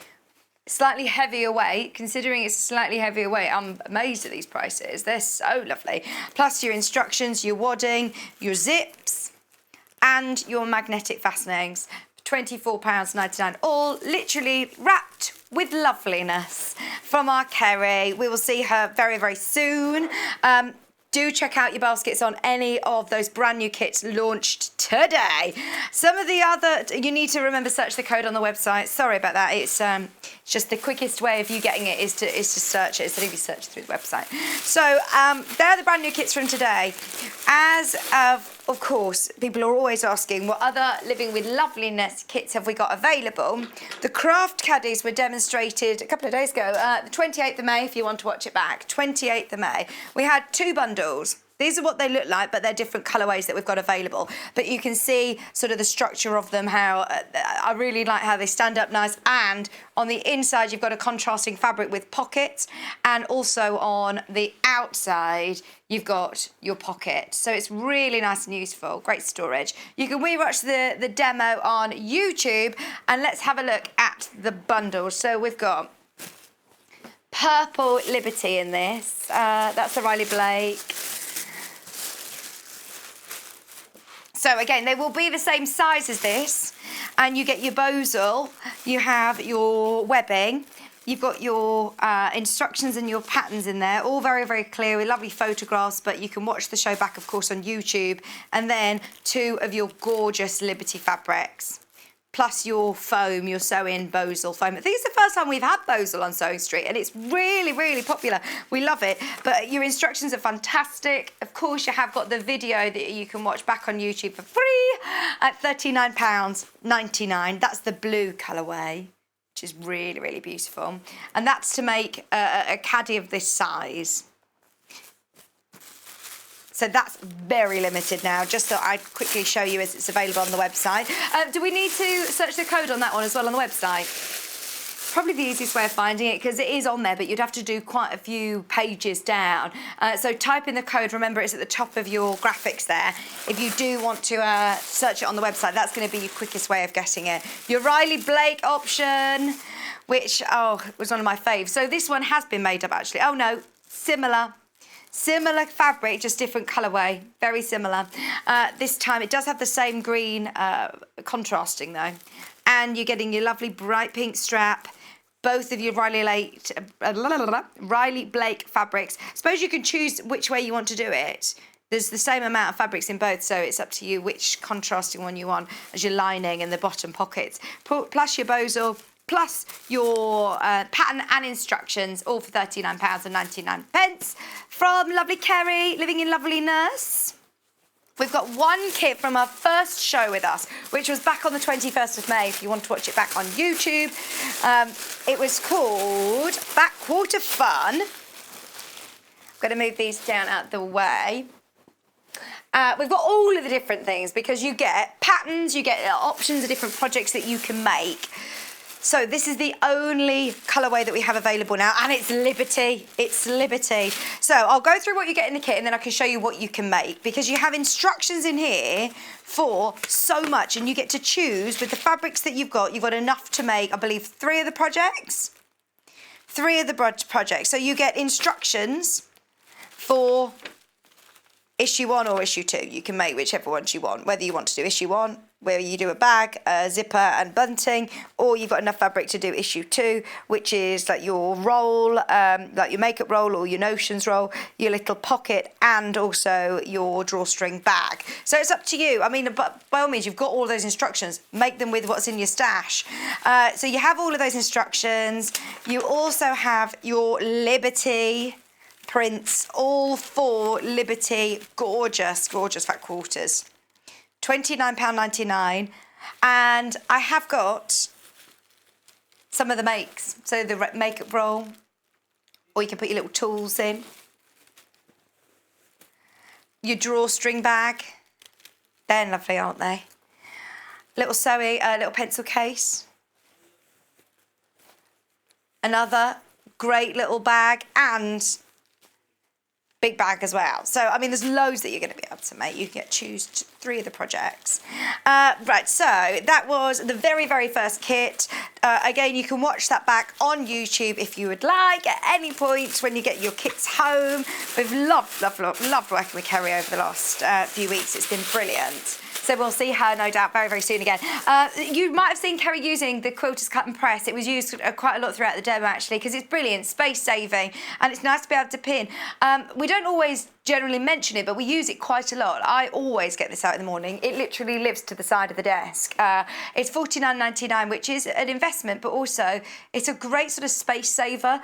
Slightly heavier weight, considering it's slightly heavier weight, I'm amazed at these prices. They're so lovely. Plus your instructions, your wadding, your zips, and your magnetic fastenings. £24.99, all literally wrapped with loveliness from our Kerrie. We will see her very, very soon. Do check out your baskets on any of those brand new kits launched today. Some of the other, you need to remember, search the code on the website. Sorry about that. It's just the quickest way of you getting it is to search it instead of you search through the website. So they're the brand new kits from today. As of course, people are always asking what other Living with Loveliness kits have we got available. The craft caddies were demonstrated a couple of days ago, the 28th of May, if you want to watch it back, 28th of May. We had 2 bundles. These are what they look like, but they're different colourways that we've got available. But you can see sort of the structure of them, how I really like how they stand up nice. And on the inside, you've got a contrasting fabric with pockets. And also on the outside, you've got your pocket. So it's really nice and useful. Great storage. You can rewatch the demo on YouTube. And let's have a look at the bundles. So we've got purple Liberty in this. That's the Riley Blake. So again, they will be the same size as this, and you get your bosal, you have your webbing, you've got your instructions and your patterns in there, all very, very clear with lovely photographs, but you can watch the show back, of course, on YouTube, and then 2 of your gorgeous Liberty fabrics. Plus your foam, your sew-in bosal foam. I think it's the first time we've had bosal on Sewing Street, and it's really, really popular. We love it. But your instructions are fantastic. Of course, you have got the video that you can watch back on YouTube for free at £39.99. That's the blue colourway, which is really, really beautiful. And that's to make a caddy of this size. So that's very limited now, just so I'd quickly show you as it's available on the website. Do we need to search the code on that one as well on the website? Probably the easiest way of finding it, because it is on there, but you'd have to do quite a few pages down. So type in the code. Remember, it's at the top of your graphics there. If you do want to search it on the website, that's going to be your quickest way of getting it. Your Riley Blake option, which, was one of my faves. So this one has been made up, actually. Oh, no, similar fabric, just different colourway, very similar. This time it does have the same green contrasting though. And you're getting your lovely bright pink strap, both of your Riley Blake fabrics. Suppose you can choose which way you want to do it. There's the same amount of fabrics in both, so it's up to you which contrasting one you want as your lining and the bottom pockets. Plus your bosal, plus your pattern and instructions, all for £39.99 from lovely Kerrie, living in Loveliness. We've got one kit from our first show with us, which was back on the 21st of May, if you want to watch it back on YouTube. It was called Backwater Fun. I'm going to move these down out the way. We've got all of the different things because you get patterns, you get options of different projects that you can make. So this is the only colourway that we have available now, and it's Liberty. It's Liberty. So I'll go through what you get in the kit and then I can show you what you can make, because you have instructions in here for so much, and you get to choose with the fabrics that you've got. You've got enough to make, I believe, 3 of the projects. 3 of the projects. So you get instructions for issue 1 or issue 2. You can make whichever ones you want, whether you want to do issue 1, where you do a bag, a zipper and bunting, or you've got enough fabric to do issue 2, which is like your roll, like your makeup roll or your notions roll, your little pocket, and also your drawstring bag. So it's up to you. I mean, but by all means, you've got all those instructions. Make them with what's in your stash. So you have all of those instructions. You also have your Liberty prints, all for Liberty, gorgeous, gorgeous fat quarters. £29.99, and I have got some of the makes. So the makeup roll, or you can put your little tools in. Your drawstring bag, they're lovely, aren't they? Little sewing, little pencil case. Another great little bag, and big bag as well. So, I mean, there's loads that you're going to be able to make. You can choose 3 of the projects. Right, so that was the very, very first kit. Again, you can watch that back on YouTube if you would like, at any point when you get your kits home. We've loved working with Kerrie over the last few weeks. It's been brilliant. So we'll see her, no doubt, very, very soon again. You might have seen Kerrie using the quilters cut and press. It was used quite a lot throughout the demo, actually, because it's brilliant, space saving, and it's nice to be able to pin. We don't always generally mention it, but we use it quite a lot. I always get this out in the morning. It literally lives to the side of the desk. It's £49.99, which is an investment, but also it's a great sort of space saver.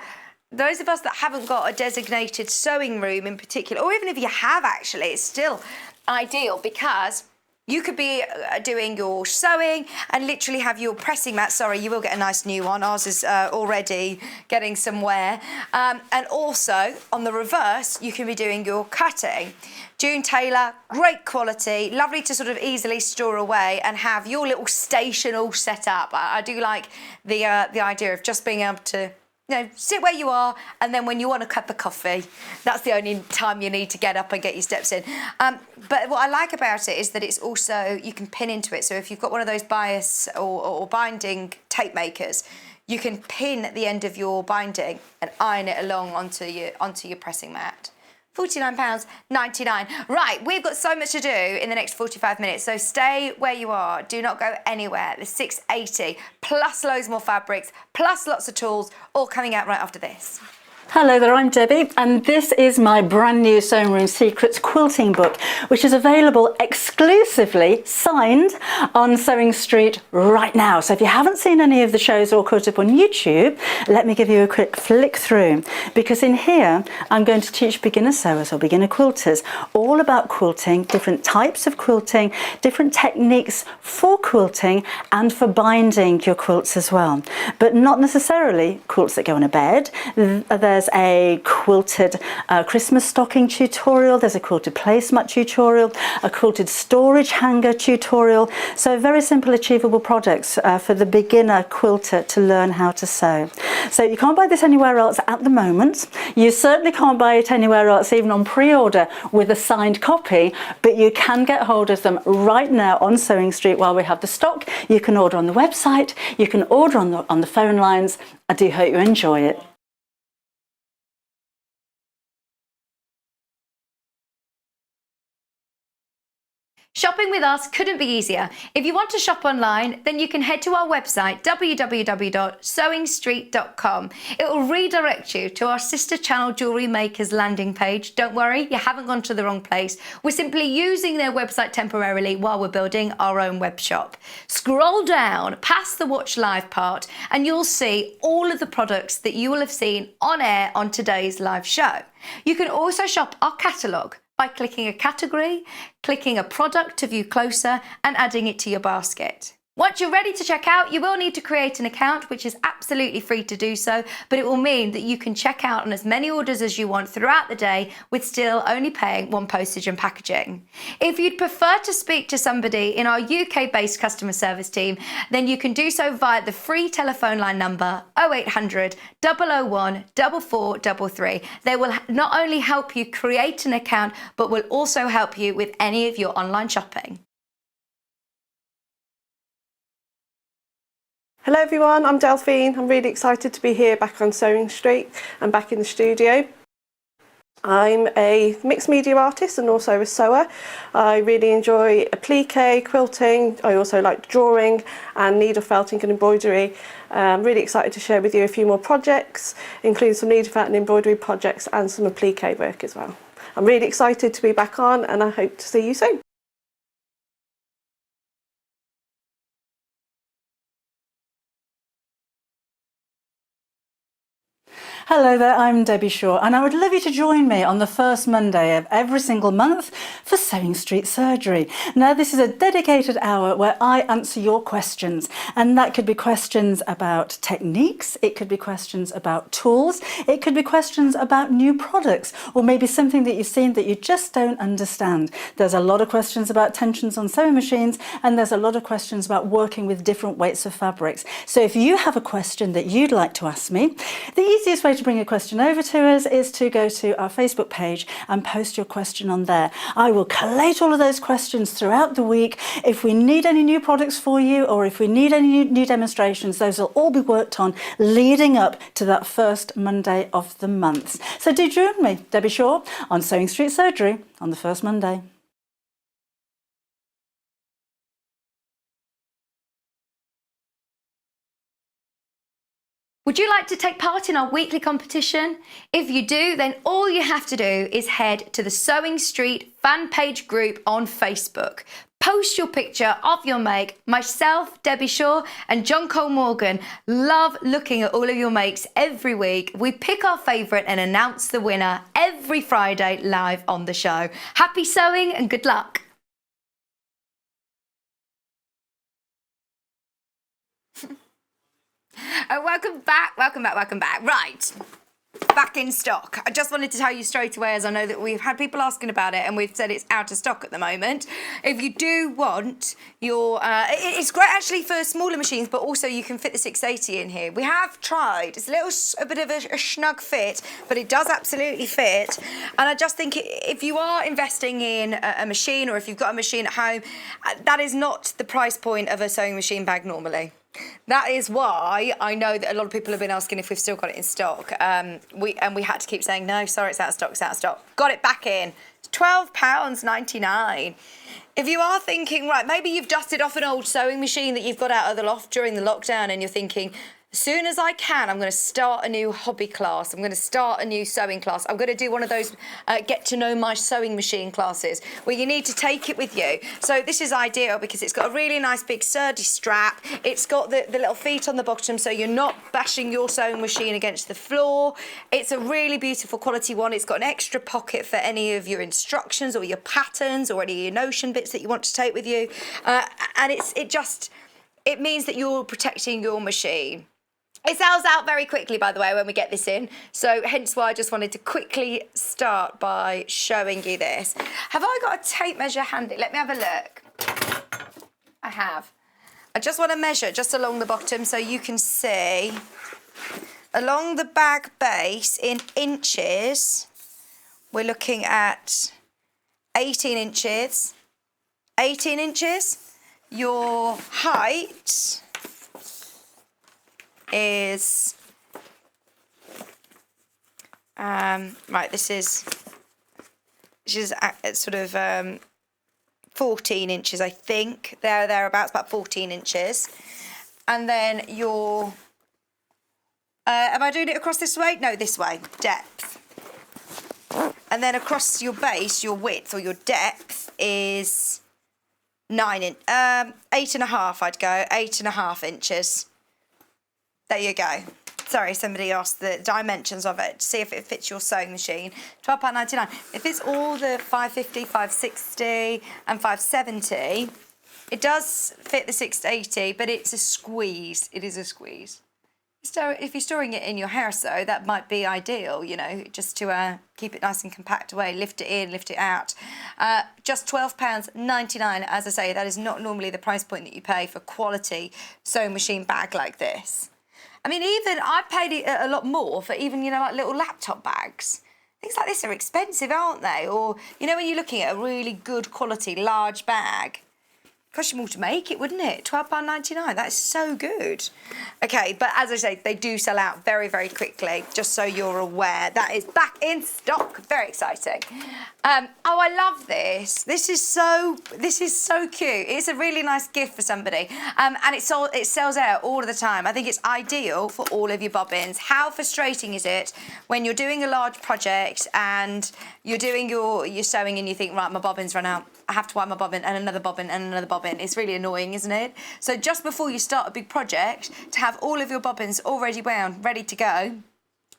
Those of us that haven't got a designated sewing room in particular, or even if you have actually, it's still ideal, because you could be doing your sewing and literally have your pressing mat. Sorry, you will get a nice new one. Ours is already getting some wear. And also, on the reverse, you can be doing your cutting. June Taylor, great quality, lovely to sort of easily store away and have your little station all set up. I do like the idea of just being able to, you know, sit where you are, and then when you want a cup of coffee, that's the only time you need to get up and get your steps in. But what I like about it is that it's also, you can pin into it. So if you've got one of those bias or binding tape makers, you can pin at the end of your binding and iron it along onto your pressing mat. £49.99. Right, we've got so much to do in the next 45 minutes, so stay where you are. Do not go anywhere. The 680, plus loads more fabrics, plus lots of tools, all coming out right after this. Hello there, I'm Debbie, and this is my brand new Sewing Room Secrets quilting book, which is available exclusively signed on Sewing Street right now. So if you haven't seen any of the shows or caught up on YouTube, let me give you a quick flick through, because in here I'm going to teach beginner sewers or beginner quilters all about quilting, different types of quilting, different techniques for quilting and for binding your quilts as well. But not necessarily quilts that go on a bed. There's a quilted Christmas stocking tutorial, there's a quilted placemat tutorial, a quilted storage hanger tutorial. So very simple, achievable projects for the beginner quilter to learn how to sew. So you can't buy this anywhere else at the moment. You certainly can't buy it anywhere else, even on pre-order with a signed copy, but you can get hold of them right now on Sewing Street while we have the stock. You can order on the website, you can order on the phone lines. I do hope you enjoy it. Shopping with us couldn't be easier. If you want to shop online, then you can head to our website, www.sewingstreet.com. It will redirect you to our sister channel Jewellery Makers landing page. Don't worry, you haven't gone to the wrong place. We're simply using their website temporarily while we're building our own web shop. Scroll down past the Watch Live part and you'll see all of the products that you will have seen on air on today's live show. You can also shop our catalogue by clicking a category, clicking a product to view closer and adding it to your basket. Once you're ready to check out, you will need to create an account, which is absolutely free to do so, but it will mean that you can check out on as many orders as you want throughout the day with still only paying one postage and packaging. If you'd prefer to speak to somebody in our UK-based customer service team, then you can do so via the free telephone line number 0800 001 4433. They will not only help you create an account, but will also help you with any of your online shopping. Hello everyone, I'm Delphine. I'm really excited to be here back on Sewing Street and back in the studio. I'm a mixed media artist and also a sewer. I really enjoy applique, quilting. I also like drawing and needle felting and embroidery. I'm really excited to share with you a few more projects, including some needle felt and embroidery projects and some applique work as well. I'm really excited to be back on and I hope to see you soon. Hello there, I'm Debbie Shaw and I would love you to join me on the first Monday of every single month for Sewing Street Surgery. Now this is a dedicated hour where I answer your questions, and that could be questions about techniques, it could be questions about tools, it could be questions about new products, or maybe something that you've seen that you just don't understand. There's a lot of questions about tensions on sewing machines, and there's a lot of questions about working with different weights of fabrics. So if you have a question that you'd like to ask me, the easiest way to bring a question over to us is to go to our Facebook page and post your question on there. I will collate all of those questions throughout the week. If we need any new products for you, or if we need any new demonstrations, those will all be worked on leading up to that first Monday of the month. So do join me, Debbie Shaw, on Sewing Street Surgery on the first Monday. Would you like to take part in our weekly competition? If you do, then all you have to do is head to the Sewing Street fan page group on Facebook. Post your picture of your make. Myself, Debbie Shaw, and John Cole Morgan love looking at all of your makes every week. We pick our favourite and announce the winner every Friday live on the show. Happy sewing and good luck. Welcome back. Right, back in stock. I just wanted to tell you straight away, as I know that we've had people asking about it and we've said it's out of stock at the moment. If you do want your, it's great actually for smaller machines, but also you can fit the 680 in here. We have tried. It's a bit of a snug fit, but it does absolutely fit. And I just think if you are investing in a machine, or if you've got a machine at home, that is not the price point of a sewing machine bag normally. That is why I know that a lot of people have been asking if we've still got it in stock. We had to keep saying, no, sorry, it's out of stock, it's out of stock. Got it back in. It's £12.99. If you are thinking, right, maybe you've dusted off an old sewing machine that you've got out of the loft during the lockdown and you're thinking, as soon as I can, I'm going to start a new hobby class. I'm going to start a new sewing class. I'm going to do one of those get to know my sewing machine classes where you need to take it with you. So this is ideal because it's got a really nice big sturdy strap. It's got the little feet on the bottom so you're not bashing your sewing machine against the floor. It's a really beautiful quality one. It's got an extra pocket for any of your instructions or your patterns or any of your notion bits that you want to take with you. And it means that you're protecting your machine. It sells out very quickly, by the way, when we get this in. So hence why I just wanted to quickly start by showing you this. Have I got a tape measure handy? Let me have a look. I have. I just want to measure just along the bottom so you can see. Along the bag base in inches, we're looking at 18 inches. 18 inches. Your height is right. This is sort of 14 inches, I think. Thereabouts, about 14 inches. And then your, am I doing it across this way? No, this way, depth. And then across your base, your width or your depth is 8.5, I'd go, 8.5 inches. There you go. Sorry, somebody asked the dimensions of it. See if it fits your sewing machine. £12.99. If it's all the 550, 560 and 570, it does fit the 680, but it's a squeeze. It is a squeeze. So if you're storing it in your house, though, that might be ideal, you know, just to keep it nice and compact away, lift it in, lift it out. Just £12.99. As I say, that is not normally the price point that you pay for quality sewing machine bag like this. I mean, even I paid a lot more for even, you know, like little laptop bags. Things like this are expensive, aren't they? Or, you know, when you're looking at a really good quality large bag, cost you more to make it, wouldn't it? £12.99, that's so good. Okay, but as I say, they do sell out very, very quickly, just so you're aware. That is back in stock, very exciting. Oh, I love this. This is so cute. It's a really nice gift for somebody. And it sells out all of the time. I think it's ideal for all of your bobbins. How frustrating is it when you're doing a large project and you're doing your sewing and you think, right, my bobbins run out. I have to wipe my bobbin and another bobbin and another bobbin. It's really annoying, isn't it? So just before you start a big project, to have all of your bobbins already wound, ready to go,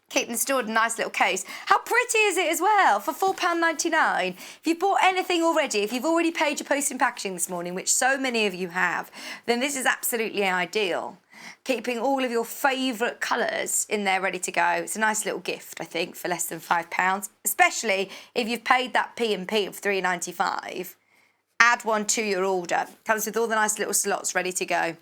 keep them stored in a nice little case. How pretty is it as well for £4.99? If you've bought anything already, if you've already paid your post and packaging this morning, which so many of you have, then this is absolutely ideal. Keeping all of your favourite colours in there ready to go. It's a nice little gift, I think, for less than £5, especially if you've paid that P&P of £3.95. Add one to your order. Comes with all the nice little slots ready to go.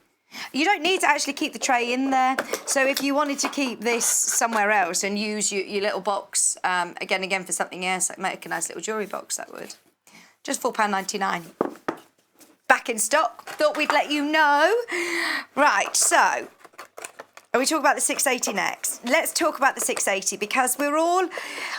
You don't need to actually keep the tray in there. So if you wanted to keep this somewhere else and use your little box, again for something else, like make a nice little jewellery box, that would. Just £4.99. Back in stock. Thought we'd let you know. Right, so are we talking about the 680 next? Let's talk about the 680 because we're all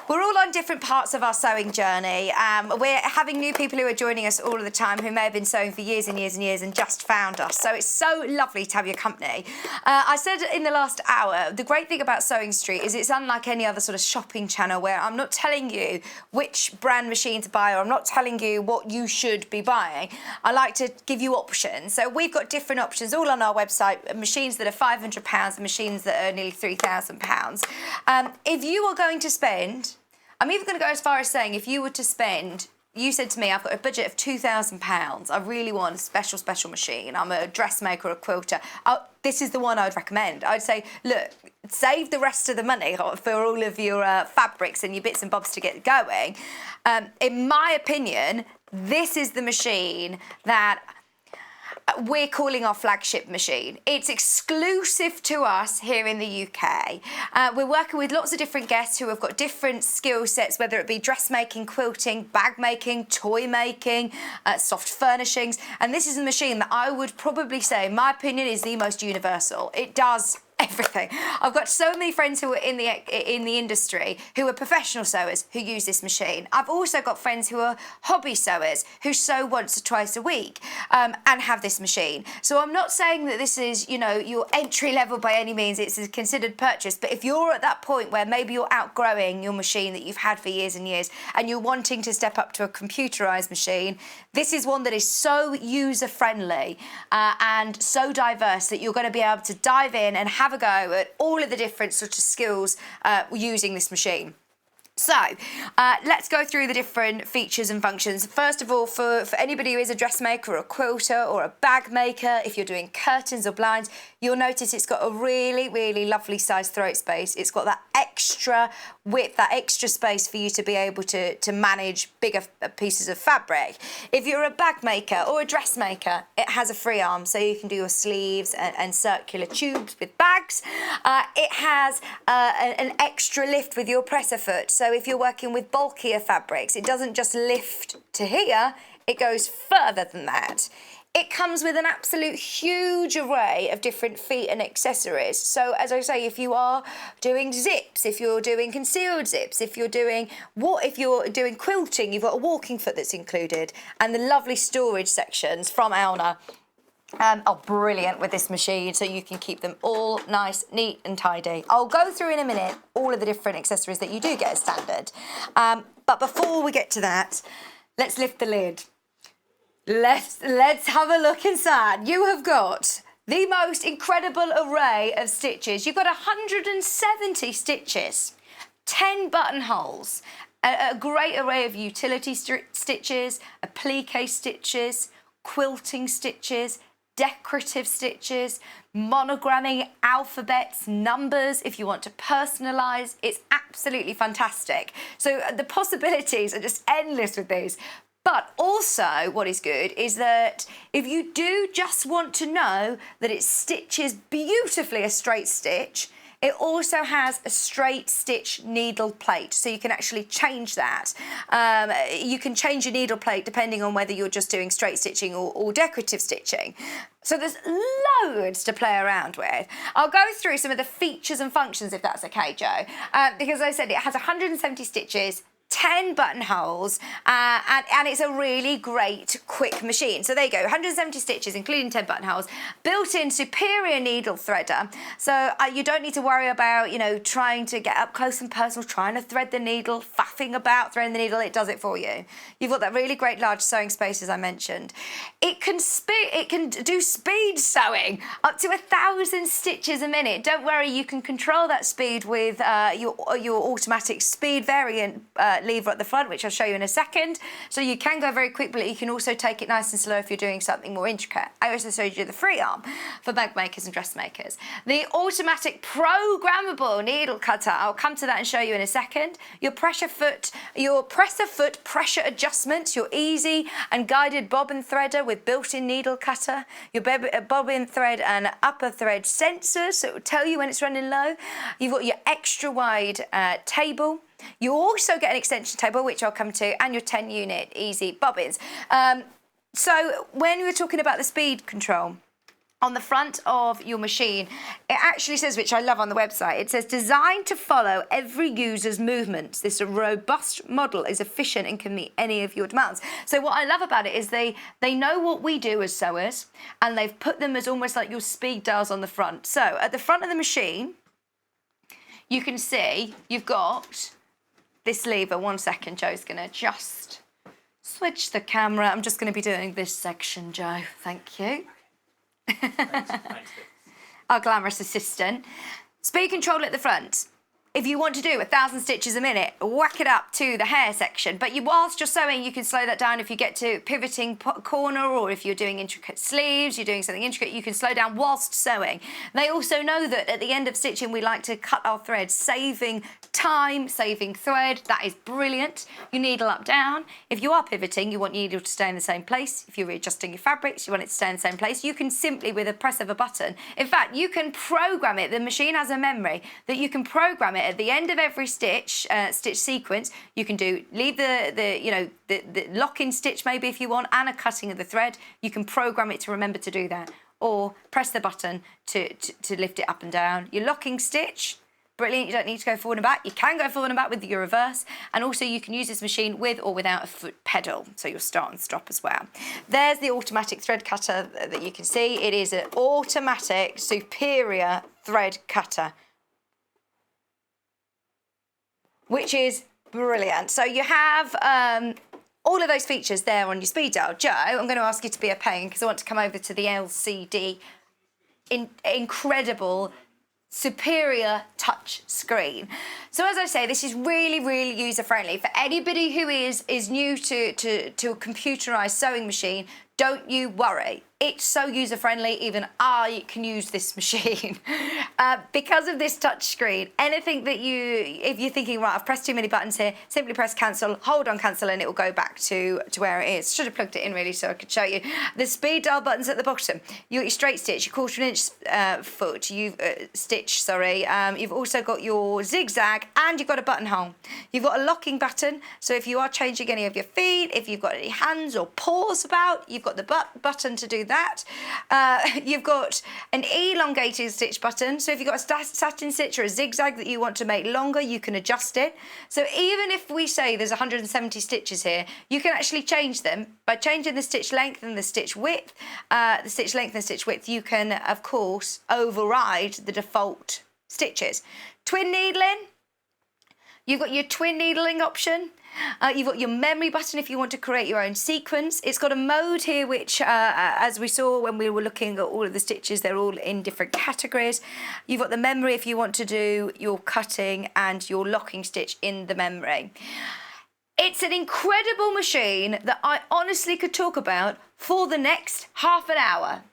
on different parts of our sewing journey. We're having new people who are joining us all of the time who may have been sewing for years and years and years and just found us. So it's so lovely to have your company. I said in the last hour, the great thing about Sewing Street is it's unlike any other sort of shopping channel where I'm not telling you which brand machine to buy or I'm not telling you what you should be buying. I like to give you options. So we've got different options all on our website, machines that are £500, machines that are nearly £3,000. If you are going to spend, I'm even going to go as far as saying if you were to spend, you said to me, I've got a budget of £2,000, I really want a special machine, I'm a dressmaker or a quilter, this is the one I would recommend. I'd say, look, save the rest of the money for all of your fabrics and your bits and bobs to get going. In my opinion, this is the machine that we're calling our flagship machine. It's exclusive to us here in the UK. We're working with lots of different guests who have got different skill sets, whether it be dressmaking, quilting, bag making, toy making, soft furnishings. And this is a machine that I would probably say, in my opinion, is the most universal. It does everything. I've got so many friends who are in the industry who are professional sewers who use this machine. I've also got friends who are hobby sewers who sew once or twice a week and have this machine. So I'm not saying that this is, you know, your entry level by any means. It's a considered purchase. But if you're at that point where maybe you're outgrowing your machine that you've had for years and years and you're wanting to step up to a computerized machine, this is one that is so user friendly and so diverse that you're going to be able to dive in and have a go at all of the different sort of skills using this machine. So let's go through the different features and functions. First of all, for anybody who is a dressmaker or a quilter or a bag maker, if you're doing curtains or blinds, you'll notice it's got a really, really lovely sized throat space. It's got that extra width, that extra space for you to be able to manage bigger pieces of fabric. If you're a bag maker or a dressmaker, it has a free arm, so you can do your sleeves and circular tubes with bags. It has an extra lift with your presser foot. So if you're working with bulkier fabrics, it doesn't just lift to here, it goes further than that. It comes with an absolute huge array of different feet and accessories. So as I say, if you are doing zips, if you're doing concealed zips, if you're doing quilting, you've got a walking foot that's included, and the lovely storage sections from Elna are brilliant with this machine, so you can keep them all nice, neat and tidy. I'll go through in a minute all of the different accessories that you do get as standard. But before we get to that, let's lift the lid. Let's have a look inside. You have got the most incredible array of stitches. You've got 170 stitches, 10 buttonholes, a great array of utility stitches, applique stitches, quilting stitches, decorative stitches, monogramming alphabets, numbers, if you want to personalise. It's absolutely fantastic. So the possibilities are just endless with these. But also what is good is that if you do just want to know that it stitches beautifully a straight stitch, it also has a straight stitch needle plate, so you can actually change that. You can change your needle plate depending on whether you're just doing straight stitching or decorative stitching. So there's loads to play around with. I'll go through some of the features and functions if that's okay, Jo, because as I said, it has 170 stitches, 10 buttonholes, and it's a really great quick machine. So there you go, 170 stitches including 10 buttonholes, built-in superior needle threader, so you don't need to worry about, you know, trying to get up close and personal, trying to thread the needle, faffing about threading the needle. It does it for you. You've got that really great large sewing space, as I mentioned. It can do speed sewing up to 1,000 stitches a minute. Don't worry, you can control that speed with your automatic speed variant lever at the front, which I'll show you in a second. So you can go very quick, but you can also take it nice and slow if you're doing something more intricate. I also showed you the free arm for bag makers and dressmakers. The automatic programmable needle cutter, I'll come to that and show you in a second. Your presser foot pressure adjustments, your easy and guided bobbin threader with built-in needle cutter, your bobbin thread and upper thread sensors, so it will tell you when it's running low. You've got your extra wide table. You also get an extension table, which I'll come to, and your 10-unit easy bobbins. So when we're talking about the speed control, on the front of your machine, it actually says, which I love on the website, it says designed to follow every user's movements. This robust model is efficient and can meet any of your demands. So what I love about it is they know what we do as sewers, and they've put them as almost like your speed dials on the front. So at the front of the machine, you can see you've got this lever. One second, Jo's going to just switch the camera. I'm just going to be doing this section, Jo. Thank you. Thanks. Our glamorous assistant. Speed control at the front. If you want to do 1,000 stitches a minute, whack it up to the hair section. But whilst you're sewing, you can slow that down if you get to pivoting corner, or if you're doing intricate sleeves, you're doing something intricate, you can slow down whilst sewing. They also know that at the end of stitching, we like to cut our thread, saving time, saving thread. That is brilliant. You needle up, down. If you are pivoting, you want your needle to stay in the same place. If you're readjusting your fabrics, you want it to stay in the same place. You can simply, with a press of a button, in fact, you can program it. The machine has a memory that you can program it. At the end of every stitch sequence, you can leave the lock-in stitch maybe if you want, and a cutting of the thread. You can program it to remember to do that, or press the button to lift it up and down. Your locking stitch, brilliant. You don't need to go forward and back. You can go forward and back with your reverse, and also you can use this machine with or without a foot pedal, so you'll start and stop as well. There's the automatic thread cutter that you can see. It is an automatic superior thread cutter, which is brilliant. So you have all of those features there on your speed dial. Jo, I'm going to ask you to be a pain because I want to come over to the LCD incredible superior touch screen. So as I say, this is really, really user-friendly. For anybody who is new to a computerized sewing machine, don't you worry. It's so user-friendly, even I can use this machine. Because of this touch screen, anything that if you're thinking, right, I've pressed too many buttons here, simply press cancel, hold on cancel, and it will go back to where it is. Should have plugged it in really so I could show you. The speed dial buttons at the bottom, your straight stitch, your 1/4 inch foot, you've also got your zigzag, and you've got a buttonhole. You've got a locking button, so if you are changing any of your feet, if you've got any hands or paws about, you've got the button to do that. You've got an elongated stitch button. So if you've got a satin stitch or a zigzag that you want to make longer, you can adjust it. So even if we say there's 170 stitches here, you can actually change them by changing the stitch length and the stitch width. You can, of course, override the default stitches. Twin needling. You've got your twin needling option. You've got your memory button if you want to create your own sequence. It's got a mode here which, as we saw when we were looking at all of the stitches, they're all in different categories. You've got the memory if you want to do your cutting and your locking stitch in the memory. It's an incredible machine that I honestly could talk about for the next half an hour.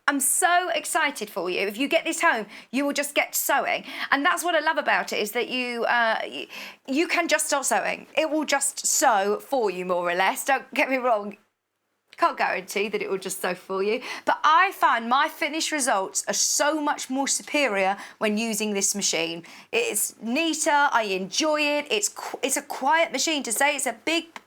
I'm so excited for you. If you get this home, you will just get sewing. And that's what I love about it, is that you can just start sewing. It will just sew for you, more or less. Don't get me wrong. Can't guarantee that it will just sew for you. But I find my finished results are so much more superior when using this machine. It's neater, I enjoy it. It's a quiet machine. To say it's a big,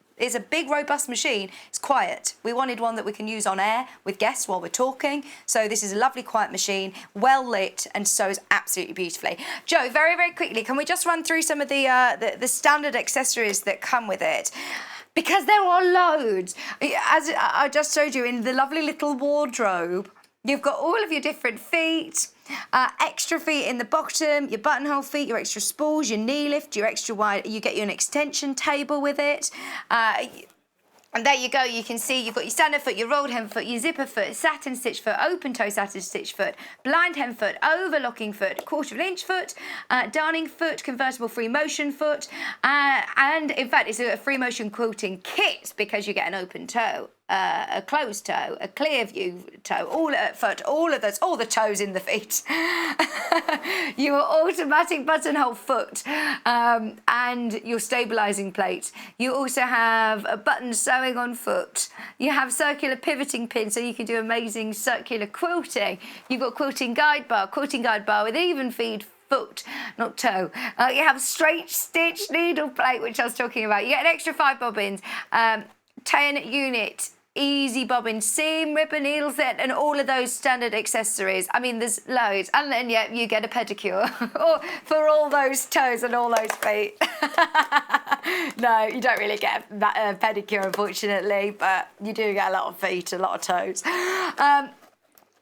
robust machine. It's quiet. We wanted one that we can use on air with guests while we're talking. So this is a lovely, quiet machine, well lit, and sews absolutely beautifully. Jo, very, very quickly, can we just run through some of the standard accessories that come with it? Because there are loads. As I just showed you in the lovely little wardrobe, you've got all of your different feet. Extra feet in the bottom, your buttonhole feet, your extra spools, your knee lift, your extra wide, you get you an extension table with it. And there you go, you can see you've got your standard foot, your rolled hem foot, your zipper foot, satin stitch foot, open toe satin stitch foot, blind hem foot, overlocking foot, quarter of an inch foot, darning foot, convertible free motion foot, and in fact it's a free motion quilting kit because you get an open toe, a closed toe, a clear view toe, all the toes in the feet. Your automatic buttonhole foot, and your stabilising plate. You also have a button sewing on foot. You have circular pivoting pins so you can do amazing circular quilting. You've got quilting guide bar with even feed foot, not toe. You have straight stitch needle plate, which I was talking about. You get an extra 5 bobbins, 10 unit easy bobbin, seam, ripper, needle set, and all of those standard accessories. I mean, there's loads. And then, yeah, you get a pedicure for all those toes and all those feet. No, you don't really get a pedicure, unfortunately, but you do get a lot of feet, a lot of toes.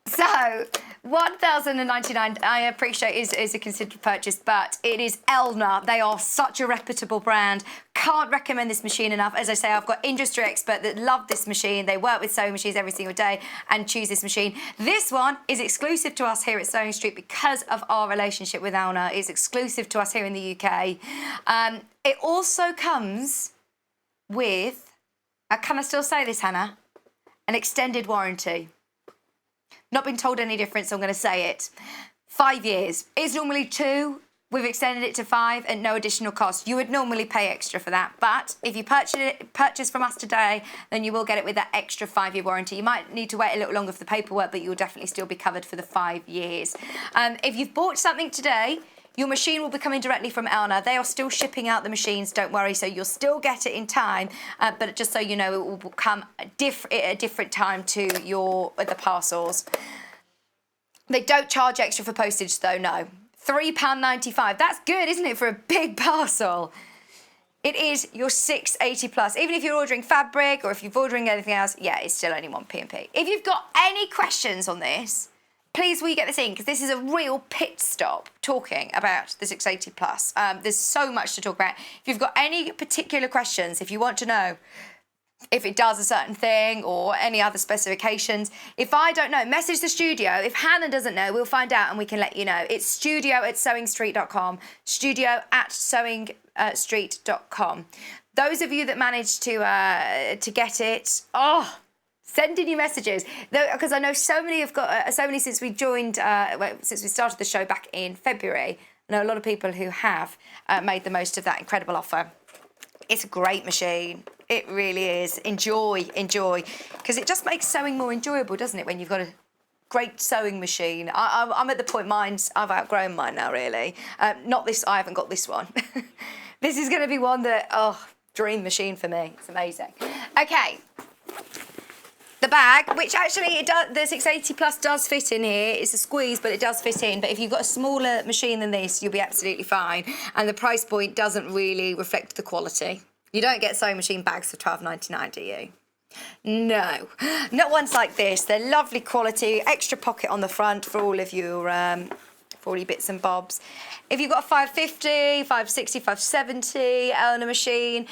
So, $1,099, I appreciate is a considered purchase, but it is Elna. They are such a reputable brand. Can't recommend this machine enough. As I say, I've got industry experts that love this machine. They work with sewing machines every single day and choose this machine. This one is exclusive to us here at Sewing Street because of our relationship with Elna. It's exclusive to us here in the UK. It also comes with, can I still say this, Hannah? An extended warranty. Not been told any difference, so I'm going to say it. 5 years. It's normally 2. We've extended it to 5 at no additional cost. You would normally pay extra for that, but if you purchase from us today, then you will get it with that extra 5-year warranty. You might need to wait a little longer for the paperwork, but you'll definitely still be covered for the 5 years. If you've bought something today, your machine will be coming directly from Elna. They are still shipping out the machines, don't worry, so you'll still get it in time, but just so you know, it will come at a different time to the parcels. They don't charge extra for postage though, no. £3.95, that's good, isn't it, for a big parcel? It is your $6.80 plus. Even if you're ordering fabric or if you're ordering anything else, yeah, it's still only 1p&p. If you've got any questions on this, please will you get this in, because this is a real pit stop talking about the 680 plus. There's so much to talk about. If you've got any particular questions, if you want to know if it does a certain thing or any other specifications, if I don't know, message the studio. If Hannah doesn't know, we'll find out and we can let you know. It's studio@sewingstreet.com, studio@sewingstreet.com. Those of you that managed to get it, send in your messages, because I know so many have got so many since we joined, since we started the show back in February. I know a lot of people who have made the most of that incredible offer. It's a great machine. It really is. Enjoy, because it just makes sewing more enjoyable, doesn't it? When you've got a great sewing machine. I'm at the point I've outgrown mine now, really. Not this. I haven't got this one. This is going to be one that dream machine for me. It's amazing. Okay. the bag, which actually it does, the 680 Plus does fit in here. It's a squeeze, but it does fit in. But if you've got a smaller machine than this, you'll be absolutely fine. And the price point doesn't really reflect the quality. You don't get sewing machine bags for $12.99, do you? No, not ones like this. They're lovely quality, extra pocket on the front for all of your bits and bobs. If you've got a 550, 560, 570 Elna machine,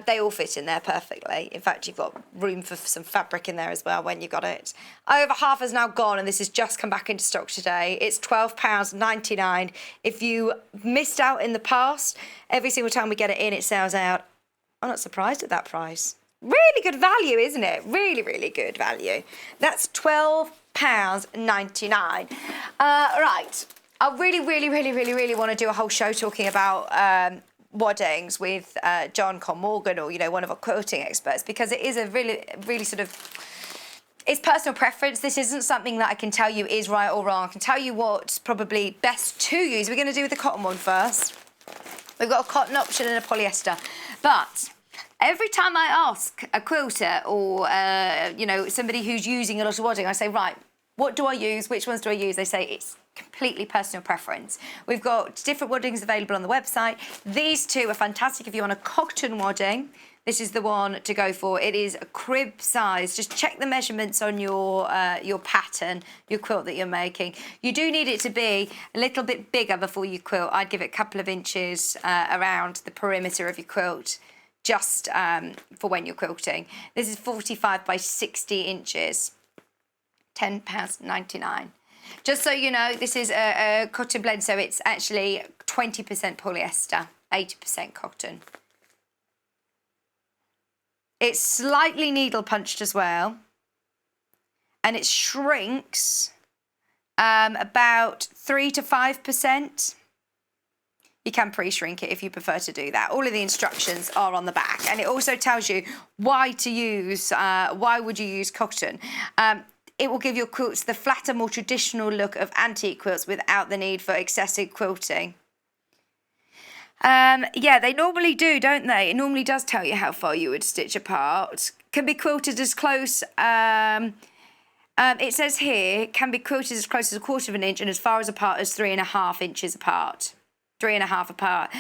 they all fit in there perfectly. In fact, you've got room for some fabric in there as well when you got it. Over half is now gone, and this has just come back into stock today. It's £12.99. If you missed out in the past, every single time we get it in, it sells out. I'm not surprised at that price. Really good value, isn't it? Really, really good value. That's £12.99. Right. I really want to do a whole show talking about waddings with John Morgan, or, you know, one of our quilting experts, because it is a really sort of, it's personal preference. This isn't something that I can tell you is right or wrong. I can tell you what's probably best to use. We're going to do the cotton one first. We've got a cotton option and a polyester. But every time I ask a quilter or, you know, somebody who's using a lot of wadding, I say, right, what do I use? Which ones do I use? They say it's completely personal preference. We've got different waddings available on the website. These two are fantastic if you want a cotton wadding. This is the one to go for. It is a crib size. Just check the measurements on your pattern, your quilt that you're making. You do need it to be a little bit bigger before you quilt. I'd give it a couple of inches around the perimeter of your quilt, just for when you're quilting. This is 45 by 60 inches. £10.99. Just so you know, this is a cotton blend, so it's actually 20% polyester, 80% cotton. It's slightly needle punched as well, and it shrinks about 3 to 5%. You can pre-shrink it if you prefer to do that. All of the instructions are on the back, and it also tells you why to use, why would you use cotton. It will give your quilts the flatter, more traditional look of antique quilts without the need for excessive quilting. Yeah, they normally do, don't they? It normally does tell you how far you would stitch apart. Can be quilted as close, it says here, can be quilted as close as 1/4 of an inch and as far as apart as 3.5 inches apart. 3.5 apart.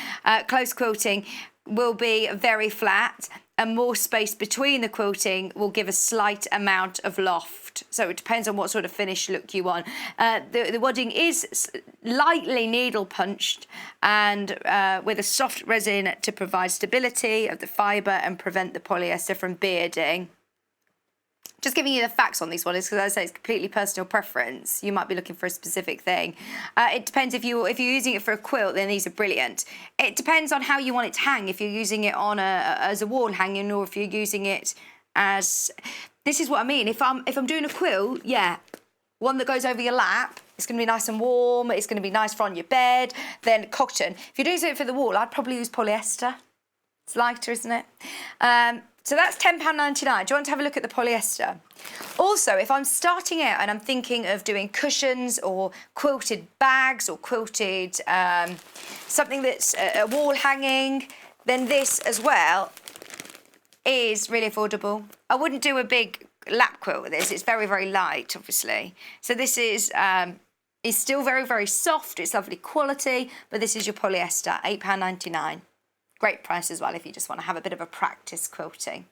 Close quilting will be very flat, and more space between the quilting will give a slight amount of loft. So it depends on what sort of finish look you want. The wadding is lightly needle punched and with a soft resin to provide stability of the fibre and prevent the polyester from bearding. Just giving you the facts on these ones, because as I say, it's completely personal preference. You might be looking for a specific thing. It depends if you're using it for a quilt, then these are brilliant. It depends on how you want it to hang. If you're using it on as a wall hanging, or if you're using it as, this is what I mean. If I'm doing a quilt, yeah, one that goes over your lap, it's going to be nice and warm. It's going to be nice for on your bed. Then cotton. If you're doing something for the wall, I'd probably use polyester. It's lighter, isn't it? So that's £10.99. Do you want to have a look at the polyester? Also, if I'm starting out and I'm thinking of doing cushions or quilted bags or quilted something that's a wall hanging, then this as well is really affordable. I wouldn't do a big lap quilt with this. It's very, very light, obviously. So this is still very, very soft. It's lovely quality, but this is your polyester, £8.99. Great price as well if you just want to have a bit of a practice quilting.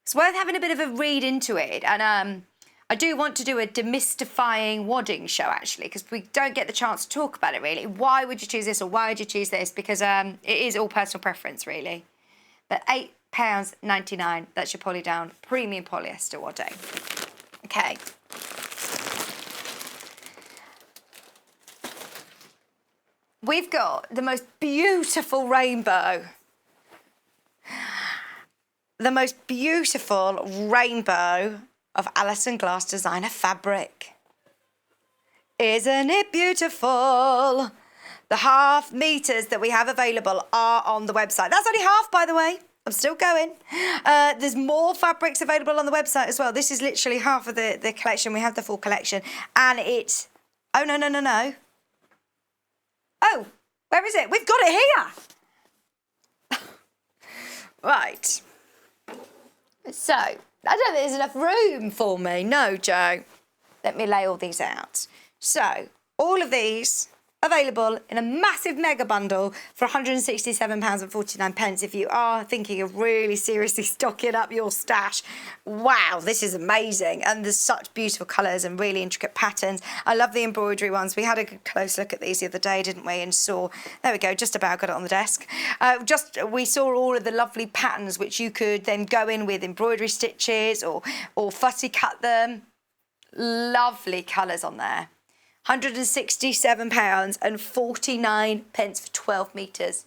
It's worth having a bit of a read into it. And I do want to do a demystifying wadding show, actually, because we don't get the chance to talk about it, really. Why would you choose this or why would you choose this? Because it is all personal preference, really. But £8.99, that's your polydown premium polyester wadding. Okay. We've got the most beautiful rainbow. The most beautiful rainbow of Alison Glass designer fabric. Isn't it beautiful? The half meters that we have available are on the website. That's only half, by the way. I'm still going. There's more fabrics available on the website as well. This is literally half of the collection. We have the full collection. And it's... Oh, no. Oh, where is it? We've got it here. Right. So I don't think there's enough room for me. No, Joe. Let me lay all these out. So, all of these available in a massive mega bundle for £167.49 if you are thinking of really seriously stocking up your stash. Wow, this is amazing. And there's such beautiful colours and really intricate patterns. I love the embroidery ones. We had a good close look at these the other day, didn't we? And saw, there we go, just about got it on the desk. We saw all of the lovely patterns which you could then go in with embroidery stitches or fussy cut them. Lovely colours on there. £167.49 for 12 metres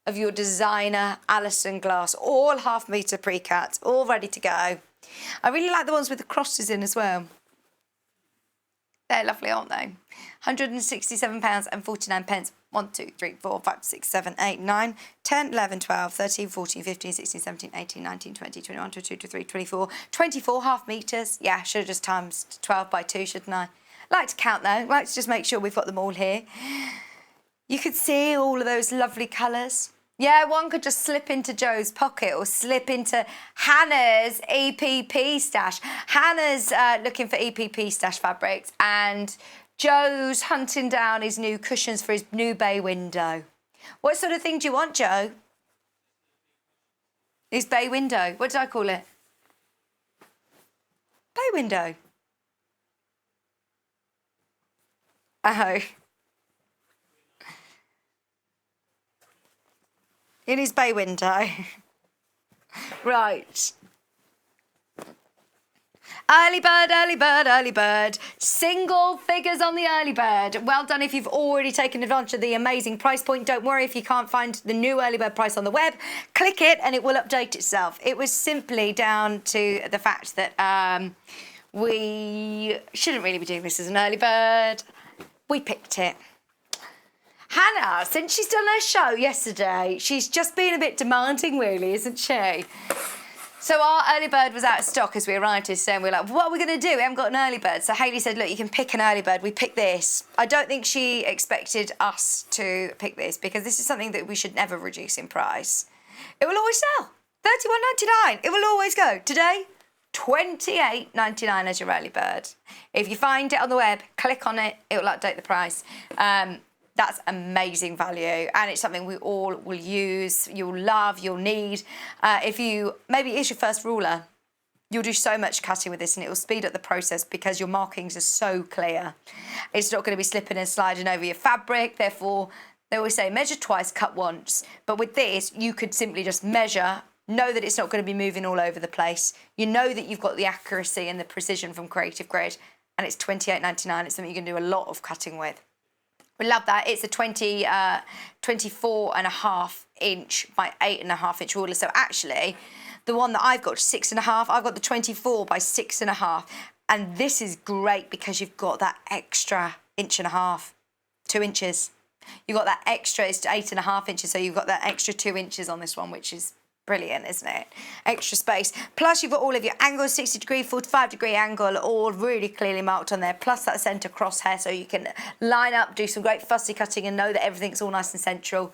of your designer Alison glass, all half metre pre-cut, all ready to go. I really like the ones with the crosses in as well. They're lovely, aren't they? £167.49. 1, 2, 3, 4, 5, 6, 7, 8, 9, 10, 11, 12, 13, 14, 15, 16, 17, 18, 19, 20, 21, 22, 23, 24, 24 half metres. Yeah, should have just times 12 by 2, shouldn't I? Like to count though, like to just make sure we've got them all here. You could see all of those lovely colours. Yeah, one could just slip into Joe's pocket or slip into Hannah's EPP stash. Hannah's looking for EPP stash fabrics and Joe's hunting down his new cushions for his new bay window. What sort of thing do you want, Joe? His bay window. What did I call it? Bay window. Oh. In his bay window. Right. Early bird, early bird, early bird. Single figures on the early bird. Well done if you've already taken advantage of the amazing price point. Don't worry if you can't find the new early bird price on the web. Click it and it will update itself. It was simply down to the fact that we shouldn't really be doing this as an early bird. We picked it. Hannah, since she's done her show yesterday, she's just been a bit demanding, really, isn't she? So our early bird was out of stock as we arrived yesterday, and we were like, what are we going to do? We haven't got an early bird. So Hayley said, look, you can pick an early bird. We picked this. I don't think she expected us to pick this because this is something that we should never reduce in price. It will always sell. $31.99. It will always go. Today, $28.99 as your early bird. If you find it on the web, click on it, it will update the price. That's amazing value and it's something we all will use, you'll love, you'll need. If you, maybe it's your first ruler, you'll do so much cutting with this and it will speed up the process because your markings are so clear. It's not going to be slipping and sliding over your fabric, therefore they always say measure twice, cut once. But with this, you could simply just measure, know that it's not going to be moving all over the place. You know that you've got the accuracy and the precision from Creative Grid and it's $28.99. It's something you can do a lot of cutting with. We love that. It's a 24.5 inch by 8.5 inch ruler. So actually, the one that I've got 6.5, I've got the 24 by 6.5. And this is great because you've got that extra 1.5 inches, 2 inches. You've got that extra, it's 8.5 inches. So you've got that extra 2 inches on this one, which is brilliant, isn't it? Extra space. Plus you've got all of your angles, 60 degree, 45 degree angle, all really clearly marked on there. Plus that centre crosshair so you can line up, do some great fussy cutting and know that everything's all nice and central.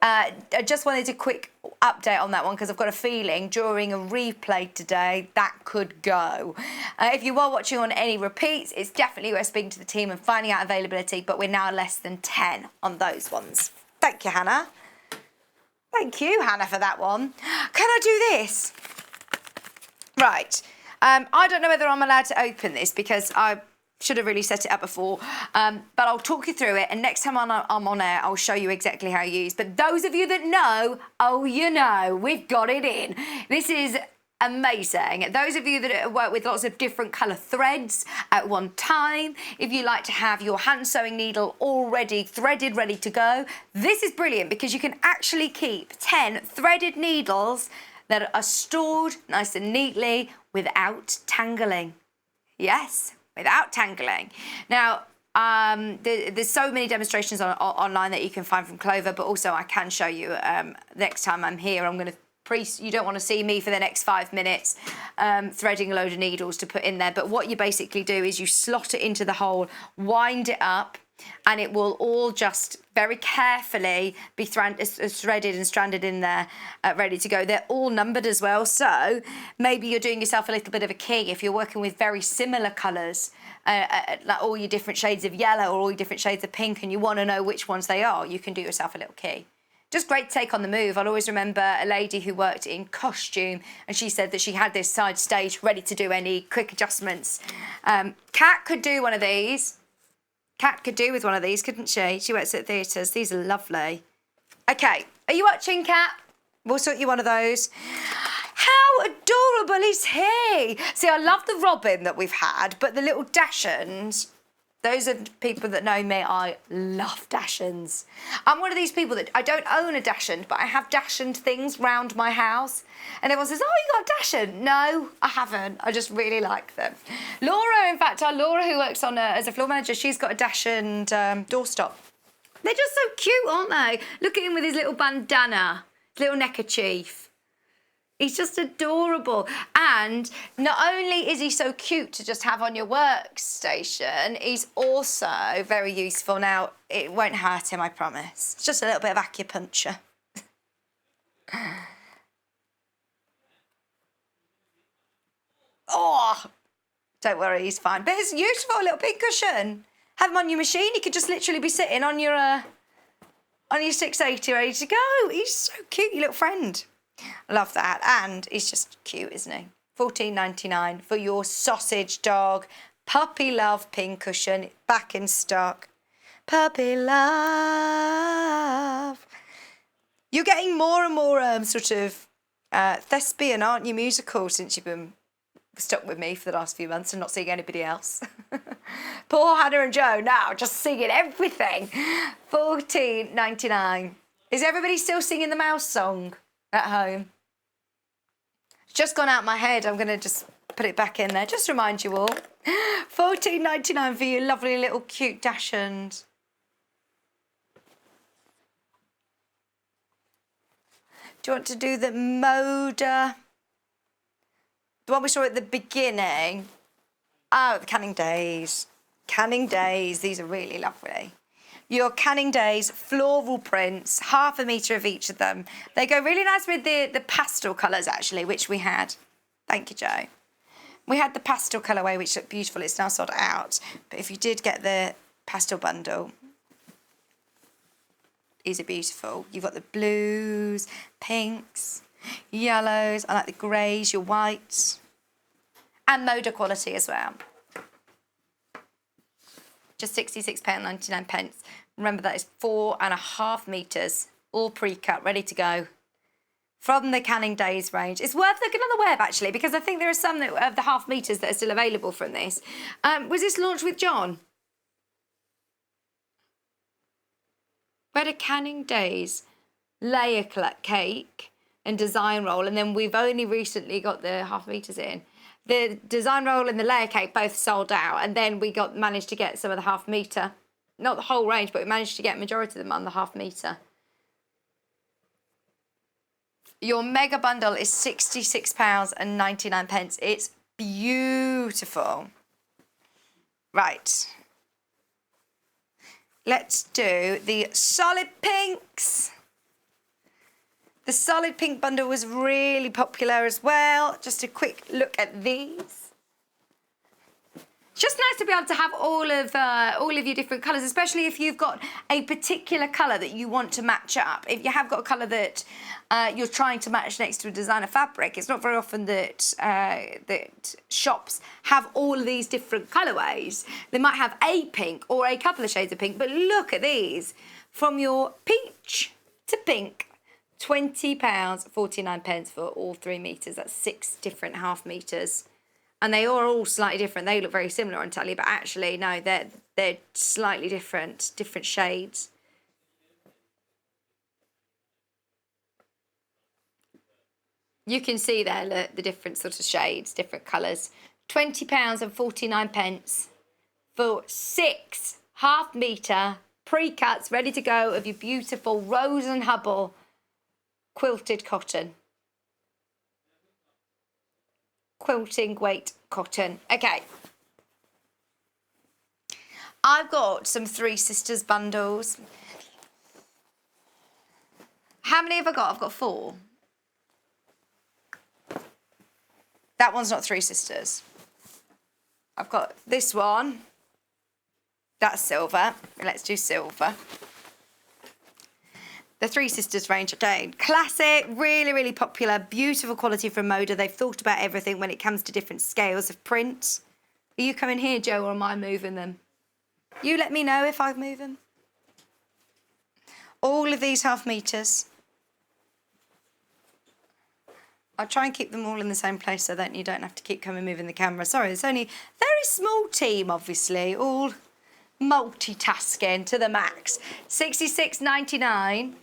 I just wanted a quick update on that one because I've got a feeling during a replay today that could go. If you are watching on any repeats, it's definitely worth speaking to the team and finding out availability, but we're now less than 10 on those ones. Thank you, Hannah. Thank you, Hannah, for that one. Can I do this? Right. I don't know whether I'm allowed to open this because I should have really set it up before, but I'll talk you through it, and next time I'm on air, I'll show you exactly how you use. But those of you that know, oh, you know, we've got it in. This is amazing. Those of you that work with lots of different colour threads at one time, if you like to have your hand sewing needle already threaded, ready to go, this is brilliant because you can actually keep 10 threaded needles that are stored nice and neatly without tangling. Yes, without tangling. Now, there's so many demonstrations online that you can find from Clover, but also I can show you next time I'm here. I'm going to you don't want to see me for the next 5 minutes threading a load of needles to put in there, but what you basically do is you slot it into the hole, wind it up, and it will all just very carefully be threaded and stranded in there, ready to go. They're all numbered as well, so maybe you're doing yourself a little bit of a key if you're working with very similar colours, like all your different shades of yellow or all your different shades of pink, and you want to know which ones they are, you can do yourself a little key. Just great to take on the move. I'll always remember a lady who worked in costume, and she said that she had this side stage ready to do any quick adjustments. Kat could do one of these. Kat could do with one of these, couldn't she? She works at theatres. These are lovely. Okay, are you watching, Kat? We'll sort you one of those. How adorable is he? See, I love the robin that we've had, but the little dachshunds, those are people that know me, I love dachshunds. I'm one of these people that I don't own a dachshund, but I have dachshund things round my house. And everyone says, oh, you got a dachshund? No, I haven't. I just really like them. Laura, in fact, our Laura who works on as a floor manager, she's got a dachshund doorstop. They're just so cute, aren't they? Look at him with his little bandana, his little neckerchief. He's just adorable. And not only is he so cute to just have on your workstation, he's also very useful. Now, it won't hurt him, I promise. It's just a little bit of acupuncture. Oh, don't worry, he's fine. But it's useful, a little pink cushion. Have him on your machine. He could just literally be sitting on your 680 ready to go. He's so cute, your little friend. I love that, and he's just cute, isn't he? $14.99 for your sausage dog puppy love pin cushion, back in stock. Puppy love. You're getting more and more sort of thespian, aren't you, musical, since you've been stuck with me for the last few months and not seeing anybody else. Poor Hannah and Joe now just singing everything. $14.99. Is everybody still singing the mouse song at home? It's just gone out my head. I'm going to just put it back in there. Just remind you all. $14.99 for your lovely little cute dachshund. Do you want to do the Moda? The one we saw at the beginning. Oh, the Canning Days. Canning Days. These are really lovely. Your Canning Days floral prints, 1/2 metre of each of them. They go really nice with the pastel colours, actually, which we had. Thank you, Joe. We had the pastel colourway, which looked beautiful. It's now sold out. But if you did get the pastel bundle, these are beautiful. You've got the blues, pinks, yellows. I like the greys, your whites. And Moda quality as well. Just £66.99. Remember, that is 4.5 metres, all pre-cut, ready to go. From the Canning Days range. It's worth looking on the web, actually, because I think there are some that, of the 1/2 metres that are still available from this. Was this launched with John? We had a Canning Days layer cake and design roll, and then we've only recently got the 1/2 metres in. The design roll and the layer cake both sold out, and then we managed to get some of the 1/2 metre. Not the whole range, but we managed to get a majority of them on the 1/2 metre. Your mega bundle is £66.99. It's beautiful. Right. Let's do the solid pinks. The solid pink bundle was really popular as well. Just a quick look at these. It's just nice to be able to have all of your different colours, especially if you've got a particular colour that you want to match up. If you have got a colour that you're trying to match next to a designer fabric, it's not very often that that shops have all of these different colourways. They might have a pink or a couple of shades of pink, but look at these. From your peach to pink. £20.49 for all 3 metres. That's 6 different 1/2 metres. And they are all slightly different. They look very similar on telly, but actually, no, they're slightly different shades. You can see there the different sort of shades, different colours. £20.49 for 6 1/2 metre pre-cuts ready to go of your beautiful Rose and Hubble quilted cotton. Quilting weight cotton. Okay. I've got some Three Sisters bundles. How many have I got? I've got 4. That one's not Three Sisters. I've got this one. That's silver. Let's do silver. The Three Sisters range again. Classic, really, really popular, beautiful quality from Moda. They've thought about everything when it comes to different scales of print. Are you coming here, Joe, or am I moving them? You let me know if I move them. All of these half meters. I'll try and keep them all in the same place so that you don't have to keep coming moving the camera. Sorry, it's only a very small team, obviously, all multitasking to the max. $66.99.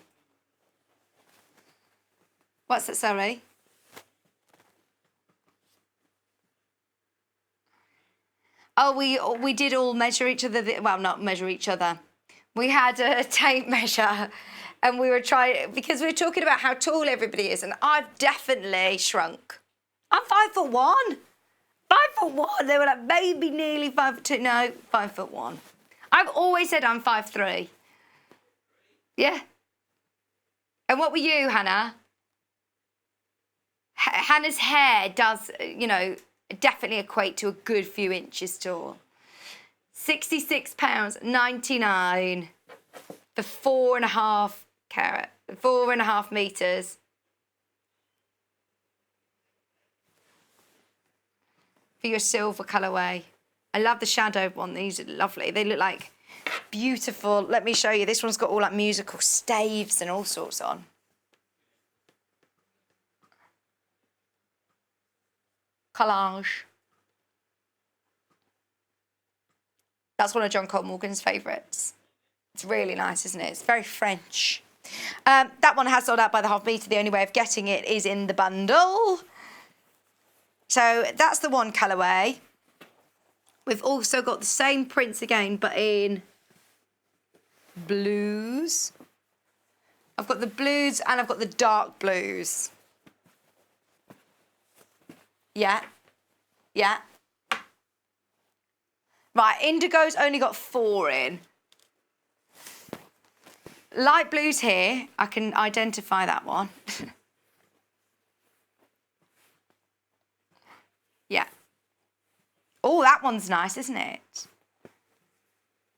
What's that, sorry? Oh, we did all measure each other. Well, not measure each other. We had a tape measure and we were trying, because we were talking about how tall everybody is, and I've definitely shrunk. I'm 5'1". 5'1". They were like maybe nearly 5'2". No, 5'1". I've always said I'm 5'3". Yeah. And what were you, Hannah? Hannah's hair does, you know, definitely equate to a good few inches tall. £66.99 for 4.5 carat, 4.5 meters. For your silver colourway. I love the shadow one. These are lovely. They look like beautiful. Let me show you. This one's got all like musical staves and all sorts on. Collage. That's one of John Cole Morgan's favourites. It's really nice, isn't it? It's very French. That one has sold out by the half metre. The only way of getting it is in the bundle. So that's the one colourway. We've also got the same prints again, but in blues. I've got the blues and I've got the dark blues. Yeah. Yeah. Right, indigo's only got 4 in. Light blues here, I can identify that one. Yeah. Oh, that one's nice, isn't it?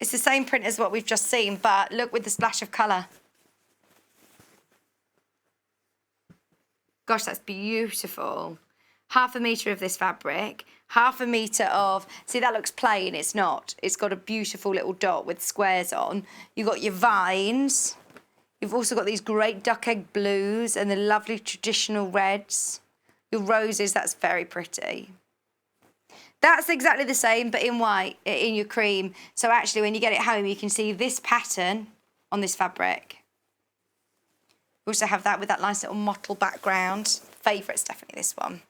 It's the same print as what we've just seen, but look with the splash of colour. Gosh, that's beautiful. Half a metre of this fabric, half a metre of, see that looks plain, it's not. It's got a beautiful little dot with squares on. You've got your vines. You've also got these great duck egg blues and the lovely traditional reds. Your roses, that's very pretty. That's exactly the same, but in white, in your cream. So actually, when you get it home, you can see this pattern on this fabric. We also have that with that nice little mottled background. Favourite's definitely this one.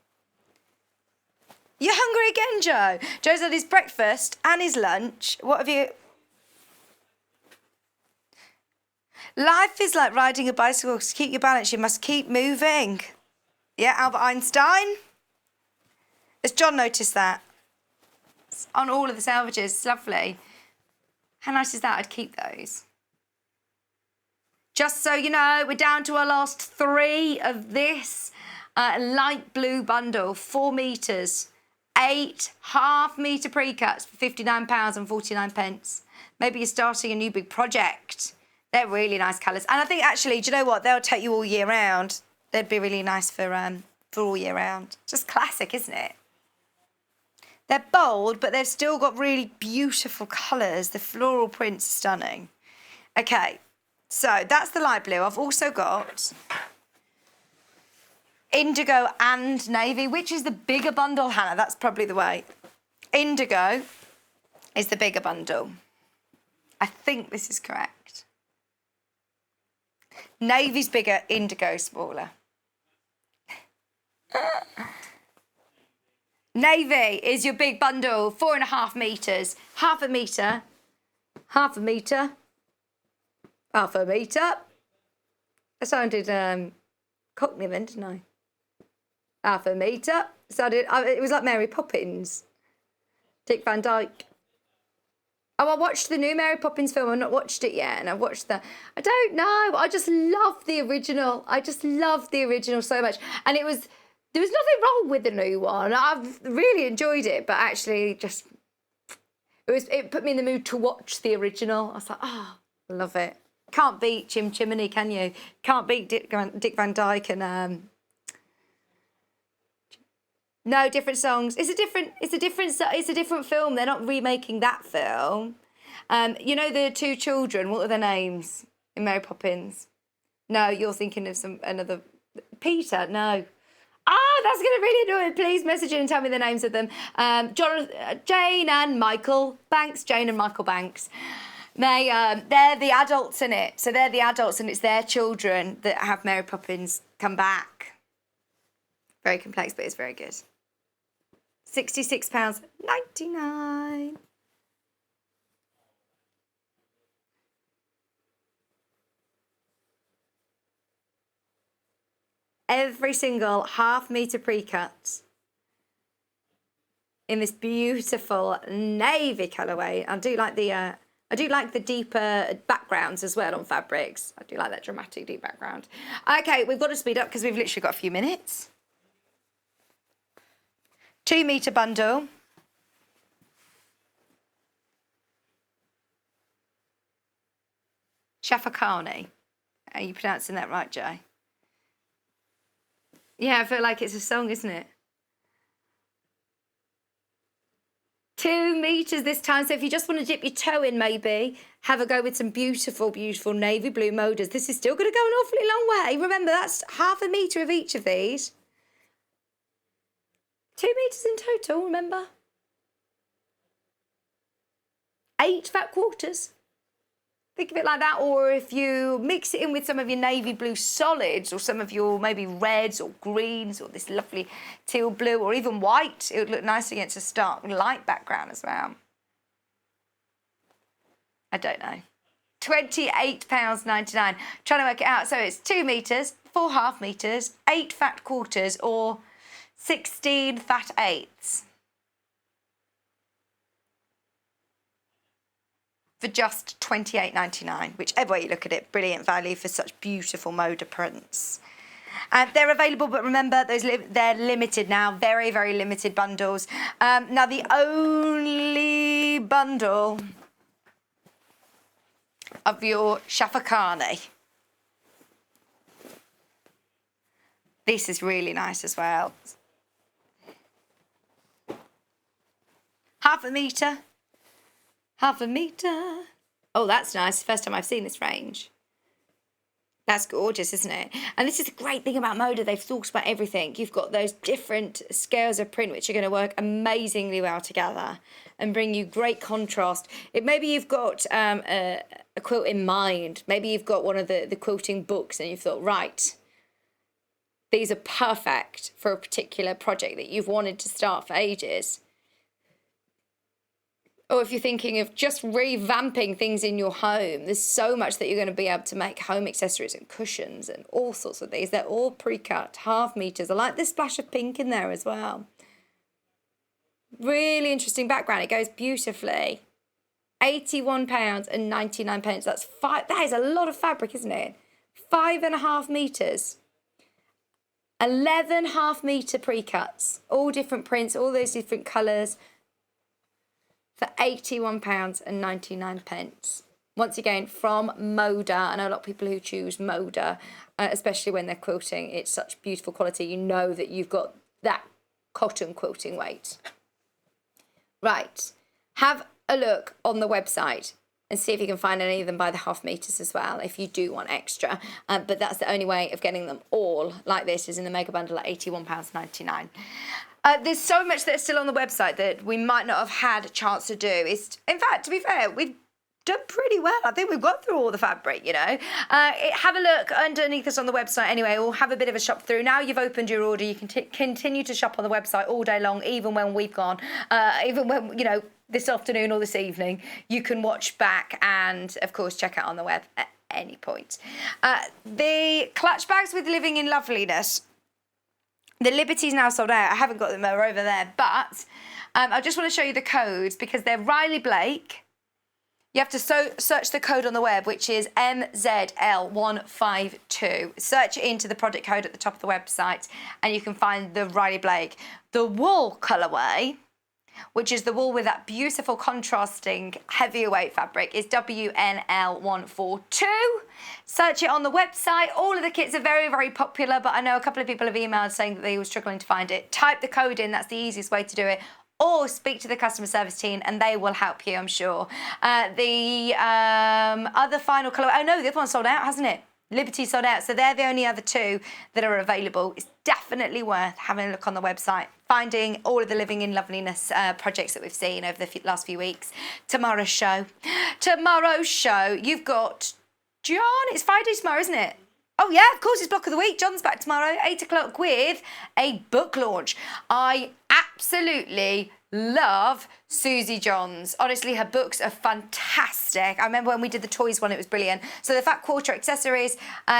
You're hungry again, Joe? Joe's had his breakfast and his lunch. What have you... Life is like riding a bicycle. To keep your balance, you must keep moving. Yeah, Albert Einstein. Has John noticed that? It's on all of the salvages. It's lovely. How nice is that? I'd keep those. Just so you know, we're down to our last 3 of this light blue bundle, 4 metres. 8 half-metre pre-cuts for £59.49. Maybe you're starting a new big project. They're really nice colours. And I think, actually, do you know what? They'll take you all year round. They'd be really nice for all year round. Just classic, isn't it? They're bold, but they've still got really beautiful colours. The floral print's stunning. OK, so that's the light blue. I've also got indigo and navy. Which is the bigger bundle, Hannah? That's probably the way. Indigo is the bigger bundle. I think this is correct. Navy's bigger, indigo smaller. Navy is your big bundle, 4.5 metres. Half a metre. Half a metre. Half a metre. I sounded Cockney then, didn't I? Half a metre. It was like Mary Poppins. Dick Van Dyke. Oh, I watched the new Mary Poppins film. I've not watched it yet, and I've watched I don't know. I just love the original. I just love the original so much. And there was nothing wrong with the new one. I've really enjoyed it, but actually it put me in the mood to watch the original. I was like, oh, I love it. Can't beat Chim Chimney, can you? Can't beat Dick Van Dyke and no, different songs. It's a different film. They're not remaking that film. You know the two children. What are their names in Mary Poppins? No, you're thinking of another. Peter. No. That's going to really annoy me. Please message in and tell me the names of them. Jane and Michael Banks. Jane and Michael Banks. They're the adults in it. So they're the adults, and it's their children that have Mary Poppins come back. Very complex, but it's very good. £66.99. Every single half-metre pre-cut in this beautiful navy colourway. I do like the deeper backgrounds as well on fabrics. I do like that dramatic deep background. Okay, we've got to speed up because we've literally got a few minutes. 2 metre bundle. Shafakani. Are you pronouncing that right, Jay? Yeah, I feel like it's a song, isn't it? 2 metres this time. So if you just want to dip your toe in, maybe, have a go with some beautiful, beautiful navy blue Modas. This is still going to go an awfully long way. Remember, that's half a metre of each of these. 2 metres in total, remember? 8 fat quarters. Think of it like that, or if you mix it in with some of your navy blue solids or some of your maybe reds or greens or this lovely teal blue or even white, it would look nice against a stark light background as well. I don't know. £28.99. Trying to work it out. So it's 2 metres, 4 half metres, 8 fat quarters or 16 fat eighths. For just £28.99, whichever way you look at it, brilliant value for such beautiful Moda prints. They're available, but remember, they're limited now, very, very limited bundles. Now, the only bundle of your Shafakani. This is really nice as well. Half a metre. Half a metre. Oh, that's nice. First time I've seen this range. That's gorgeous, isn't it? And this is the great thing about Moda. They've thought about everything. You've got those different scales of print which are going to work amazingly well together and bring you great contrast. Maybe you've got a quilt in mind. Maybe you've got one of the quilting books and you've thought, right, these are perfect for a particular project that you've wanted to start for ages. Or if you're thinking of just revamping things in your home, there's so much that you're going to be able to make home accessories and cushions and all sorts of these. They're all pre-cut, half metres. I like the splash of pink in there as well. Really interesting background. It goes beautifully. £81.99. That is a lot of fabric, isn't it? 5.5 metres. 11 half-metre pre-cuts. All different prints, all those different colours. For £81.99. Once again, from Moda. I know a lot of people who choose Moda, especially when they're quilting. It's such beautiful quality. You know that you've got that cotton quilting weight. Right. Have a look on the website and see if you can find any of them by the half metres as well, if you do want extra. But that's the only way of getting them all like this, is in the mega bundle at £81.99. There's so much that's still on the website that we might not have had a chance to do. In fact, to be fair, we've done pretty well. I think we've got through all the fabric, you know. Have a look underneath us on the website anyway, or have a bit of a shop through. Now you've opened your order, you can continue to shop on the website all day long, even when we've gone, even when, you know, this afternoon or this evening. You can watch back and, of course, check out on the web at any point. The clutch bags with Living in Loveliness. The Liberty's now sold out. I haven't got them, they're over there, but I just want to show you the codes because they're Riley Blake, You have to search the code on the web, which is MZL152. Search it into the product code at the top of the website, and you can find the Riley Blake. The wool colourway, which is the wool with that beautiful contrasting heavier weight fabric, is WNL142. Search it on the website. All of the kits are very, very popular, but I know a couple of people have emailed saying that they were struggling to find it. Type the code in, that's the easiest way to do it. Or speak to the customer service team and they will help you, I'm sure. The other final colour, oh no, the other one sold out, hasn't it? Liberty sold out, so they're the only other two that are available. It's definitely worth having a look on the website, finding all of the Living in Loveliness projects that we've seen over the last few weeks. Tomorrow's show, you've got John. It's Friday tomorrow, isn't it? Oh yeah, of course, it's Block of the Week. John's back tomorrow, 8 o'clock, with a book launch. I absolutely love Susie Johns. Honestly, her books are fantastic. I remember when we did the toys one, it was brilliant. So the Fat Quarter Accessories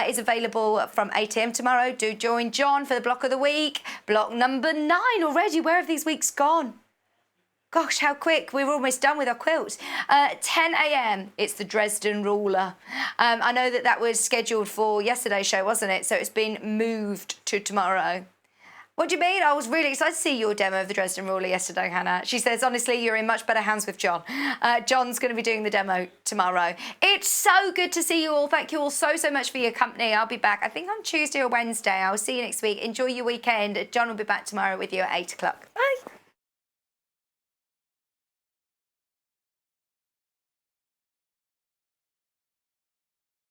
is available from 8 AM tomorrow. Do join John for the Block of the Week. Block number 9 already. Where have these weeks gone? Gosh, how quick. We're almost done with our quilts. 10 AM, it's the Dresden Ruler. I know that was scheduled for yesterday's show, wasn't it? So it's been moved to tomorrow. What do you mean? I was really excited to see your demo of the Dresden Ruler yesterday, Hannah. She says, honestly, you're in much better hands with John. John's going to be doing the demo tomorrow. It's so good to see you all. Thank you all so, so much for your company. I'll be back, I think, on Tuesday or Wednesday. I'll see you next week. Enjoy your weekend. John will be back tomorrow with you at 8 o'clock. Bye.